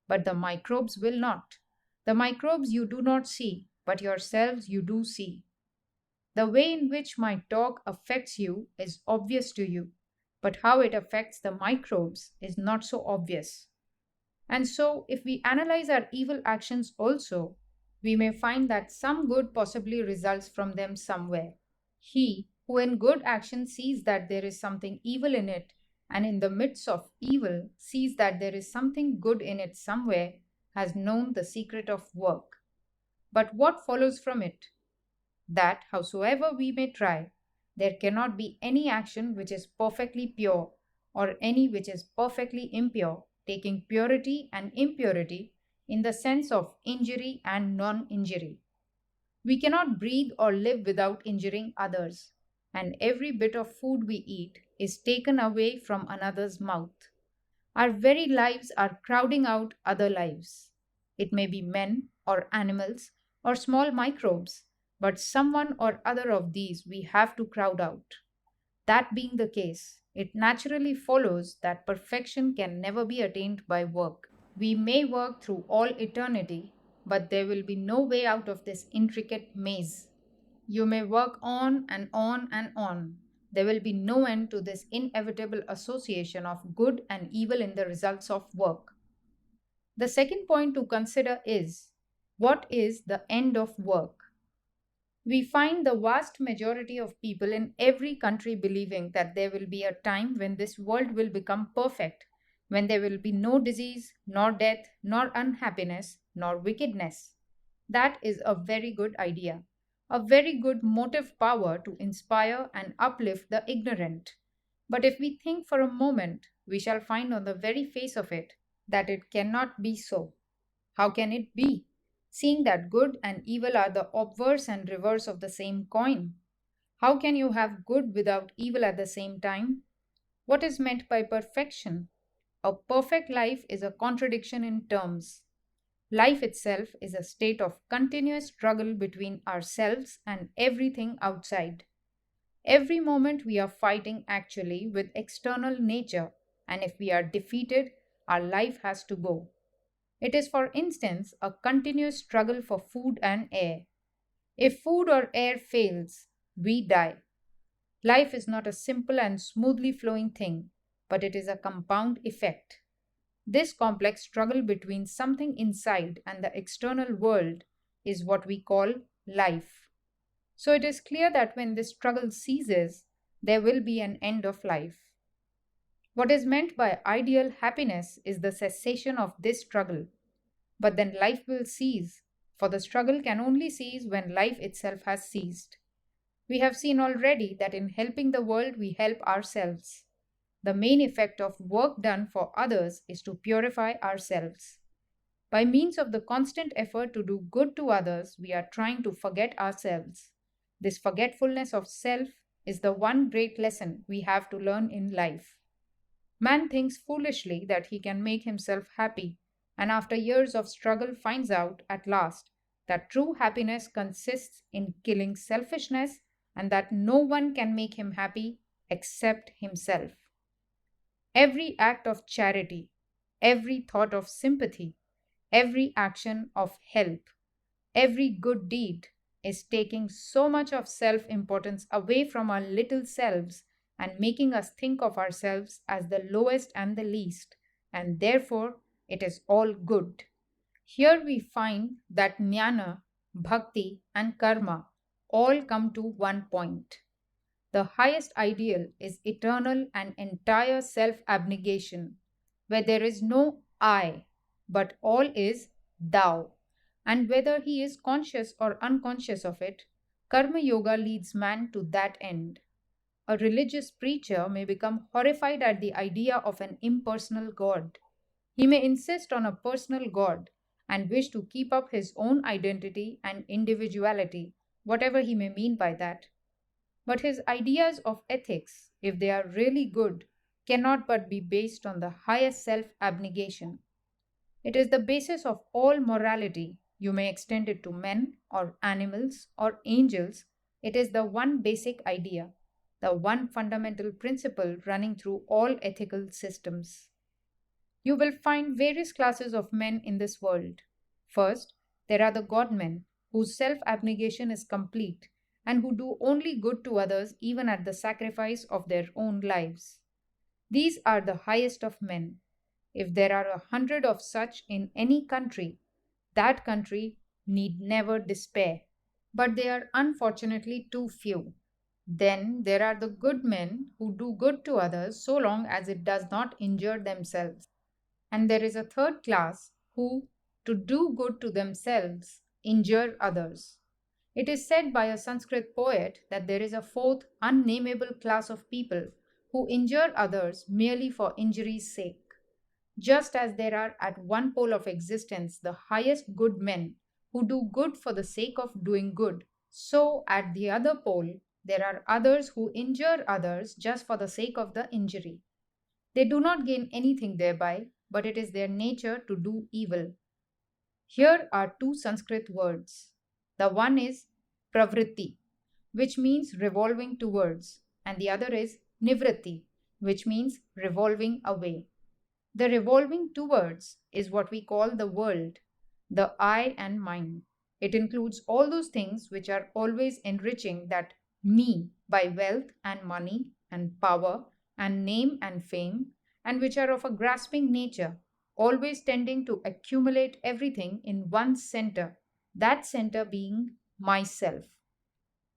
but the microbes will not. The microbes you do not see, but yourselves you do see. The way in which my talk affects you is obvious to you, but how it affects the microbes is not so obvious. And so, if we analyze our evil actions also, we may find that some good possibly results from them somewhere. He who in good action sees that there is something evil in it, and in the midst of evil sees that there is something good in it somewhere, has known the secret of work. But what follows from it? That, howsoever we may try, there cannot be any action which is perfectly pure, or any which is perfectly impure, taking purity and impurity in the sense of injury and non injury. We cannot breathe or live without injuring others, and every bit of food we eat is taken away from another's mouth. Our very lives are crowding out other lives. It may be men or animals or small microbes, but someone or other of these we have to crowd out. That being the case, it naturally follows that perfection can never be attained by work. We may work through all eternity, but there will be no way out of this intricate maze. You may work on and on and on. There will be no end to this inevitable association of good and evil in the results of work. The second point to consider is, what is the end of work? We find the vast majority of people in every country believing that there will be a time when this world will become perfect, when there will be no disease, nor death, nor unhappiness, nor wickedness. That is a very good idea, a very good motive power to inspire and uplift the ignorant. But if we think for a moment, we shall find on the very face of it that it cannot be so. How can it be, seeing that good and evil are the obverse and reverse of the same coin? How can you have good without evil at the same time? What is meant by perfection? A perfect life is a contradiction in terms. Life itself is a state of continuous struggle between ourselves and everything outside. Every moment we are fighting actually with external nature, and if we are defeated, our life has to go. It is, for instance, a continuous struggle for food and air. If food or air fails, we die. Life is not a simple and smoothly flowing thing, but it is a compound effect. This complex struggle between something inside and the external world is what we call life. So it is clear that when this struggle ceases, there will be an end of life. What is meant by ideal happiness is the cessation of this struggle. But then life will cease, for the struggle can only cease when life itself has ceased. We have seen already that in helping the world we help ourselves. The main effect of work done for others is to purify ourselves. By means of the constant effort to do good to others, we are trying to forget ourselves. This forgetfulness of self is the one great lesson we have to learn in life. Man thinks foolishly that he can make himself happy, and after years of struggle finds out at last that true happiness consists in killing selfishness and that no one can make him happy except himself. Every act of charity, every thought of sympathy, every action of help, every good deed is taking so much of self importance away from our little selves and making us think of ourselves as the lowest and the least, and therefore it is all good. Here we find that jnana, bhakti, and karma all come to one point. The highest ideal is eternal and entire self abnegation, where there is no I, but all is thou. And whether he is conscious or unconscious of it, Karma Yoga leads man to that end. A religious preacher may become horrified at the idea of an impersonal God. He may insist on a personal God and wish to keep up his own identity and individuality, whatever he may mean by that. But his ideas of ethics, if they are really good, cannot but be based on the highest self abnegation. It is the basis of all morality. You may extend it to men or animals or angels. It is the one basic idea, the one fundamental principle running through all ethical systems. You will find various classes of men in this world. First, there are the godmen, whose self abnegation is complete and who do only good to others even at the sacrifice of their own lives. These are the highest of men. If there are 100 of such in any country, that country need never despair. But they are unfortunately too few. Then there are the good men who do good to others so long as it does not injure themselves. And there is a third class who, to do good to themselves, injure others. It is said by a Sanskrit poet that there is a fourth, unnameable class of people who injure others merely for injury's sake. Just as there are at one pole of existence the highest good men who do good for the sake of doing good, so at the other pole there are others who injure others just for the sake of the injury. They do not gain anything thereby, but it is their nature to do evil. Here are two Sanskrit words. The one is pravritti, which means revolving towards, and the other is nivritti, which means revolving away. The revolving towards is what we call the world, the I and mine. It includes all those things which are always enriching that me by wealth and money and power and name and fame, and which are of a grasping nature, always tending to accumulate everything in one center, that center being myself.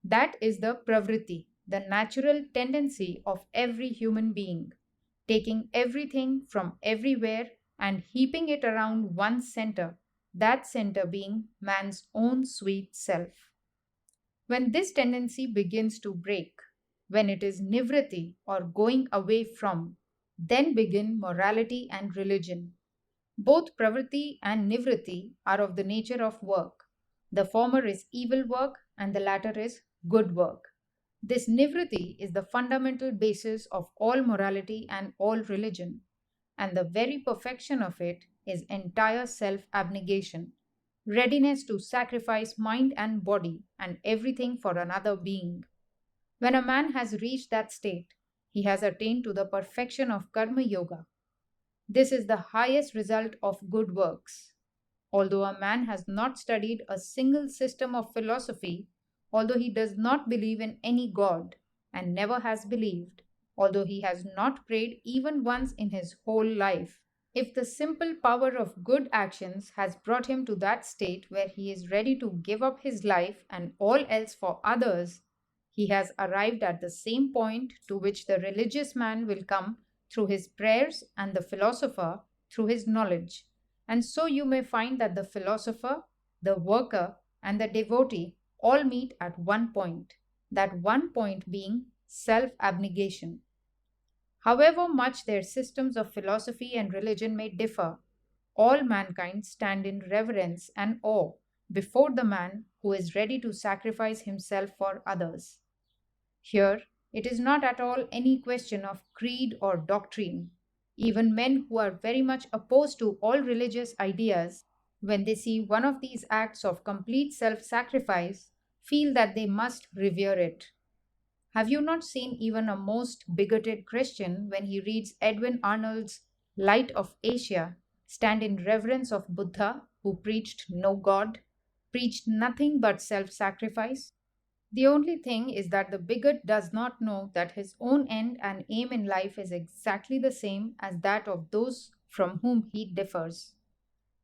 That is the pravritti, the natural tendency of every human being, taking everything from everywhere and heaping it around one center, that center being man's own sweet self. When this tendency begins to break, when it is nivritti or going away from, then begin morality and religion. Both pravritti and nivritti are of the nature of work. The former is evil work and the latter is good work. This nivritti is the fundamental basis of all morality and all religion, and the very perfection of it is entire self abnegation, readiness to sacrifice mind and body and everything for another being. When a man has reached that state, he has attained to the perfection of Karma Yoga. This is the highest result of good works. Although a man has not studied a single system of philosophy, although he does not believe in any God and never has believed, although he has not prayed even once in his whole life, if the simple power of good actions has brought him to that state where he is ready to give up his life and all else for others, he has arrived at the same point to which the religious man will come through his prayers and the philosopher through his knowledge. And so you may find that the philosopher, the worker, and the devotee all meet at one point, that one point being self abnegation. However much their systems of philosophy and religion may differ, All mankind stand in reverence and awe before the man who is ready to sacrifice himself for others. Here, it is not at all any question of creed or doctrine. Even men who are very much opposed to all religious ideas, when they see one of these acts of complete self sacrifice, feel that they must revere it. Have you not seen even a most bigoted Christian, when he reads Edwin Arnold's Light of Asia, stand in reverence of Buddha, who preached no God, preached nothing but self sacrifice? The only thing is that the bigot does not know that his own end and aim in life is exactly the same as that of those from whom he differs.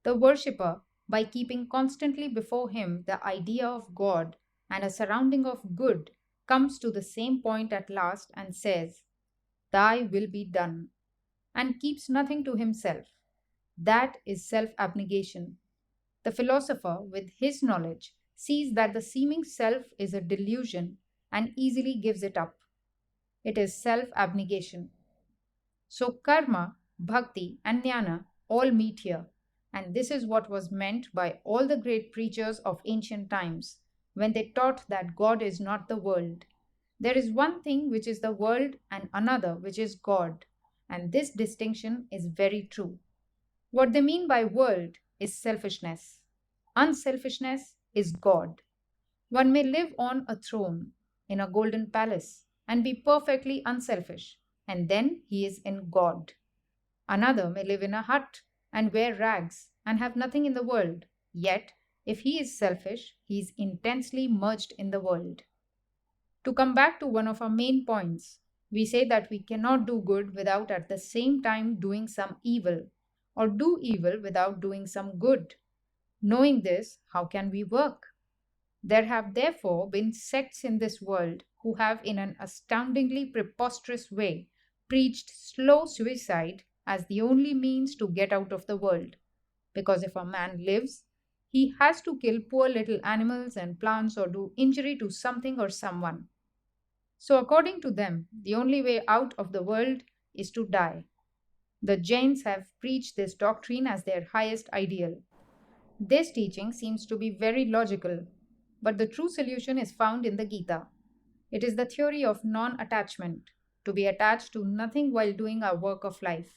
The worshipper, by keeping constantly before him the idea of God and a surrounding of good, comes to the same point at last and says, Thy will be done, and keeps nothing to himself. That is self abnegation. The philosopher, with his knowledge, sees that the seeming self is a delusion and easily gives it up. It is self abnegation. So, karma, bhakti, and jnana all meet here. And this is what was meant by all the great preachers of ancient times when they taught that God is not the world. There is one thing which is the world and another which is God. And this distinction is very true. What they mean by world is selfishness. Unselfishness is God. One may live on a throne in a golden palace and be perfectly unselfish, and then he is in God. Another may live in a hut and wear rags and have nothing in the world, yet, if he is selfish, he is intensely merged in the world. To come back to one of our main points, we say that we cannot do good without at the same time doing some evil, or do evil without doing some good. Knowing this, how can we work? There have therefore been sects in this world who have, in an astoundingly preposterous way, preached slow suicide as the only means to get out of the world. Because if a man lives, he has to kill poor little animals and plants or do injury to something or someone. So, according to them, the only way out of the world is to die. The Jains have preached this doctrine as their highest ideal. This teaching seems to be very logical, but the true solution is found in the Gita. It is the theory of non attachment, to be attached to nothing while doing our work of life.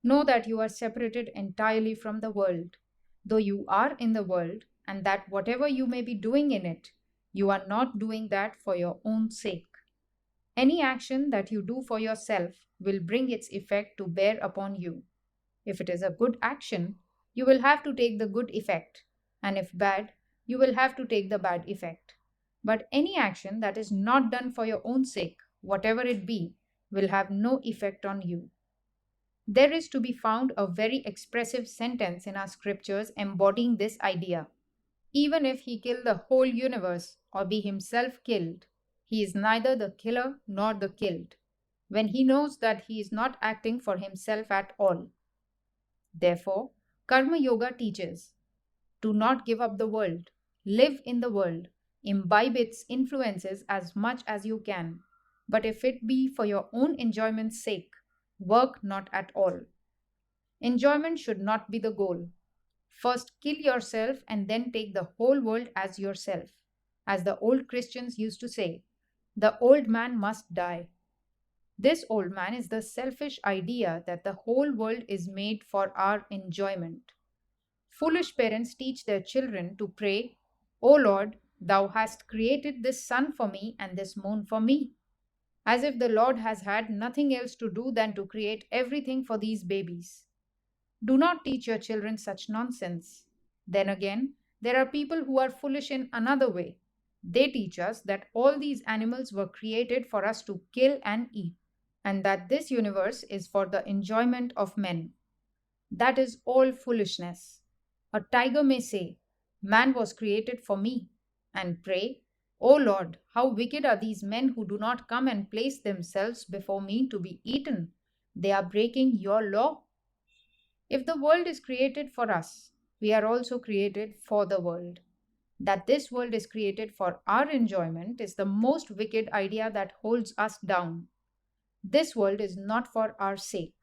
Know that you are separated entirely from the world, though you are in the world, and that whatever you may be doing in it, you are not doing that for your own sake. Any action that you do for yourself will bring its effect to bear upon you. If it is a good action, you will have to take the good effect, and if bad, you will have to take the bad effect. But any action that is not done for your own sake, whatever it be, will have no effect on you. There is to be found a very expressive sentence in our scriptures embodying this idea. Even if he kill the whole universe or be himself killed, he is neither the killer nor the killed, when he knows that he is not acting for himself at all. Therefore, Karma Yoga teaches, do not give up the world, live in the world, imbibe its influences as much as you can, but if it be for your own enjoyment's sake, work not at all. Enjoyment should not be the goal. First kill yourself and then take the whole world as yourself. As the old Christians used to say, the old man must die. This old man is the selfish idea that the whole world is made for our enjoyment. Foolish parents teach their children to pray, O Lord, thou hast created this sun for me and this moon for me, as if the Lord has had nothing else to do than to create everything for these babies. Do not teach your children such nonsense. Then again, there are people who are foolish in another way. They teach us that all these animals were created for us to kill and eat, and that this universe is for the enjoyment of men. That is all foolishness. A tiger may say, Man was created for me, and pray, O Lord, how wicked are these men who do not come and place themselves before me to be eaten. They are breaking your law. If the world is created for us, we are also created for the world. That this world is created for our enjoyment is the most wicked idea that holds us down. This world is not for our sake.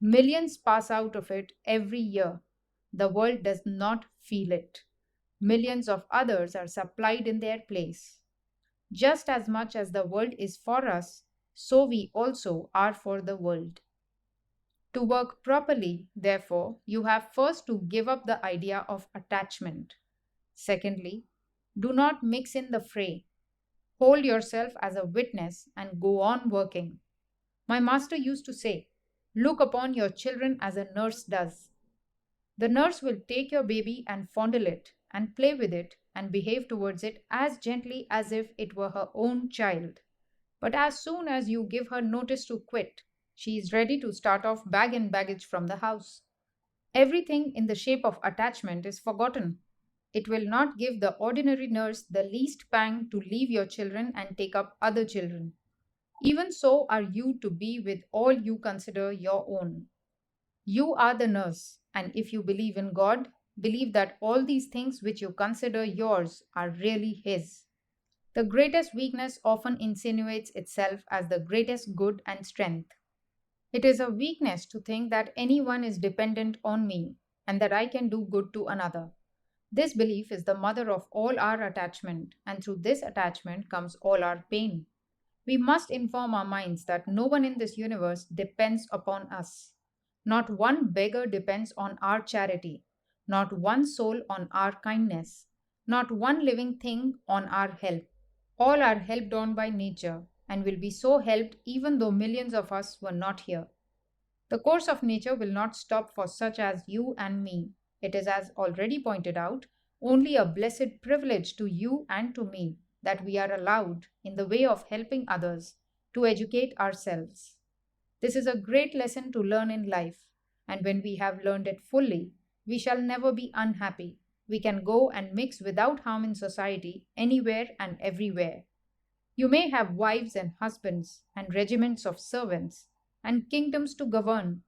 Millions pass out of it every year. The world does not feel it. Millions of others are supplied in their place. Just as much as the world is for us, so we also are for the world. To work properly, therefore, you have first to give up the idea of attachment. Secondly, do not mix in the fray. Hold yourself as a witness and go on working. My master used to say, look upon your children as a nurse does. The nurse will take your baby and fondle it and play with it and behave towards it as gently as if it were her own child. But as soon as you give her notice to quit, she is ready to start off bag and baggage from the house. Everything in the shape of attachment is forgotten. It will not give the ordinary nurse the least pang to leave your children and take up other children. Even so are you to be with all you consider your own. You are the nurse, and if you believe in God, believe that all these things which you consider yours are really His. The greatest weakness often insinuates itself as the greatest good and strength. It is a weakness to think that anyone is dependent on me and that I can do good to another. This belief is the mother of all our attachment, and through this attachment comes all our pain. We must inform our minds that no one in this universe depends upon us. Not one beggar depends on our charity, not one soul on our kindness, not one living thing on our help. All are helped on by nature and will be so helped even though millions of us were not here. The course of nature will not stop for such as you and me. It is, as already pointed out, only a blessed privilege to you and to me that we are allowed, in the way of helping others, to educate ourselves. This is a great lesson to learn in life, and when we have learned it fully, we shall never be unhappy. We can go and mix without harm in society anywhere and everywhere. You may have wives and husbands, and regiments of servants, and kingdoms to govern,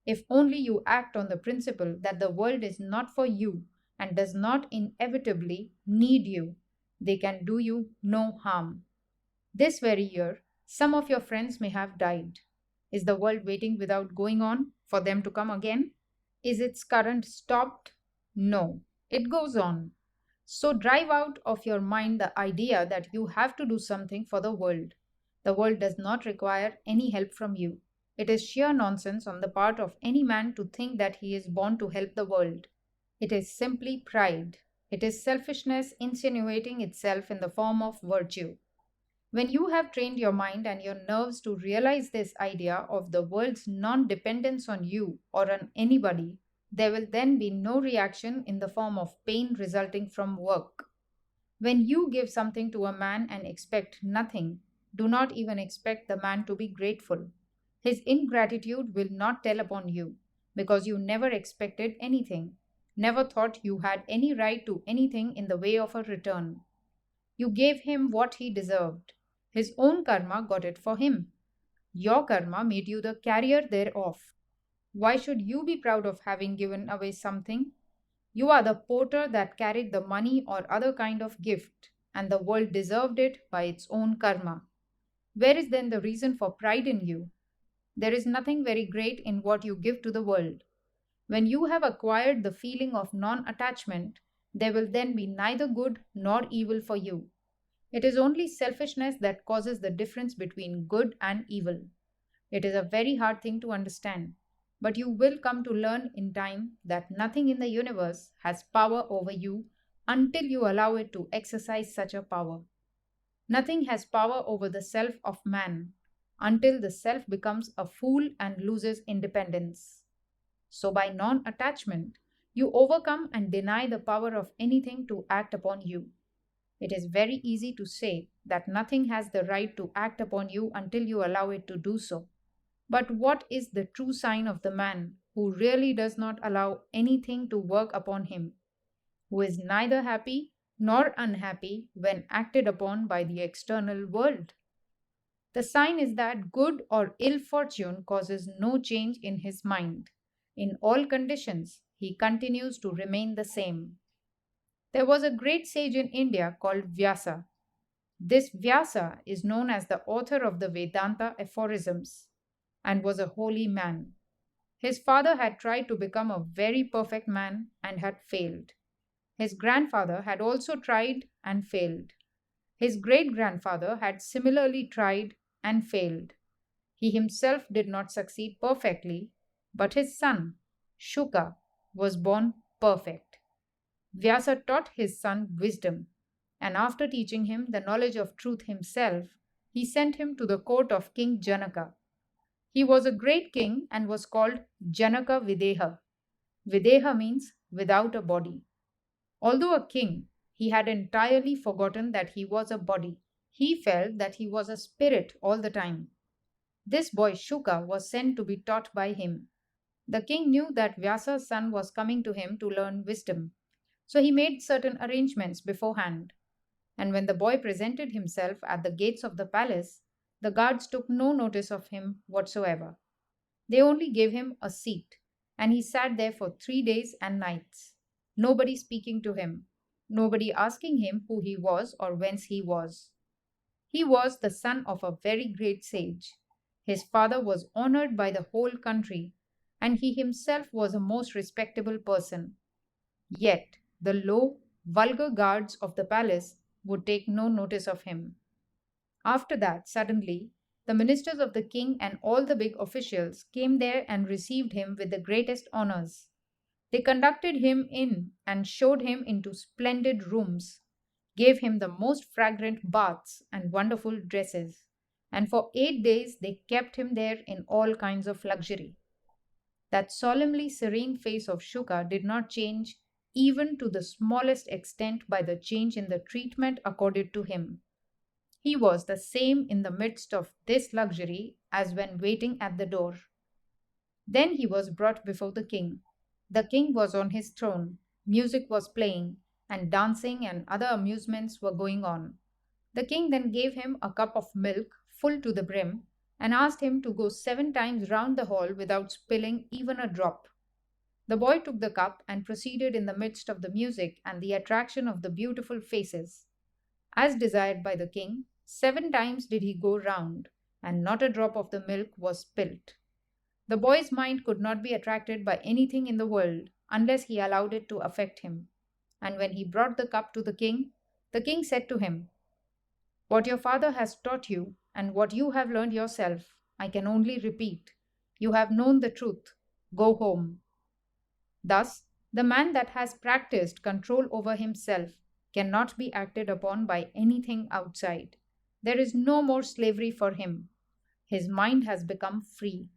if only you act on the principle that the world is not for you and does not inevitably need you. They can do you no harm. This very year, some of your friends may have died. Is the world waiting without going on for them to come again? Is its current stopped? No, it goes on. So drive out of your mind the idea that you have to do something for the world. The world does not require any help from you. It is sheer nonsense on the part of any man to think that he is born to help the world. It is simply pride. It is selfishness insinuating itself in the form of virtue. When you have trained your mind and your nerves to realize this idea of the world's non dependence on you or on anybody, there will then be no reaction in the form of pain resulting from work. When you give something to a man and expect nothing, do not even expect the man to be grateful. His ingratitude will not tell upon you, because you never expected anything, never thought you had any right to anything in the way of a return. You gave him what he deserved. His own karma got it for him. Your karma made you the carrier thereof. Why should you be proud of having given away something? You are the porter that carried the money or other kind of gift, and the world deserved it by its own karma. Where is then the reason for pride in you? There is nothing very great in what you give to the world. When you have acquired the feeling of non attachment, there will then be neither good nor evil for you. It is only selfishness that causes the difference between good and evil. It is a very hard thing to understand, but you will come to learn in time that nothing in the universe has power over you until you allow it to exercise such a power. Nothing has power over the self of man until the self becomes a fool and loses independence. So, by non attachment, you overcome and deny the power of anything to act upon you. It is very easy to say that nothing has the right to act upon you until you allow it to do so. But what is the true sign of the man who really does not allow anything to work upon him, who is neither happy nor unhappy when acted upon by the external world? The sign is that good or ill fortune causes no change in his mind. In all conditions, he continues to remain the same. There was a great sage in India called Vyasa. This Vyasa is known as the author of the Vedanta aphorisms and was a holy man. His father had tried to become a very perfect man and had failed. His grandfather had also tried and failed. His great grandfather had similarly tried and failed. He himself did not succeed perfectly, but his son, Shuka, was born perfect. Vyasa taught his son wisdom, and after teaching him the knowledge of truth himself, he sent him to the court of King Janaka. He was a great king and was called Janaka Videha. Videha means without a body. Although a king, he had entirely forgotten that he was a body. He felt that he was a spirit all the time. This boy Shuka was sent to be taught by him. The king knew that Vyasa's son was coming to him to learn wisdom, so he made certain arrangements beforehand. And when the boy presented himself at the gates of the palace, the guards took no notice of him whatsoever. They only gave him a seat, and he sat there for 3 days and nights, nobody speaking to him, nobody asking him who he was or whence he was. He was the son of a very great sage. His father was honored by the whole country, and he himself was a most respectable person. Yet the low, vulgar guards of the palace would take no notice of him. After that, suddenly, the ministers of the king and all the big officials came there and received him with the greatest honors. They conducted him in and showed him into splendid rooms, gave him the most fragrant baths and wonderful dresses, and for 8 days they kept him there in all kinds of luxury. That solemnly serene face of Shuka did not change even to the smallest extent by the change in the treatment accorded to him. He was the same in the midst of this luxury as when waiting at the door. Then he was brought before the king. The king was on his throne, music was playing, and dancing and other amusements were going on. The king then gave him a cup of milk full to the brim and asked him to go 7 times round the hall without spilling even a drop. The boy took the cup and proceeded in the midst of the music and the attraction of the beautiful faces. As desired by the king, 7 times did he go round, and not a drop of the milk was spilt. The boy's mind could not be attracted by anything in the world unless he allowed it to affect him. And when he brought the cup to the king said to him, "What your father has taught you, and what you have learned yourself, I can only repeat. You have known the truth. Go home." Thus, the man that has practiced control over himself cannot be acted upon by anything outside. There is no more slavery for him. His mind has become free.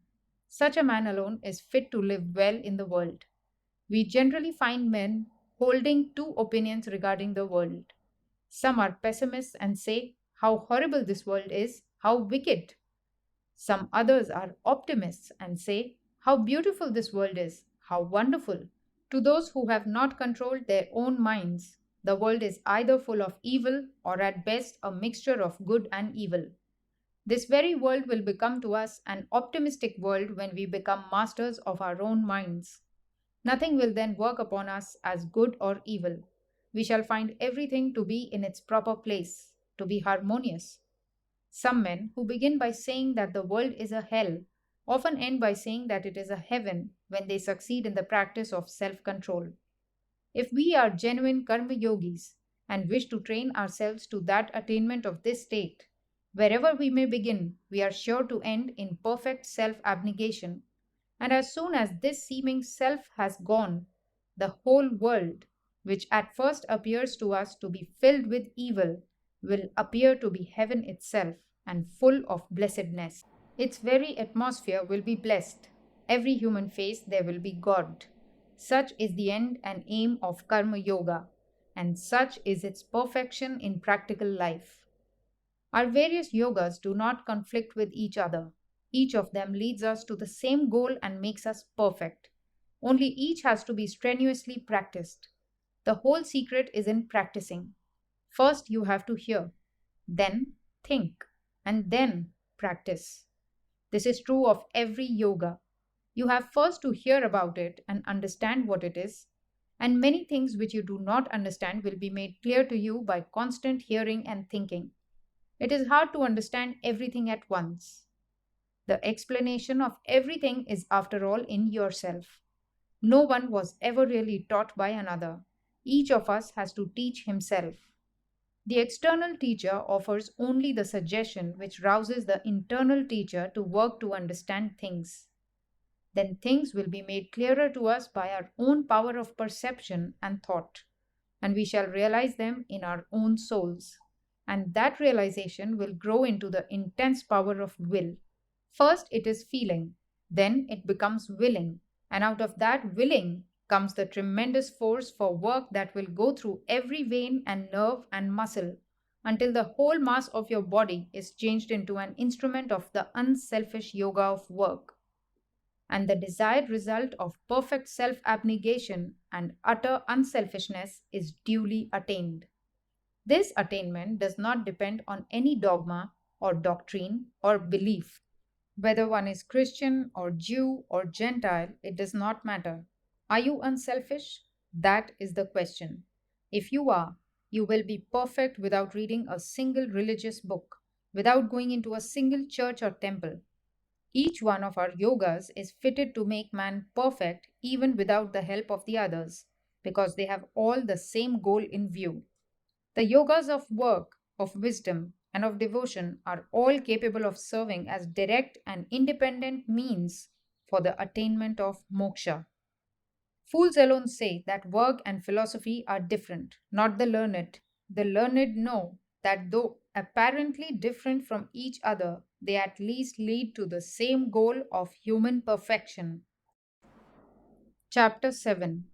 Such a man alone is fit to live well in the world. We generally find men holding two opinions regarding the world. Some are pessimists and say how horrible this world is, how wicked. Some others are optimists and say how beautiful this world is, how wonderful. To those who have not controlled their own minds, the world is either full of evil or at best a mixture of good and evil. This very world will become to us an optimistic world when we become masters of our own minds. Nothing will then work upon us as good or evil. We shall find everything to be in its proper place, to be harmonious. Some men who begin by saying that the world is a hell often end by saying that it is a heaven when they succeed in the practice of self control. If we are genuine karma yogis and wish to train ourselves to that attainment of this state, wherever we may begin, we are sure to end in perfect self abnegation. And as soon as this seeming self has gone, the whole world, which at first appears to us to be filled with evil, will appear to be heaven itself and full of blessedness. Its very atmosphere will be blessed. Every human face there will be God. Such is the end and aim of Karma Yoga, and such is its perfection in practical life. Our various yogas do not conflict with each other. Each of them leads us to the same goal and makes us perfect. Only each has to be strenuously practiced. The whole secret is in practicing. First, you have to hear, then think, and then practice. This is true of every yoga. You have first to hear about it and understand what it is, and many things which you do not understand will be made clear to you by constant hearing and thinking. It is hard to understand everything at once. The explanation of everything is, after all, in yourself. No one was ever really taught by another. Each of us has to teach himself. The external teacher offers only the suggestion which rouses the internal teacher to work to understand things. Then things will be made clearer to us by our own power of perception and thought, and we shall realize them in our own souls. And that realization will grow into the intense power of will. First, it is feeling, then, it becomes willing, and out of that willing comes the tremendous force for work that will go through every vein and nerve and muscle until the whole mass of your body is changed into an instrument of the unselfish yoga of work. And the desired result of perfect self abnegation and utter unselfishness is duly attained. This attainment does not depend on any dogma or doctrine or belief. Whether one is Christian or Jew or Gentile, it does not matter. Are you unselfish? That is the question. If you are, you will be perfect without reading a single religious book, without going into a single church or temple. Each one of our yogas is fitted to make man perfect even without the help of the others, because they have all the same goal in view. The yogas of work, of wisdom, and of devotion are all capable of serving as direct and independent means for the attainment of moksha. Fools alone say that work and philosophy are different, not the learned. The learned know that though apparently different from each other, they at least lead to the same goal of human perfection. Chapter 7,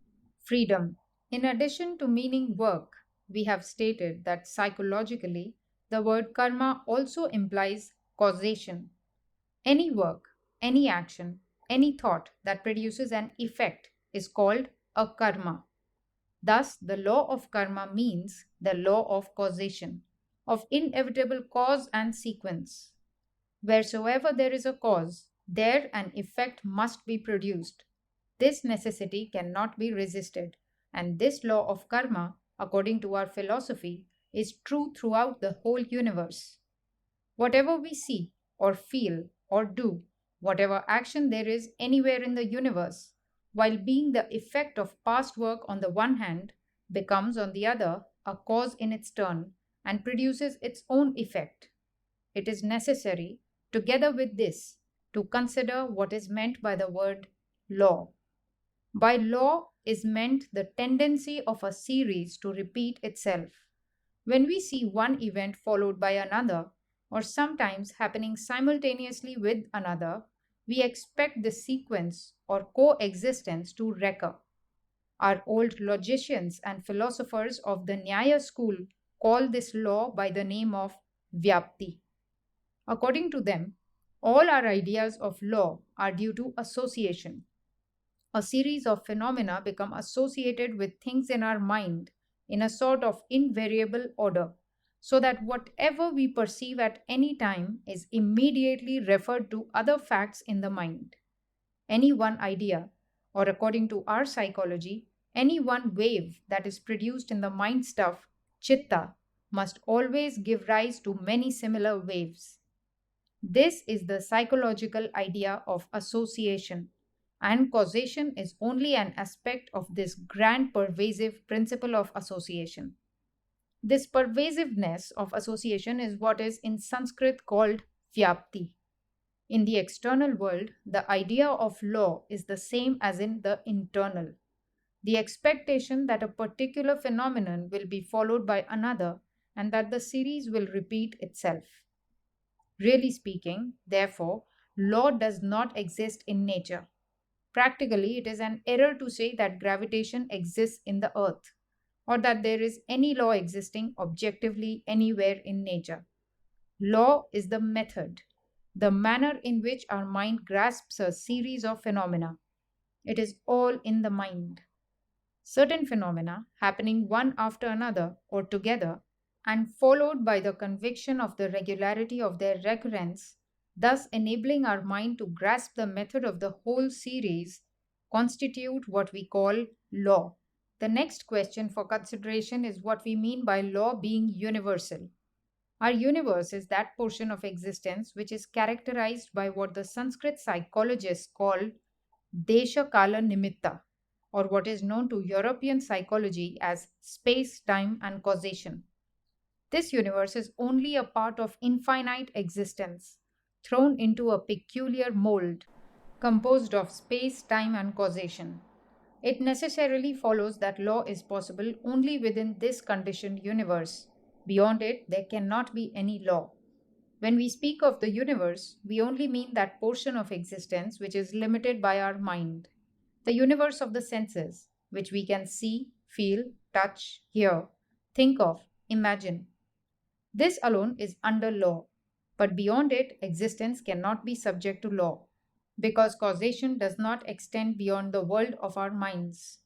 Freedom. In addition to meaning work, we have stated that psychologically the word karma also implies causation. Any work, any action, any thought that produces an effect is called a karma. Thus, the law of karma means the law of causation, of inevitable cause and sequence. Wheresoever there is a cause, there an effect must be produced. This necessity cannot be resisted, and this law of karma, according to our philosophy, is true throughout the whole universe. Whatever we see, or feel, or do, whatever action there is anywhere in the universe, while being the effect of past work on the one hand, becomes on the other a cause in its turn and produces its own effect. It is necessary, together with this, to consider what is meant by the word law. By law is meant the tendency of a series to repeat itself. When we see one event followed by another, or sometimes happening simultaneously with another, we expect the sequence or coexistence to recur. Our old logicians and philosophers of the Nyaya school call this law by the name of Vyapti. According to them, all our ideas of law are due to association. A series of phenomena become associated with things in our mind in a sort of invariable order, so that whatever we perceive at any time is immediately referred to other facts in the mind. Any one idea, or according to our psychology, any one wave that is produced in the mind stuff, chitta, must always give rise to many similar waves. This is the psychological idea of association, and causation is only an aspect of this grand pervasive principle of association. This pervasiveness of association is what is in Sanskrit called vyapti. In the external world, the idea of law is the same as in the internal. The expectation that a particular phenomenon will be followed by another and that the series will repeat itself. Really speaking, therefore, law does not exist in nature. Practically, it is an error to say that gravitation exists in the earth, or that there is any law existing objectively anywhere in nature. Law is the method, the manner in which our mind grasps a series of phenomena. It is all in the mind. Certain phenomena, happening one after another or together, and followed by the conviction of the regularity of their recurrence, thus enabling our mind to grasp the method of the whole series, constitute what we call law. The next question for consideration is what we mean by law being universal. Our universe is that portion of existence which is characterized by what the Sanskrit psychologists call Desha Kala Nimitta, or what is known to European psychology as space, time, and causation. This universe is only a part of infinite existence, thrown into a peculiar mold composed of space, time, and causation. It necessarily follows that law is possible only within this conditioned universe. Beyond it, there cannot be any law. When we speak of the universe, we only mean that portion of existence which is limited by our mind, the universe of the senses, which we can see, feel, touch, hear, think of, imagine. This alone is under law, but beyond it, existence cannot be subject to law, because causation does not extend beyond the world of our minds.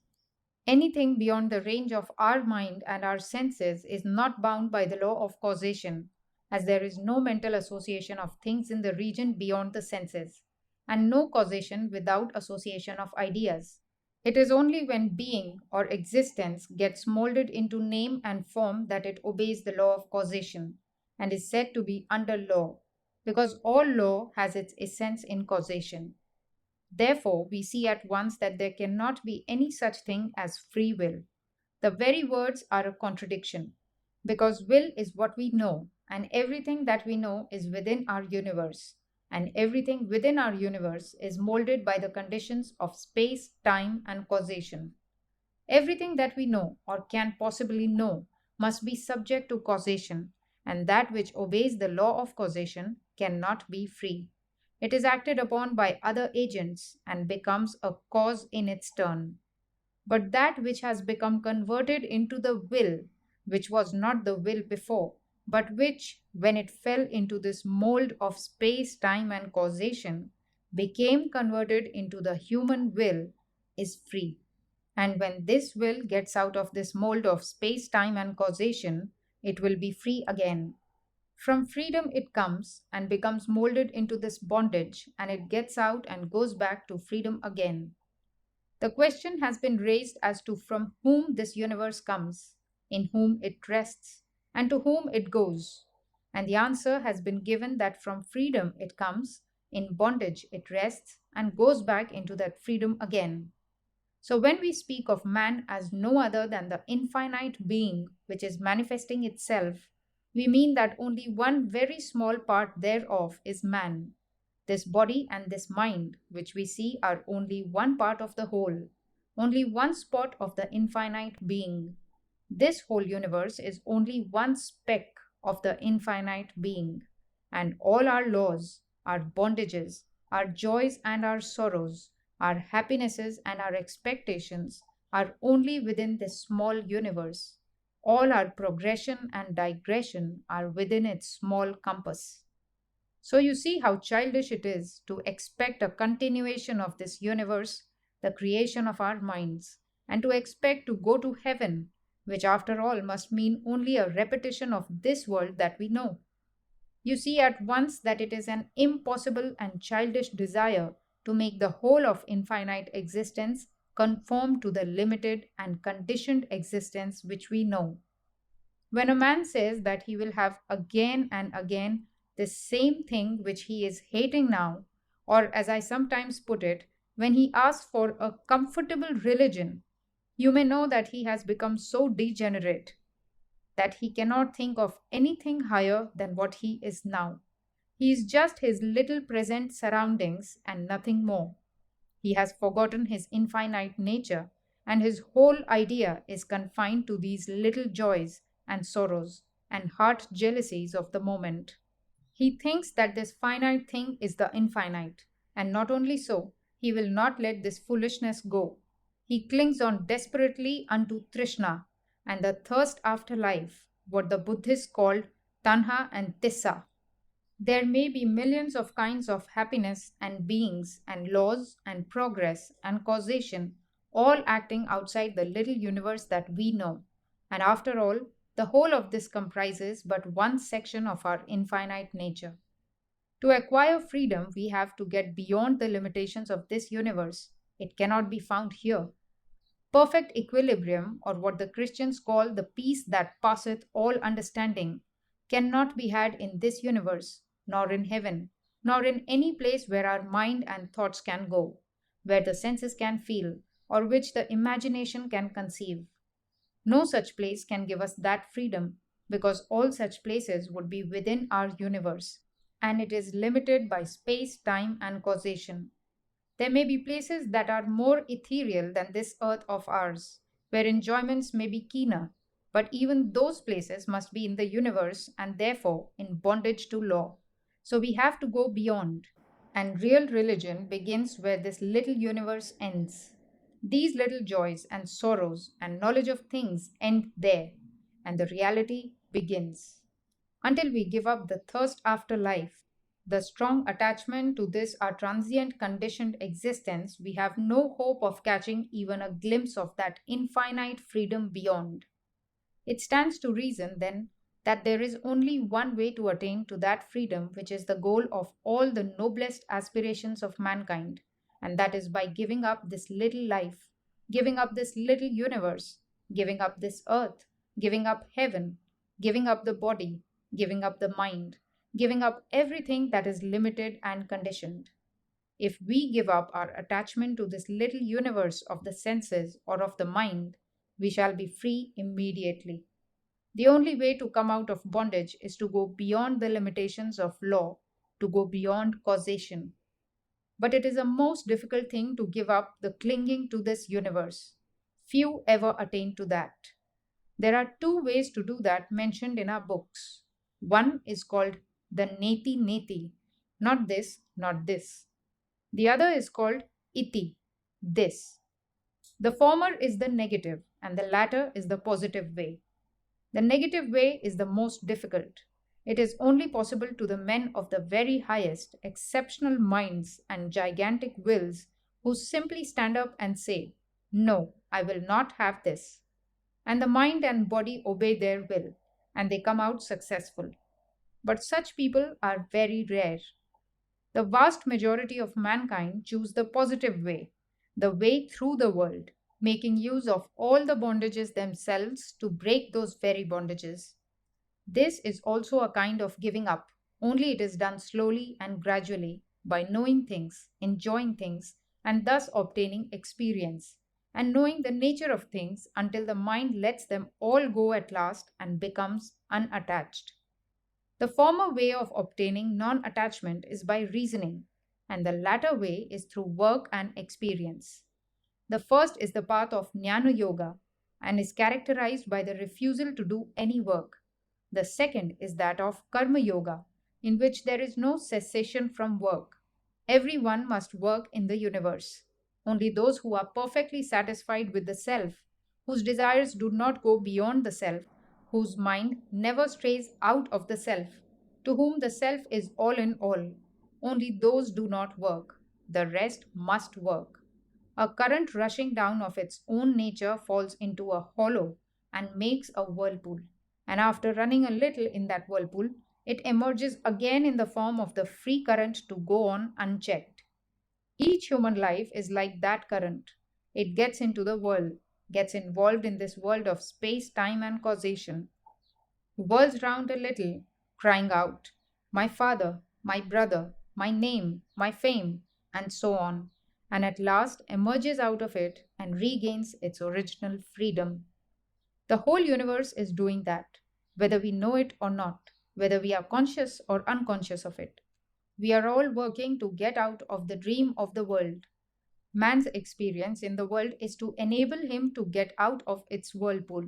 Anything beyond the range of our mind and our senses is not bound by the law of causation, as there is no mental association of things in the region beyond the senses, and no causation without association of ideas. It is only when being or existence gets molded into name and form that it obeys the law of causation and is said to be under law, because all law has its essence in causation. Therefore, we see at once that there cannot be any such thing as free will. The very words are a contradiction, because will is what we know, and everything that we know is within our universe, and everything within our universe is molded by the conditions of space, time, and causation. Everything that we know or can possibly know must be subject to causation, and that which obeys the law of causation cannot be free. It is acted upon by other agents and becomes a cause in its turn. But that which has become converted into the will, which was not the will before, but which, when it fell into this mold of space, time, and causation, became converted into the human will, is free. And when this will gets out of this mold of space, time, and causation, it will be free again. From freedom it comes and becomes molded into this bondage, and it gets out and goes back to freedom again. The question has been raised as to from whom this universe comes, in whom it rests, and to whom it goes. And the answer has been given that from freedom it comes, in bondage it rests, and goes back into that freedom again. So, when we speak of man as no other than the infinite being which is manifesting itself, we mean that only one very small part thereof is man. This body and this mind, which we see, are only one part of the whole, only one spot of the infinite being. This whole universe is only one speck of the infinite being, and all our laws, our bondages, our joys and our sorrows, our happinesses and our expectations are only within this small universe. All our progression and digression are within its small compass. So you see how childish it is to expect a continuation of this universe, the creation of our minds, and to expect to go to heaven, which after all must mean only a repetition of this world that we know. You see at once that it is an impossible and childish desire to make the whole of infinite existence conform to the limited and conditioned existence which we know. When a man says that he will have again and again the same thing which he is hating now, or as I sometimes put it, when he asks for a comfortable religion, you may know that he has become so degenerate that he cannot think of anything higher than what he is now. He is just his little present surroundings and nothing more. He has forgotten his infinite nature, and his whole idea is confined to these little joys and sorrows and heart jealousies of the moment. He thinks that this finite thing is the infinite, and not only so, he will not let this foolishness go. He clings on desperately unto Trishna and the thirst after life, what the Buddhists called Tanha and Tissa. There may be millions of kinds of happiness and beings and laws and progress and causation, all acting outside the little universe that we know. And after all, the whole of this comprises but one section of our infinite nature. To acquire freedom, we have to get beyond the limitations of this universe. It cannot be found here. Perfect equilibrium, or what the Christians call the peace that passeth all understanding, cannot be had in this universe, nor in heaven, nor in any place where our mind and thoughts can go, where the senses can feel, or which the imagination can conceive. No such place can give us that freedom, because all such places would be within our universe, and it is limited by space, time, and causation. There may be places that are more ethereal than this earth of ours, where enjoyments may be keener, but even those places must be in the universe and therefore in bondage to law. So we have to go beyond. And real religion begins where this little universe ends. These little joys and sorrows and knowledge of things end there, and the reality begins. Until we give up the thirst after life, the strong attachment to this our transient conditioned existence, we have no hope of catching even a glimpse of that infinite freedom beyond. It stands to reason, then, that there is only one way to attain to that freedom which is the goal of all the noblest aspirations of mankind, and that is by giving up this little life, giving up this little universe, giving up this earth, giving up heaven, giving up the body, giving up the mind, giving up everything that is limited and conditioned. If we give up our attachment to this little universe of the senses or of the mind, we shall be free immediately. The only way to come out of bondage is to go beyond the limitations of law, to go beyond causation. But it is a most difficult thing to give up the clinging to this universe. Few ever attain to that. There are two ways to do that mentioned in our books. One is called the neti neti, not this, not this. The other is called iti, this. The former is the negative, and the latter is the positive way. The negative way is the most difficult. It is only possible to the men of the very highest, exceptional minds and gigantic wills who simply stand up and say, "No, I will not have this." And the mind and body obey their will, and they come out successful. But such people are very rare. The vast majority of mankind choose the positive way, the way through the world, making use of all the bondages themselves to break those very bondages. This is also a kind of giving up, only it is done slowly and gradually by knowing things, enjoying things, and thus obtaining experience, and knowing the nature of things until the mind lets them all go at last and becomes unattached. The former way of obtaining non attachment is by reasoning, and the latter way is through work and experience. The first is the path of Jnana Yoga and is characterized by the refusal to do any work. The second is that of Karma Yoga, in which there is no cessation from work. Everyone must work in the universe. Only those who are perfectly satisfied with the self, whose desires do not go beyond the self, whose mind never strays out of the self, to whom the self is all in all, only those do not work. The rest must work. A current rushing down of its own nature falls into a hollow and makes a whirlpool. And after running a little in that whirlpool, it emerges again in the form of the free current to go on unchecked. Each human life is like that current. It gets into the world, gets involved in this world of space, time, and causation, whirls round a little, crying out, "My father, my brother, my name, my fame," and so on, and at last emerges out of it and regains its original freedom. The whole universe is doing that, whether we know it or not, whether we are conscious or unconscious of it. We are all working to get out of the dream of the world. Man's experience in the world is to enable him to get out of its whirlpool.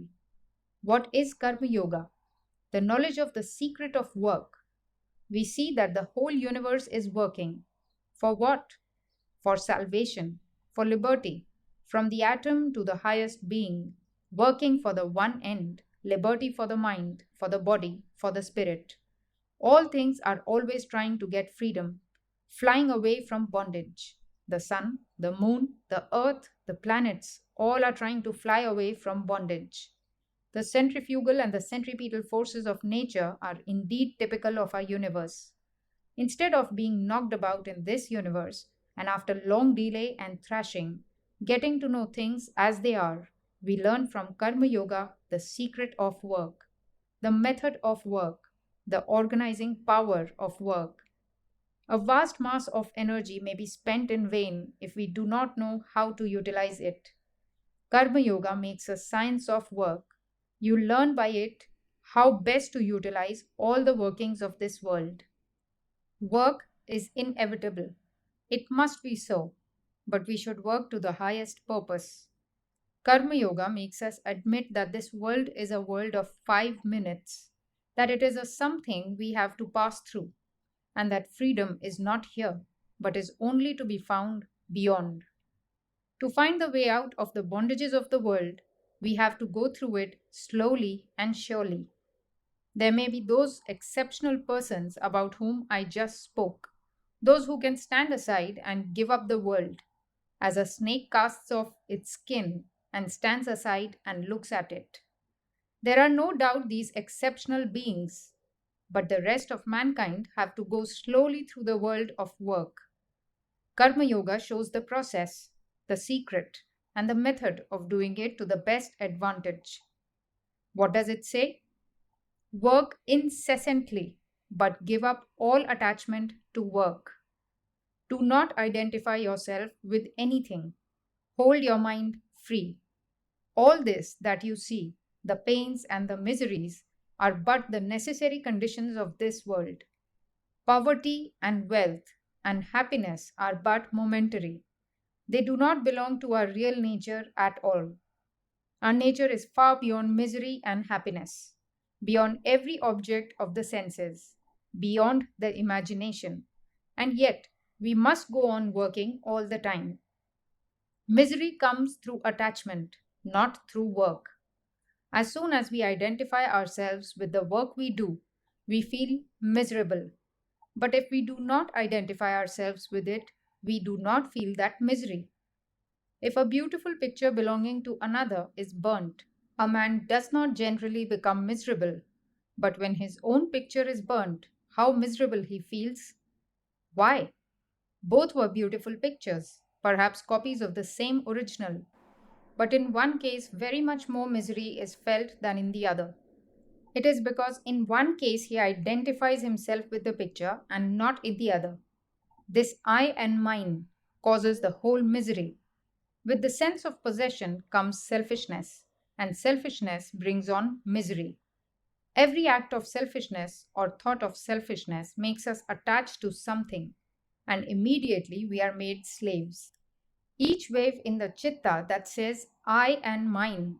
What is Karma Yoga? The knowledge of the secret of work. We see that the whole universe is working. For what? For salvation, for liberty, from the atom to the highest being, working for the one end, liberty for the mind, for the body, for the spirit. All things are always trying to get freedom, flying away from bondage. The sun, the moon, the earth, the planets, all are trying to fly away from bondage. The centrifugal and the centripetal forces of nature are indeed typical of our universe. Instead of being knocked about in this universe, and after long delay and thrashing, getting to know things as they are, we learn from Karma Yoga the secret of work, the method of work, the organizing power of work. A vast mass of energy may be spent in vain if we do not know how to utilize it. Karma Yoga makes a science of work. You learn by it how best to utilize all the workings of this world. Work is inevitable. It must be so, but we should work to the highest purpose. Karma Yoga makes us admit that this world is a world of 5 minutes, that it is a something we have to pass through, and that freedom is not here, but is only to be found beyond. To find the way out of the bondages of the world, we have to go through it slowly and surely. There may be those exceptional persons about whom I just spoke, those who can stand aside and give up the world, as a snake casts off its skin and stands aside and looks at it. There are no doubt these exceptional beings, but the rest of mankind have to go slowly through the world of work. Karma Yoga shows the process, the secret, and the method of doing it to the best advantage. What does it say? Work incessantly, but give up all attachment to work. Do not identify yourself with anything. Hold your mind free. All this that you see, the pains and the miseries, are but the necessary conditions of this world. Poverty and wealth and happiness are but momentary. They do not belong to our real nature at all. Our nature is far beyond misery and happiness, beyond every object of the senses, beyond the imagination. And yet, we must go on working all the time. Misery comes through attachment, not through work. As soon as we identify ourselves with the work we do, we feel miserable. But if we do not identify ourselves with it, we do not feel that misery. If a beautiful picture belonging to another is burnt, a man does not generally become miserable. But when his own picture is burnt, how miserable he feels. Why? Both were beautiful pictures, perhaps copies of the same original. But in one case, very much more misery is felt than in the other. It is because in one case he identifies himself with the picture and not in the other. This I and mine causes the whole misery. With the sense of possession comes selfishness, and selfishness brings on misery. Every act of selfishness or thought of selfishness makes us attached to something, and immediately we are made slaves. Each wave in the chitta that says I and mine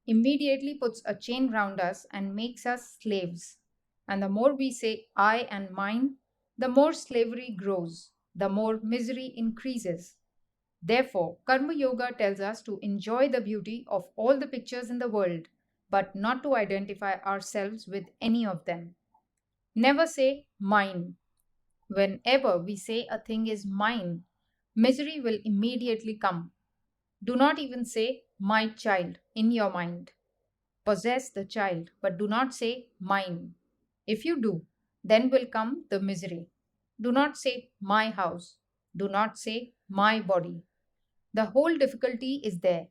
immediately puts a chain round us and makes us slaves. And the more we say I and mine, the more slavery grows, the more misery increases. Therefore, Karma Yoga tells us to enjoy the beauty of all the pictures in the world, but not to identify ourselves with any of them. Never say mine. Whenever we say a thing is mine, misery will immediately come. Do not even say my child in your mind. Possess the child, but do not say mine. If you do, then will come the misery. Do not say my house. Do not say my body. The whole difficulty is there.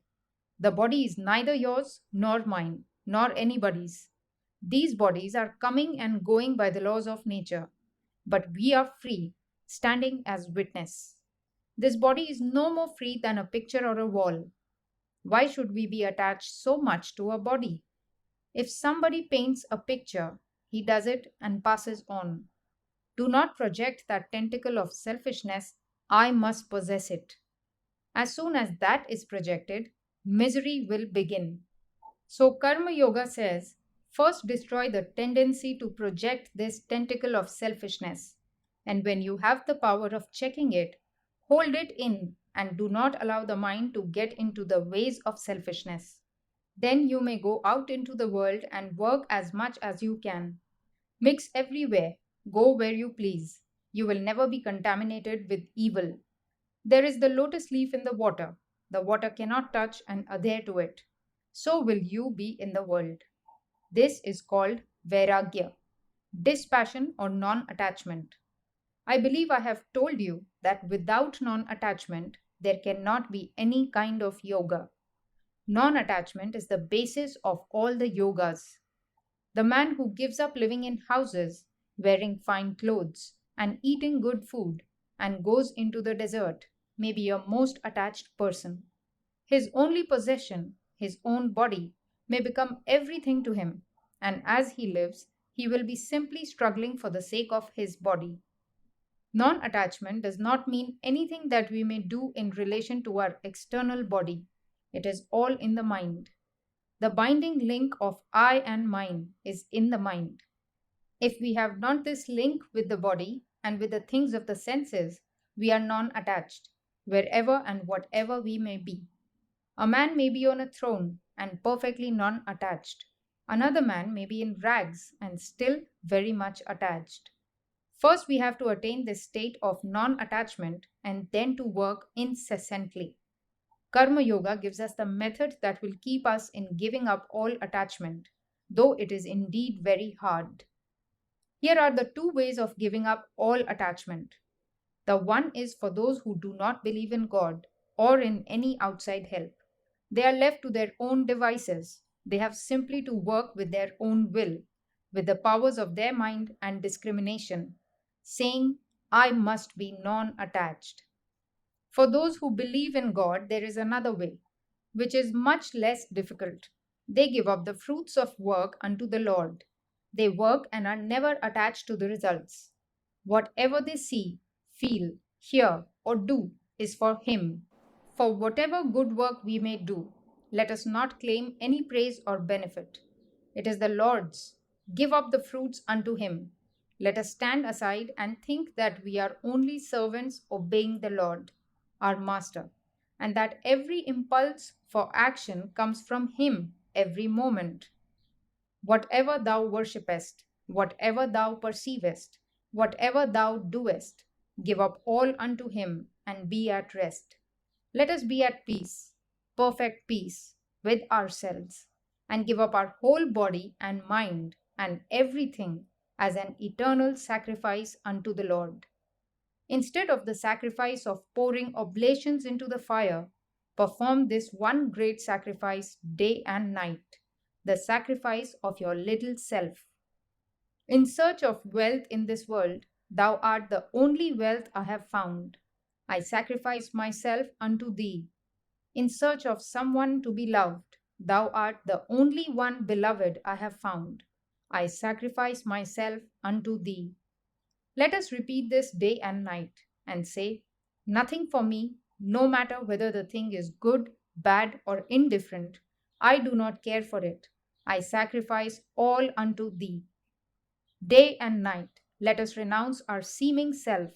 The body is neither yours nor mine, nor anybody's. These bodies are coming and going by the laws of nature, but we are free, standing as witness. This body is no more free than a picture or a wall. Why should we be attached so much to a body? If somebody paints a picture, he does it and passes on. Do not project that tentacle of selfishness, I must possess it. As soon as that is projected, misery will begin. So, Karma Yoga says first destroy the tendency to project this tentacle of selfishness. And when you have the power of checking it, hold it in and do not allow the mind to get into the ways of selfishness. Then you may go out into the world and work as much as you can. Mix everywhere, go where you please. You will never be contaminated with evil. There is the lotus leaf in the water. The water cannot touch and adhere to it. So will you be in the world. This is called Vairagya, dispassion or non-attachment. I believe I have told you that without non-attachment, there cannot be any kind of yoga. Non-attachment is the basis of all the yogas. The man who gives up living in houses wearing fine clothes, and eating good food, and goes into the desert, may be a most attached person. His only possession, his own body, may become everything to him, and as he lives, he will be simply struggling for the sake of his body. Non attachment does not mean anything that we may do in relation to our external body. It is all in the mind. The binding link of I and mine is in the mind. If we have not this link with the body and with the things of the senses, we are non attached, wherever and whatever we may be. A man may be on a throne and perfectly non attached. Another man may be in rags and still very much attached. First, we have to attain this state of non attachment and then to work incessantly. Karma Yoga gives us the method that will keep us in giving up all attachment, though it is indeed very hard. Here are the two ways of giving up all attachment. The one is for those who do not believe in God or in any outside help. They are left to their own devices. They have simply to work with their own will, with the powers of their mind and discrimination, saying, I must be non attached. For those who believe in God, there is another way, which is much less difficult. They give up the fruits of work unto the Lord. They work and are never attached to the results. Whatever they see, feel, hear, or do is for Him. For whatever good work we may do, let us not claim any praise or benefit. It is the Lord's. Give up the fruits unto Him. Let us stand aside and think that we are only servants obeying the Lord, our Master, and that every impulse for action comes from Him every moment. Whatever thou worshippest, whatever thou perceivest, whatever thou doest, give up all unto Him and be at rest. Let us be at peace, perfect peace, with ourselves, and give up our whole body and mind and everything as an eternal sacrifice unto the Lord. Instead of the sacrifice of pouring oblations into the fire, perform this one great sacrifice day and night, the sacrifice of your little self. In search of wealth in this world, thou art the only wealth I have found. I sacrifice myself unto thee. In search of someone to be loved, thou art the only one beloved I have found. I sacrifice myself unto thee. Let us repeat this day and night and say, nothing for me, no matter whether the thing is good, bad, or indifferent. I do not care for it. I sacrifice all unto thee. Day and night, let us renounce our seeming self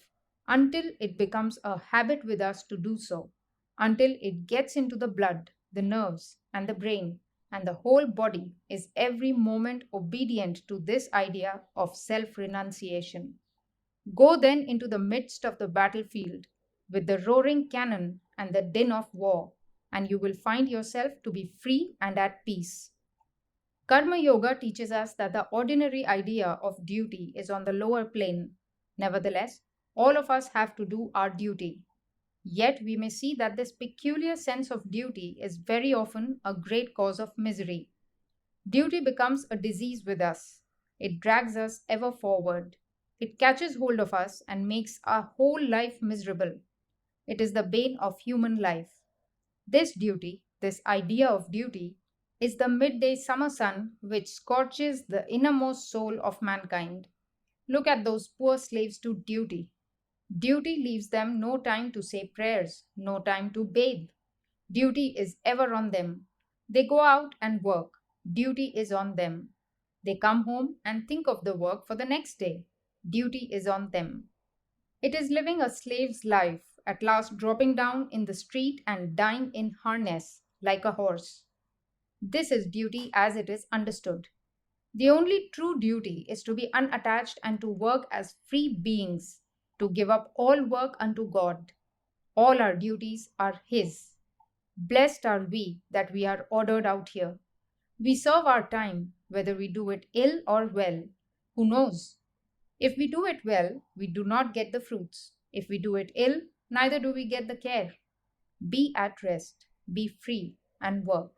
until it becomes a habit with us to do so, until it gets into the blood, the nerves, and the brain, and the whole body is every moment obedient to this idea of self renunciation. Go then into the midst of the battlefield with the roaring cannon and the din of war, and you will find yourself to be free and at peace. Karma Yoga teaches us that the ordinary idea of duty is on the lower plane. Nevertheless, all of us have to do our duty. Yet we may see that this peculiar sense of duty is very often a great cause of misery. Duty becomes a disease with us. It drags us ever forward. It catches hold of us and makes our whole life miserable. It is the bane of human life. This duty, this idea of duty, is the midday summer sun which scorches the innermost soul of mankind. Look at those poor slaves to duty. Duty leaves them no time to say prayers, no time to bathe. Duty is ever on them. They go out and work. Duty is on them. They come home and think of the work for the next day. Duty is on them. It is living a slave's life, at last dropping down in the street and dying in harness like a horse. This is duty as it is understood. The only true duty is to be unattached and to work as free beings, to give up all work unto God. All our duties are His. Blessed are we that we are ordered out here. We serve our time, whether we do it ill or well. Who knows? If we do it well, we do not get the fruits. If we do it ill, neither do we get the care. Be at rest, be free, and work.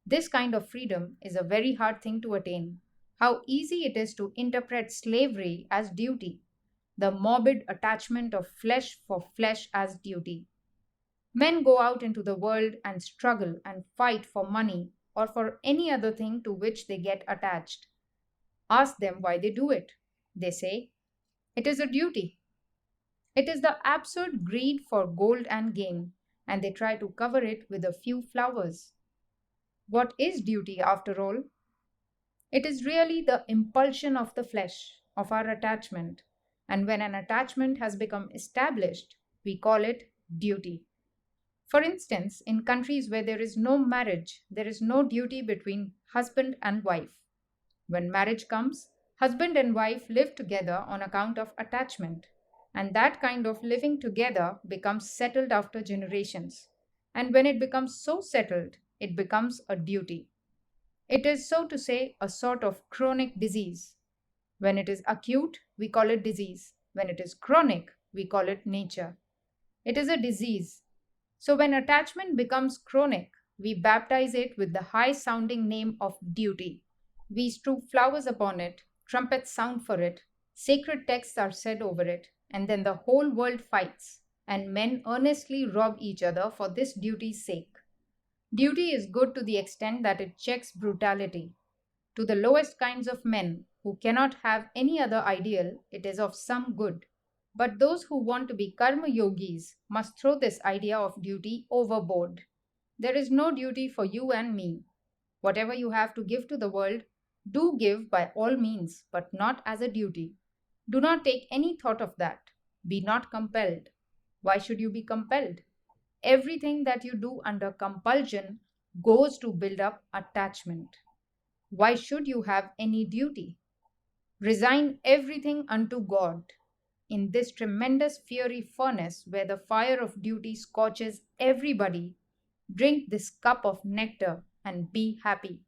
This kind of freedom is a very hard thing to attain. How easy it is to interpret slavery as duty, the morbid attachment of flesh for flesh as duty. Men go out into the world and struggle and fight for money or for any other thing to which they get attached. Ask them why they do it. They say, it is a duty. It is the absurd greed for gold and gain, and they try to cover it with a few flowers. What is duty after all? It is really the impulsion of the flesh, of our attachment, and when an attachment has become established, we call it duty. For instance, in countries where there is no marriage, there is no duty between husband and wife. When marriage comes, husband and wife live together on account of attachment, and that kind of living together becomes settled after generations. And when it becomes so settled, it becomes a duty. It is, so to say, a sort of chronic disease. When it is acute, we call it disease. When it is chronic, we call it nature. It is a disease. So when attachment becomes chronic, we baptize it with the high sounding name of duty. We strew flowers upon it, trumpets sound for it, sacred texts are said over it, and then the whole world fights, and men earnestly rob each other for this duty's sake. Duty is good to the extent that it checks brutality. To the lowest kinds of men, who cannot have any other ideal, it is of some good. But those who want to be karma yogis must throw this idea of duty overboard. There is no duty for you and me. Whatever you have to give to the world, do give by all means, but not as a duty. Do not take any thought of that. Be not compelled. Why should you be compelled? Everything that you do under compulsion goes to build up attachment. Why should you have any duty? Resign everything unto God. In this tremendous fiery furnace where the fire of duty scorches everybody, drink this cup of nectar and be happy.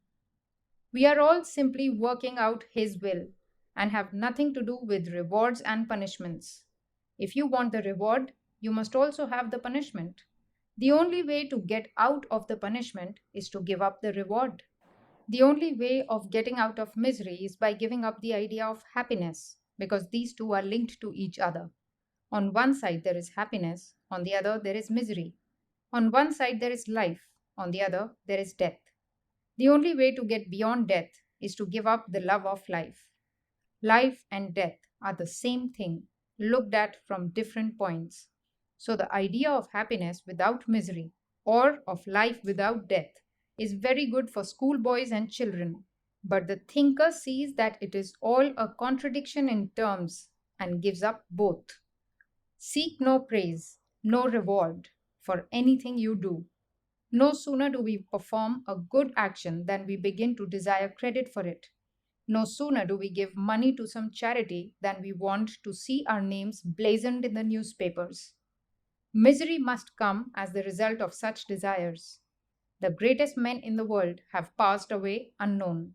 We are all simply working out His will and have nothing to do with rewards and punishments. If you want the reward, you must also have the punishment. The only way to get out of the punishment is to give up the reward. The only way of getting out of misery is by giving up the idea of happiness, because these two are linked to each other. On one side there is happiness, on the other there is misery. On one side there is life, on the other there is death. The only way to get beyond death is to give up the love of life. Life and death are the same thing, looked at from different points. So the idea of happiness without misery, or of life without death, is very good for schoolboys and children. But the thinker sees that it is all a contradiction in terms and gives up both. Seek no praise, no reward for anything you do. No sooner do we perform a good action than we begin to desire credit for it. No sooner do we give money to some charity than we want to see our names blazoned in the newspapers. Misery must come as the result of such desires. The greatest men in the world have passed away unknown.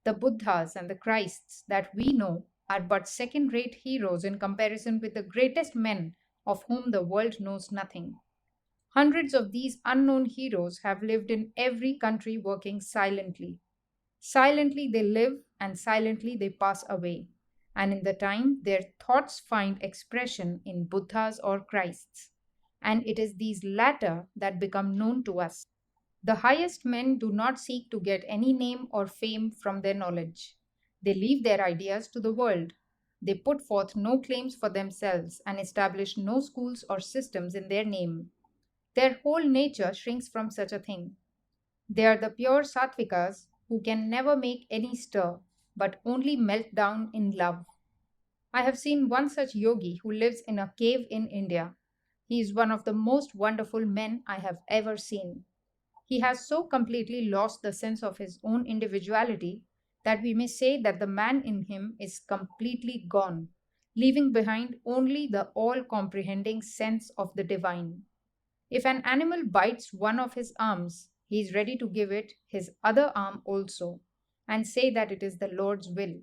The Buddhas and the Christs that we know are but second rate heroes in comparison with the greatest men of whom the world knows nothing. Hundreds of these unknown heroes have lived in every country working silently. Silently they live and silently they pass away. And in the time, their thoughts find expression in Buddhas or Christs. And it is these latter that become known to us. The highest men do not seek to get any name or fame from their knowledge. They leave their ideas to the world. They put forth no claims for themselves and establish no schools or systems in their name. Their whole nature shrinks from such a thing. They are the pure sattvikas who can never make any stir, but only melt down in love. I have seen one such yogi who lives in a cave in India. He is one of the most wonderful men I have ever seen. He has so completely lost the sense of his own individuality that we may say that the man in him is completely gone, leaving behind only the all-comprehending sense of the divine. If an animal bites one of his arms, he is ready to give it his other arm also, and say that it is the Lord's will.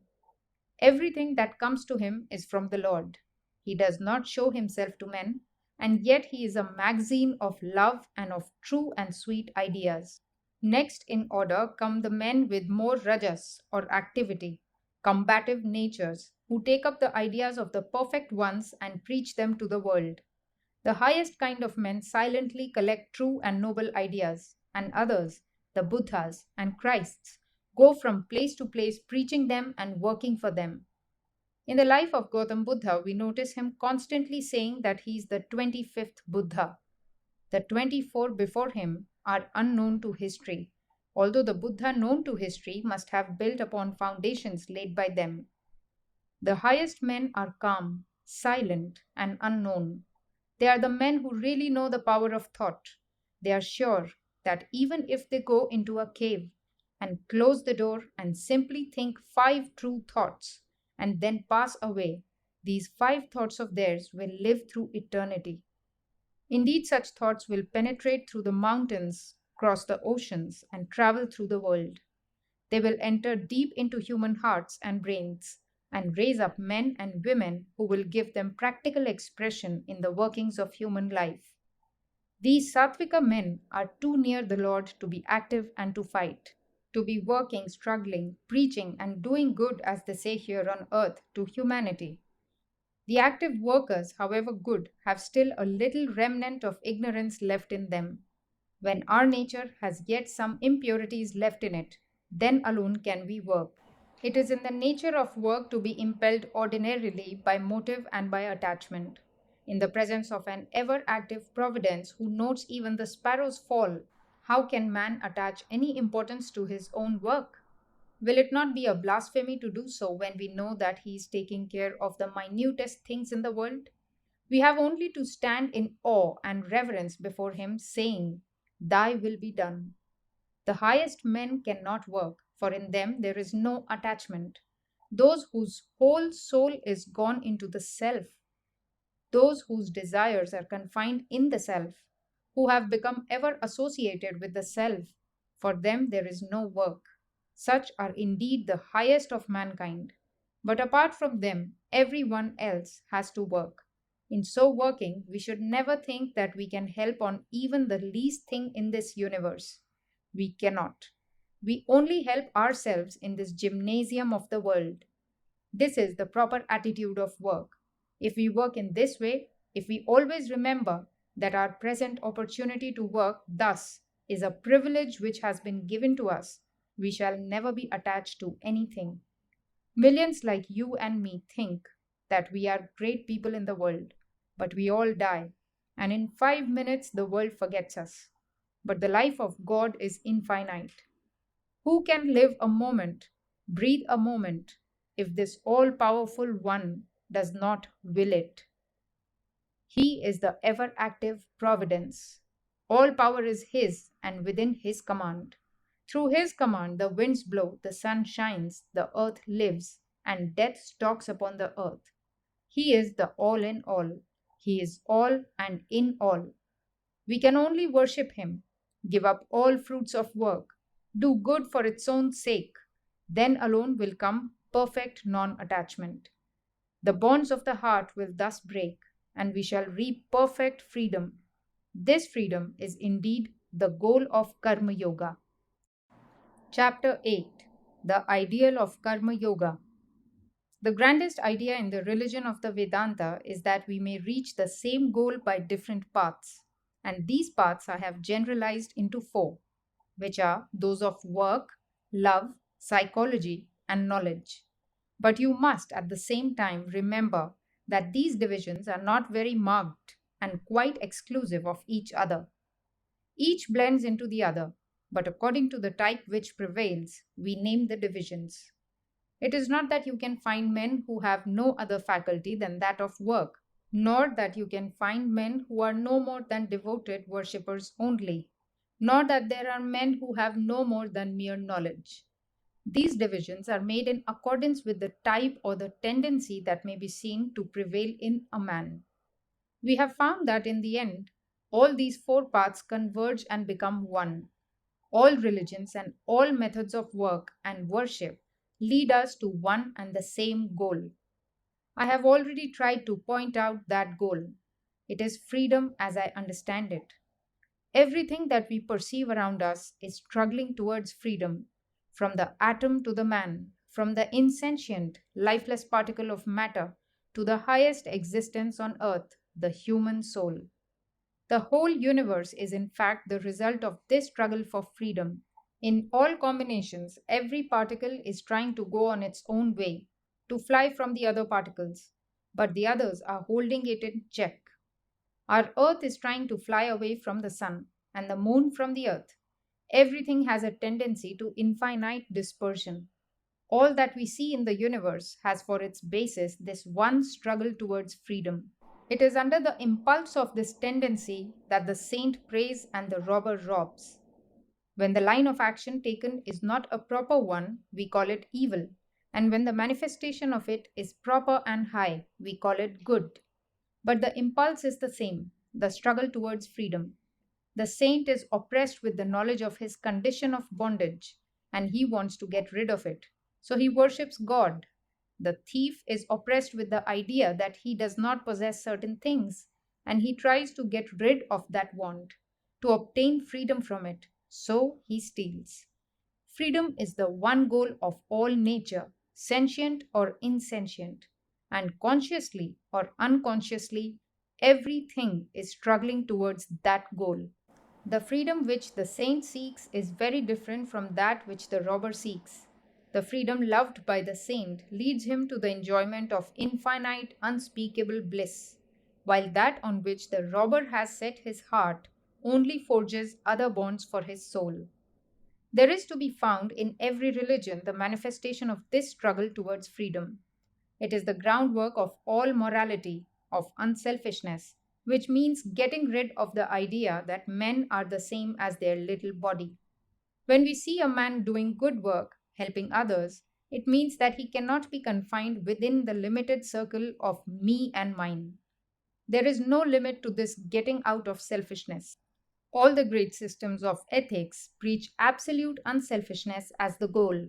Everything that comes to him is from the Lord. He does not show himself to men, and yet he is a magazine of love and of true and sweet ideas. Next in order come the men with more rajas or activity. combative natures who take up the ideas of the perfect ones and preach them to the world. The highest kind of men silently collect true and noble ideas, and others, the Buddhas and Christs, go from place to place preaching them and working for them. In the life of Gautam Buddha, we notice him constantly saying that he is the 25th Buddha. The 24 before him are unknown to history, although the Buddha known to history must have built upon foundations laid by them. The highest men are calm, silent, and unknown. They are the men who really know the power of thought. They are sure that even if they go into a cave and close the door and simply think 5 true thoughts and then pass away, these 5 thoughts of theirs will live through eternity. Indeed, such thoughts will penetrate through the mountains, cross the oceans, and travel through the world. They will enter deep into human hearts and brains and raise up men and women who will give them practical expression in the workings of human life. These Sattvika men are too near the Lord to be active and to fight, to be working, struggling, preaching, and doing good, as they say here on earth, to humanity. The active workers, however good, have still a little remnant of ignorance left in them. When our nature has yet some impurities left in it, then alone can we work. It is in the nature of work to be impelled ordinarily by motive and by attachment. In the presence of an ever active Providence who notes even the sparrow's fall, how can man attach any importance to his own work? Will it not be a blasphemy to do so when we know that he is taking care of the minutest things in the world? We have only to stand in awe and reverence before him, saying, "Thy will be done." The highest men cannot work, for in them there is no attachment. Those whose whole soul is gone into the self, those whose desires are confined in the self, who have become ever associated with the self, for them there is no work. Such are indeed the highest of mankind. But apart from them, everyone else has to work. In so working, we should never think that we can help on even the least thing in this universe. We cannot. We only help ourselves in this gymnasium of the world. This is the proper attitude of work. If we work in this way, if we always remember that our present opportunity to work thus is a privilege which has been given to us, we shall never be attached to anything. Millions like you and me think that we are great people in the world, but we all die, and in 5 minutes the world forgets us. But the life of God is infinite. Who can live a moment, breathe a moment, if this all powerful One does not will it? He is the ever active Providence. All power is His and within His command. Through His command, the winds blow, the sun shines, the earth lives, and death stalks upon the earth. He is the all in all. He is all and in all. We can only worship Him, give up all fruits of work, do good for its own sake. Then alone will come perfect non attachment. The bonds of the heart will thus break, and we shall reap perfect freedom. This freedom is indeed the goal of Karma Yoga. Chapter 8. The Ideal of Karma Yoga. The grandest idea in the religion of the Vedanta is that we may reach the same goal by different paths, and these paths I have generalized into 4, which are those of work, love, psychology, and knowledge. But you must at the same time remember that these divisions are not very marked and quite exclusive of each other. Each blends into the other, but according to the type which prevails, we name the divisions. It is not that you can find men who have no other faculty than that of work, nor that you can find men who are no more than devoted worshippers only, nor that there are men who have no more than mere knowledge. These divisions are made in accordance with the type or the tendency that may be seen to prevail in a man. We have found that in the end, all these 4 paths converge and become one. All religions and all methods of work and worship lead us to one and the same goal. I have already tried to point out that goal. It is freedom as I understand it. Everything that we perceive around us is struggling towards freedom, from the atom to the man, from the insentient, lifeless particle of matter to the highest existence on earth, the human soul. The whole universe is, in fact, the result of this struggle for freedom. In all combinations, every particle is trying to go on its own way, to fly from the other particles, but the others are holding it in check. Our earth is trying to fly away from the sun, and the moon from the earth. Everything has a tendency to infinite dispersion. All that we see in the universe has for its basis this one struggle towards freedom. It is under the impulse of this tendency that the saint prays and the robber robs. When the line of action taken is not a proper one, we call it evil, and when the manifestation of it is proper and high, we call it good. But the impulse is the same, the struggle towards freedom. The saint is oppressed with the knowledge of his condition of bondage, and he wants to get rid of it. So he worships God. The thief is oppressed with the idea that he does not possess certain things, and he tries to get rid of that want, to obtain freedom from it. So he steals. Freedom is the one goal of all nature, sentient or insentient, and consciously or unconsciously, everything is struggling towards that goal. The freedom which the saint seeks is very different from that which the robber seeks. The freedom loved by the saint leads him to the enjoyment of infinite, unspeakable bliss, while that on which the robber has set his heart only forges other bonds for his soul. There is to be found in every religion the manifestation of this struggle towards freedom. It is the groundwork of all morality, of unselfishness, which means getting rid of the idea that men are the same as their little body. When we see a man doing good work, helping others, it means that he cannot be confined within the limited circle of me and mine. There is no limit to this getting out of selfishness. All the great systems of ethics preach absolute unselfishness as the goal.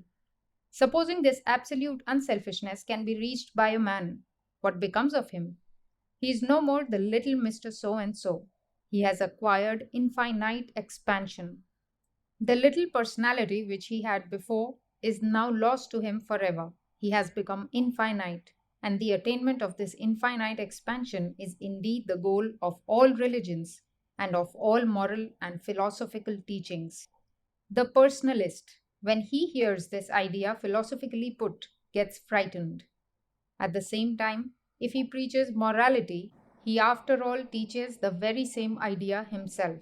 Supposing this absolute unselfishness can be reached by a man, what becomes of him? He is no more the little Mr. So and so. He has acquired infinite expansion. The little personality which he had before is now lost to him forever. He has become infinite, and the attainment of this infinite expansion is indeed the goal of all religions and of all moral and philosophical teachings. The personalist, when he hears this idea philosophically put, gets frightened. At the same time, if he preaches morality, he after all teaches the very same idea himself.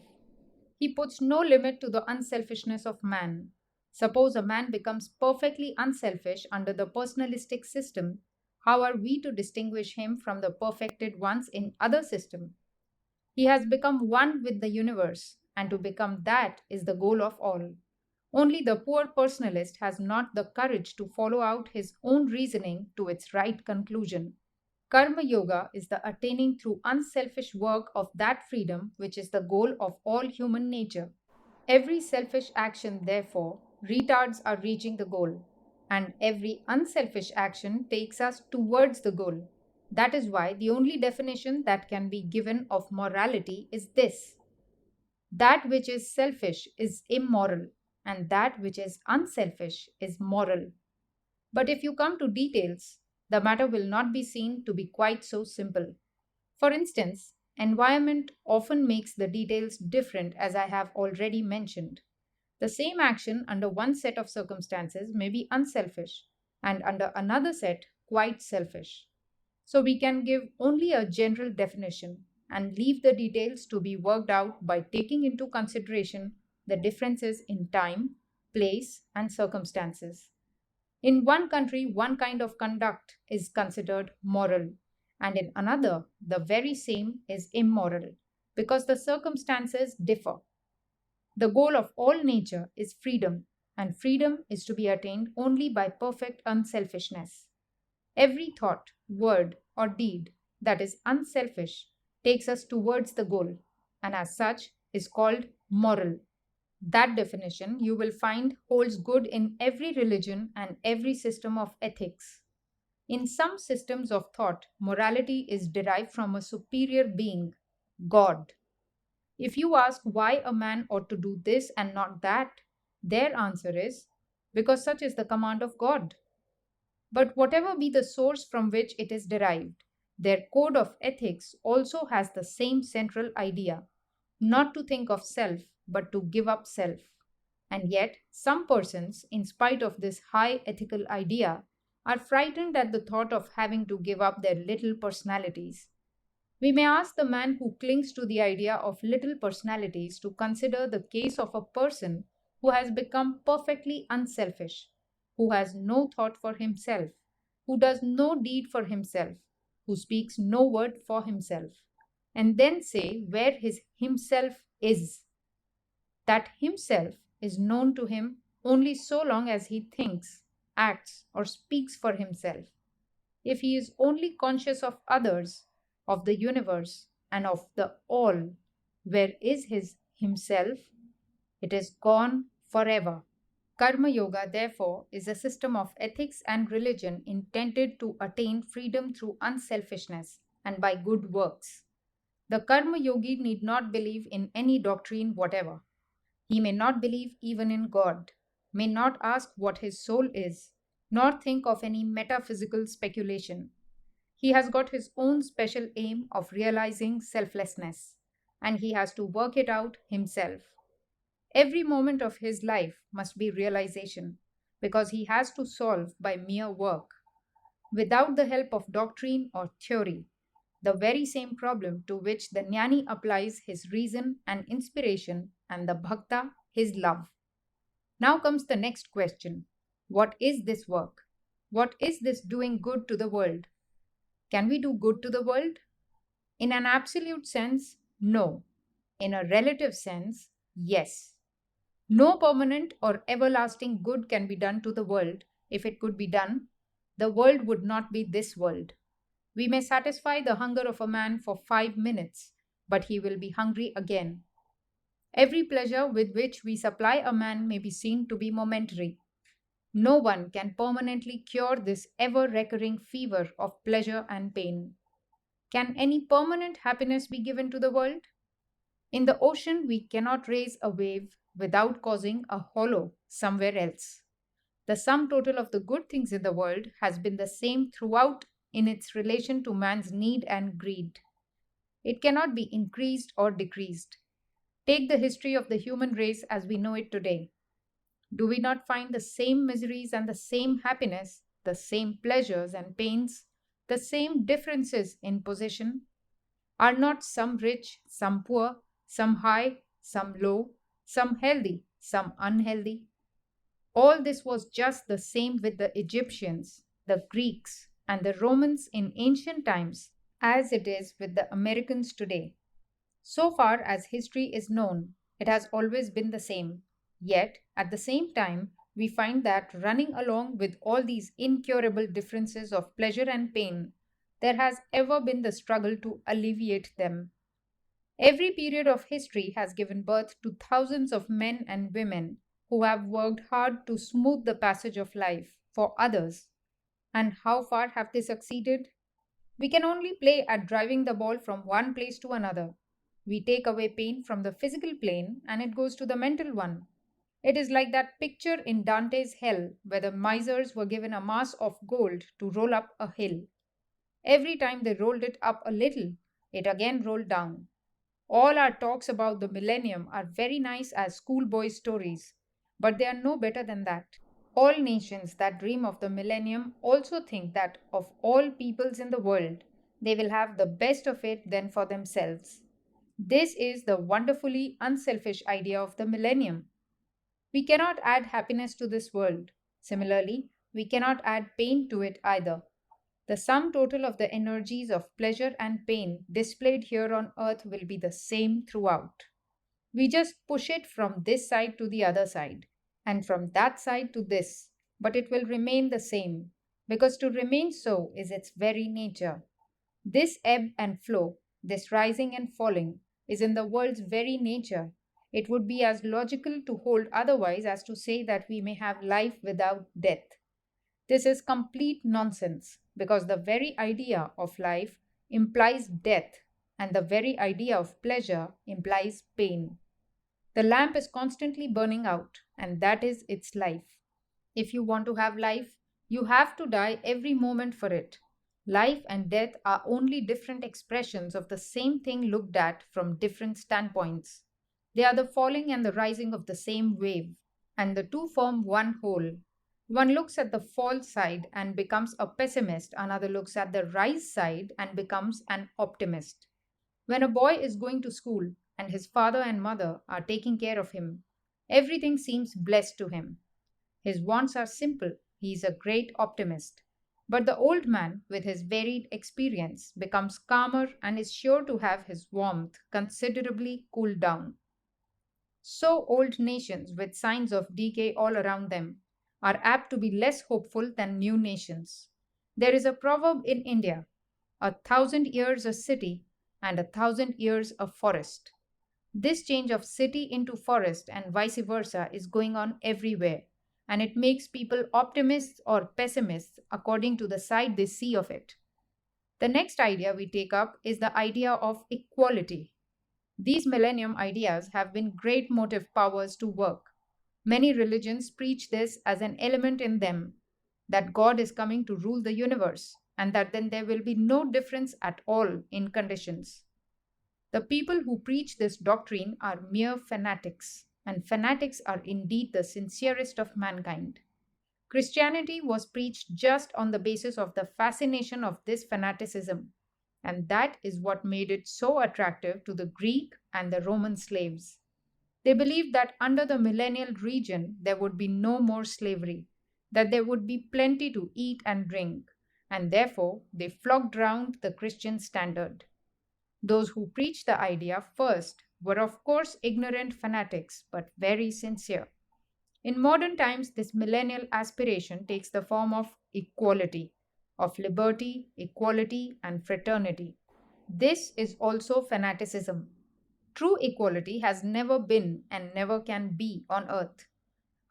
He puts no limit to the unselfishness of man. Suppose a man becomes perfectly unselfish under the personalistic system, how are we to distinguish him from the perfected ones in other system? He has become one with the universe, and to become that is the goal of all. Only the poor personalist has not the courage to follow out his own reasoning to its right conclusion. Karma Yoga is the attaining through unselfish work of that freedom which is the goal of all human nature. Every selfish action, therefore, retards our reaching the goal, and every unselfish action takes us towards the goal. That is why the only definition that can be given of morality is this: that which is selfish is immoral, and that which is unselfish is moral. But if you come to details, the matter will not be seen to be quite so simple. For instance, environment often makes the details different, as I have already mentioned. The same action under one set of circumstances may be unselfish, and under another set, quite selfish. So we can give only a general definition and leave the details to be worked out by taking into consideration the differences in time, place, and circumstances. In one country, one kind of conduct is considered moral, and in another, the very same is immoral, because the circumstances differ. The goal of all nature is freedom, and freedom is to be attained only by perfect unselfishness. Every thought, word, or deed that is unselfish takes us towards the goal, and as such is called moral. That definition you will find holds good in every religion and every system of ethics. In some systems of thought, morality is derived from a superior being, God. If you ask why a man ought to do this and not that, their answer is because such is the command of God. But whatever be the source from which it is derived, their code of ethics also has the same central idea: not to think of self, but to give up self. And yet, some persons, in spite of this high ethical idea, are frightened at the thought of having to give up their little personalities. We may ask the man who clings to the idea of little personalities to consider the case of a person who has become perfectly unselfish, who has no thought for himself, who does no deed for himself, who speaks no word for himself, and then say where his himself is. That himself is known to him only so long as he thinks, acts, or speaks for himself. If he is only conscious of others, of the universe, and of the all, where is his himself? It is gone forever. Karma Yoga, therefore, is a system of ethics and religion intended to attain freedom through unselfishness and by good works. The Karma Yogi need not believe in any doctrine whatever. He may not believe even in God, may not ask what his soul is, nor think of any metaphysical speculation. He has got his own special aim of realizing selflessness, and he has to work it out himself. Every moment of his life must be realization, because he has to solve by mere work, without the help of doctrine or theory, the very same problem to which the jnani applies his reason and inspiration, and the bhakta his love. Now comes the next question: what is this work? What is this doing good to the world? Can we do good to the world? In an absolute sense, no. In a relative sense, yes. No permanent or everlasting good can be done to the world. If it could be done, the world would not be this world. We may satisfy the hunger of a man for 5 minutes, but he will be hungry again. Every pleasure with which we supply a man may be seen to be momentary. No one can permanently cure this ever recurring fever of pleasure and pain. Can any permanent happiness be given to the world? In the ocean, we cannot raise a wave without causing a hollow somewhere else. The sum total of the good things in the world has been the same throughout in its relation to man's need and greed. It cannot be increased or decreased. Take the history of the human race as we know it today. Do we not find the same miseries and the same happiness, the same pleasures and pains, the same differences in position? Are not some rich, some poor, some high, some low, some healthy, some unhealthy? All this was just the same with the Egyptians, the Greeks, and the Romans in ancient times as it is with the Americans today. So far as history is known, it has always been the same. Yet, at the same time, we find that running along with all these incurable differences of pleasure and pain, there has ever been the struggle to alleviate them. Every period of history has given birth to thousands of men and women who have worked hard to smooth the passage of life for others. And how far have they succeeded? We can only play at driving the ball from one place to another. We take away pain from the physical plane and it goes to the mental one. It is like that picture in Dante's Hell where the misers were given a mass of gold to roll up a hill. Every time they rolled it up a little, it again rolled down. All our talks about the millennium are very nice as schoolboy stories, but they are no better than that. All nations that dream of the millennium also think that of all peoples in the world, they will have the best of it then for themselves. This is the wonderfully unselfish idea of the millennium. We cannot add happiness to this world. Similarly, we cannot add pain to it either. The sum total of the energies of pleasure and pain displayed here on earth will be the same throughout. We just push it from this side to the other side, and from that side to this, but it will remain the same, because to remain so is its very nature. This ebb and flow, this rising and falling, is in the world's very nature. It would be as logical to hold otherwise as to say that we may have life without death. This is complete nonsense, because the very idea of life implies death, and the very idea of pleasure implies pain. The lamp is constantly burning out, and that is its life. If you want to have life, You have to die every moment for it. Life and death are only different expressions of the same thing looked at from different standpoints. They are the falling and the rising of the same wave, and the two form one whole. One looks at the fall side and becomes a pessimist, another looks at the rise side and becomes an optimist. When a boy is going to school and his father and mother are taking care of him, everything seems blessed to him. His wants are simple. He is a great optimist. But the old man, with his varied experience, becomes calmer and is sure to have his warmth considerably cooled down. So, old nations with signs of decay all around them are apt to be less hopeful than new nations. There is a proverb in India: 1,000 years a city and 1,000 years a forest. This change of city into forest and vice versa is going on everywhere, and it makes people optimists or pessimists according to the side they see of it. The next idea we take up is the idea of equality. These millennium ideas have been great motive powers to work. Many religions preach this as an element in them, that God is coming to rule the universe, and that then there will be no difference at all in conditions. The people who preach this doctrine are mere fanatics, and fanatics are indeed the sincerest of mankind. Christianity was preached just on the basis of the fascination of this fanaticism, and that is what made it so attractive to the Greek and the Roman slaves. They believed that under the millennial region there would be no more slavery, that there would be plenty to eat and drink, and therefore they flocked round the Christian standard. Those who preached the idea first were, of course, ignorant fanatics, but very sincere. In modern times, this millennial aspiration takes the form of equality, of liberty, equality, and fraternity. This is also fanaticism. True equality has never been and never can be on earth.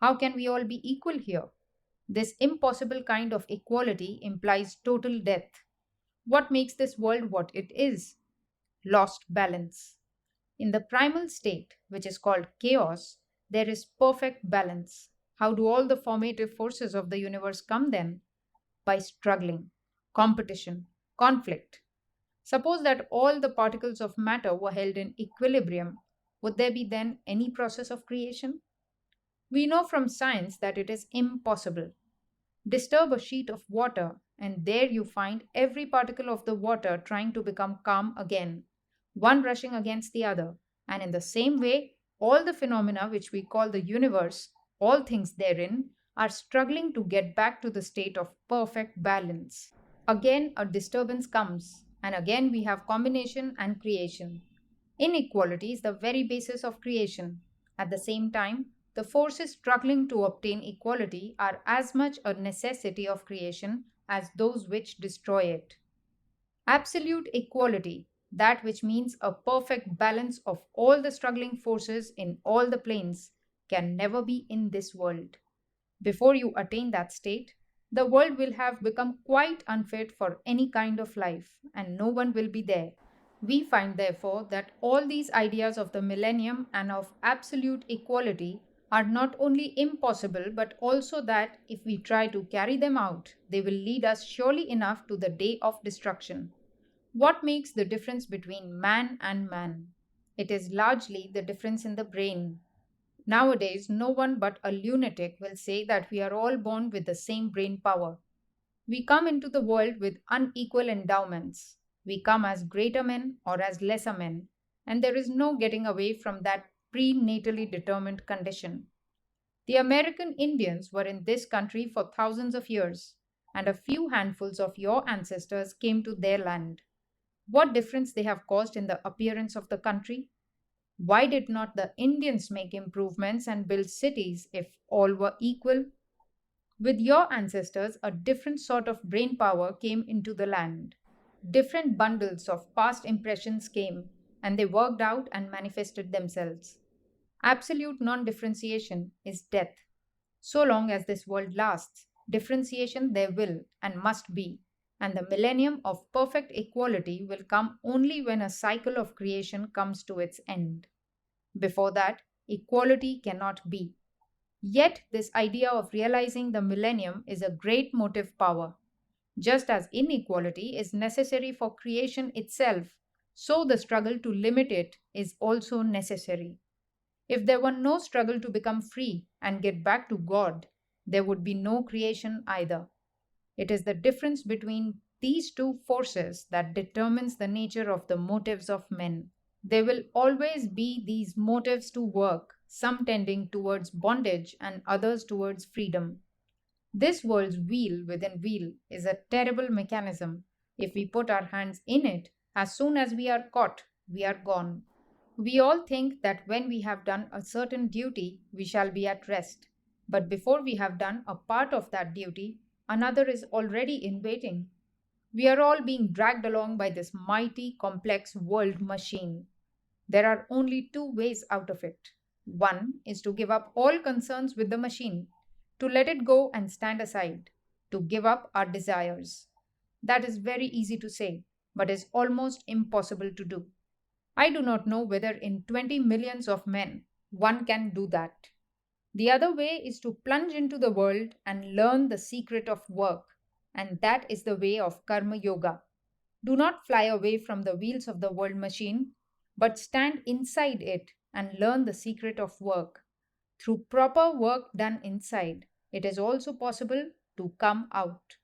How can we all be equal here? This impossible kind of equality implies total death. What makes this world what it is? Lost balance. In the primal state, which is called chaos, there is perfect balance. How do all the formative forces of the universe come then? By struggling, competition, conflict. Suppose that all the particles of matter were held in equilibrium. Would there be then any process of creation? We know from science that it is impossible. Disturb a sheet of water, and there you find every particle of the water trying to become calm again, one rushing against the other. And in the same way, all the phenomena which we call the universe, all things therein, are struggling to get back to the state of perfect balance. Again, a disturbance comes, and again we have combination and creation. Inequality is the very basis of creation. At the same time, the forces struggling to obtain equality are as much a necessity of creation as those which destroy it. Absolute equality, that which means a perfect balance of all the struggling forces in all the planes, can never be in this world. Before you attain that state, the world will have become quite unfit for any kind of life, and no one will be there. We find, therefore, that all these ideas of the millennium and of absolute equality are not only impossible, but also that if we try to carry them out, they will lead us surely enough to the day of destruction. What makes the difference between man and man? It is largely the difference in the brain. Nowadays, no one but a lunatic will say that we are all born with the same brain power. We come into the world with unequal endowments. We come as greater men or as lesser men, and there is no getting away from that prenatally determined condition. The American Indians were in this country for thousands of years, and a few handfuls of your ancestors came to their land. What difference they have caused in the appearance of the country? Why did not the Indians make improvements and build cities if all were equal? With your ancestors, a different sort of brain power came into the land. Different bundles of past impressions came, and they worked out and manifested themselves. Absolute non differentiation is death. So long as this world lasts, differentiation there will and must be, and the millennium of perfect equality will come only when a cycle of creation comes to its end. Before that, equality cannot be. Yet, this idea of realizing the millennium is a great motive power. Just as inequality is necessary for creation itself, so the struggle to limit it is also necessary. If there were no struggle to become free and get back to God, there would be no creation either. It is the difference between these two forces that determines the nature of the motives of men. There will always be these motives to work, some tending towards bondage and others towards freedom. This world's wheel within wheel is a terrible mechanism. If we put our hands in it, as soon as we are caught, we are gone. We all think that when we have done a certain duty, we shall be at rest. But before we have done a part of that duty, another is already in waiting. We are all being dragged along by this mighty, complex world machine. There are only two ways out of it. One is to give up all concerns with the machine, to let it go and stand aside, to give up our desires. That is very easy to say, but is almost impossible to do. I do not know whether in 20 millions of men one can do that. The other way is to plunge into the world and learn the secret of work, and that is the way of Karma Yoga. Do not fly away from the wheels of the world machine, but stand inside it and learn the secret of work. Through proper work done inside, it is also possible to come out.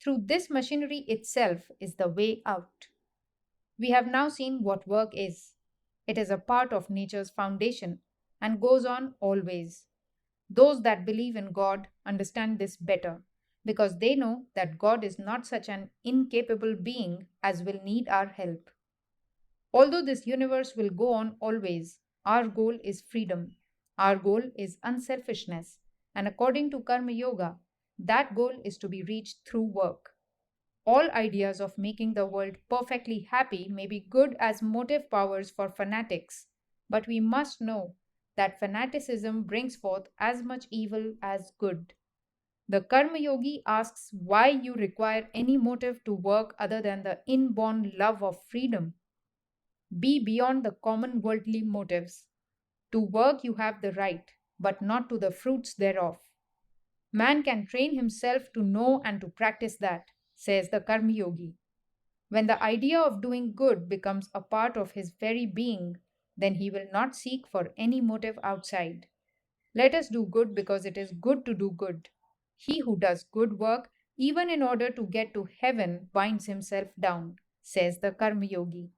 Through this machinery itself is the way out. We have now seen what work is. It is a part of nature's foundation and goes on always. Those that believe in God understand this better because they know that God is not such an incapable being as will need our help. Although this universe will go on always, our goal is freedom. Our goal is unselfishness. And according to Karma Yoga, that goal is to be reached through work. All ideas of making the world perfectly happy may be good as motive powers for fanatics, but we must know that fanaticism brings forth as much evil as good. The Karma Yogi asks why you require any motive to work other than the inborn love of freedom. Be beyond the common worldly motives. To work you have the right, but not to the fruits thereof. Man can train himself to know and to practice that, says the Karma Yogi. When the idea of doing good becomes a part of his very being, then he will not seek for any motive outside. Let us do good because it is good to do good. He who does good work, even in order to get to heaven, binds himself down, says the Karma Yogi.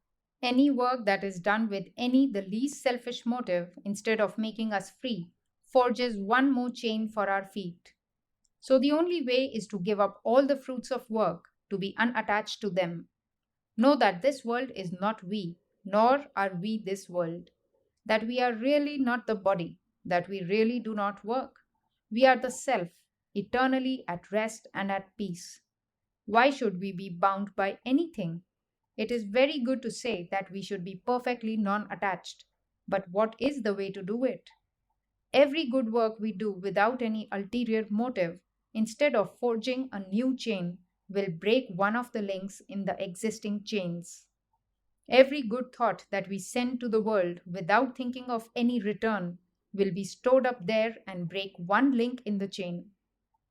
Any work that is done with any the least selfish motive, instead of making us free, forges one more chain for our feet. So the only way is to give up all the fruits of work, to be unattached to them. Know that this world is not we, nor are we this world. That we are really not the body, that we really do not work. We are the self, eternally at rest and at peace. Why should we be bound by anything? It is very good to say that we should be perfectly non attached, but what is the way to do it? Every good work we do without any ulterior motive, instead of forging a new chain, will break one of the links in the existing chains. Every good thought that we send to the world without thinking of any return will be stored up there and break one link in the chain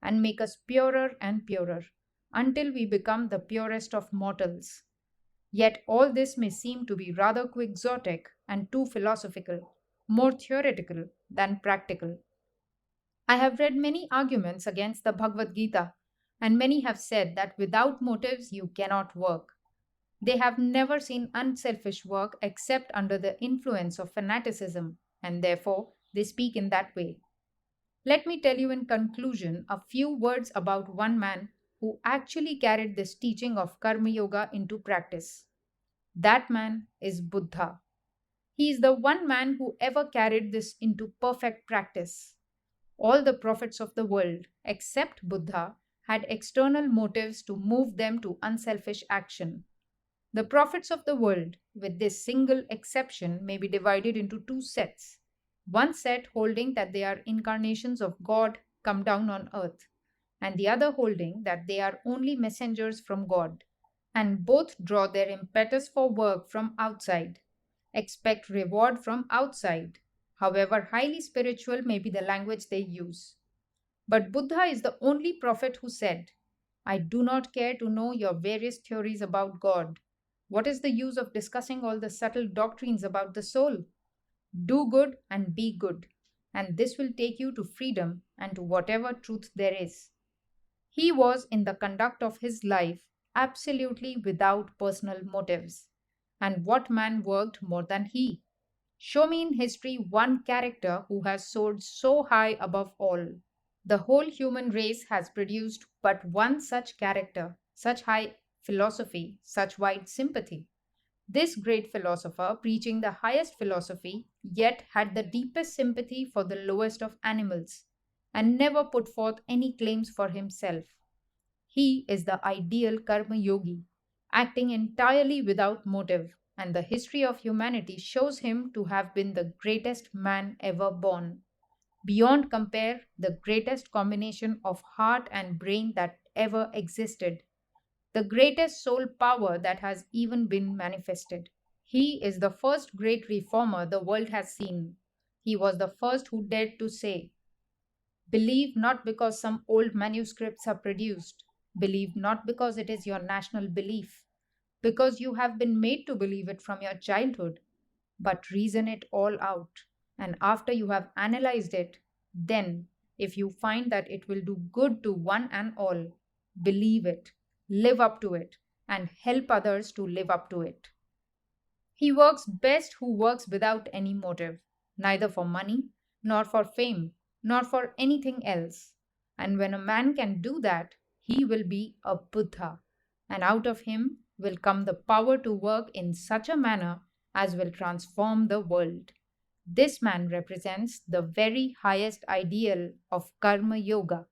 and make us purer and purer until we become the purest of mortals. Yet all this may seem to be rather quixotic and too philosophical, more theoretical than practical. I have read many arguments against the Bhagavad Gita, and many have said that without motives you cannot work. They have never seen unselfish work except under the influence of fanaticism, and therefore they speak in that way. Let me tell you in conclusion a few words about one man who actually carried this teaching of Karma Yoga into practice. That man is Buddha. He is the one man who ever carried this into perfect practice. All the prophets of the world, except Buddha, had external motives to move them to unselfish action. The prophets of the world, with this single exception, may be divided into two sets. One set holding that they are incarnations of God come down on earth, and the other holding that they are only messengers from God, and both draw their impetus for work from outside, expect reward from outside. however highly spiritual may be the language they use. But Buddha is the only prophet who said, I do not care to know your various theories about God. What is the use of discussing all the subtle doctrines about the soul? Do good and be good, and this will take you to freedom and to whatever truth there is. He was, in the conduct of his life, absolutely without personal motives. And what man worked more than he? Show me in history one character who has soared so high above all. The whole human race has produced but one such character, such high philosophy, such wide sympathy. This great philosopher, preaching the highest philosophy, yet had the deepest sympathy for the lowest of animals, and never put forth any claims for himself. He is the ideal Karma Yogi, acting entirely without motive, and the history of humanity shows him to have been the greatest man ever born. Beyond compare, the greatest combination of heart and brain that ever existed, the greatest soul power that has even been manifested. He is the first great reformer the world has seen. He was the first who dared to say, believe not because some old manuscripts are produced. Believe not because it is your national belief, because you have been made to believe it from your childhood, but reason it all out. And after you have analyzed it, then, if you find that it will do good to one and all, believe it, live up to it, and help others to live up to it. He works best who works without any motive, neither for money, nor for fame, nor for anything else. And when a man can do that, he will be a Buddha, and out of him will come the power to work in such a manner as will transform the world. This man represents the very highest ideal of Karma Yoga.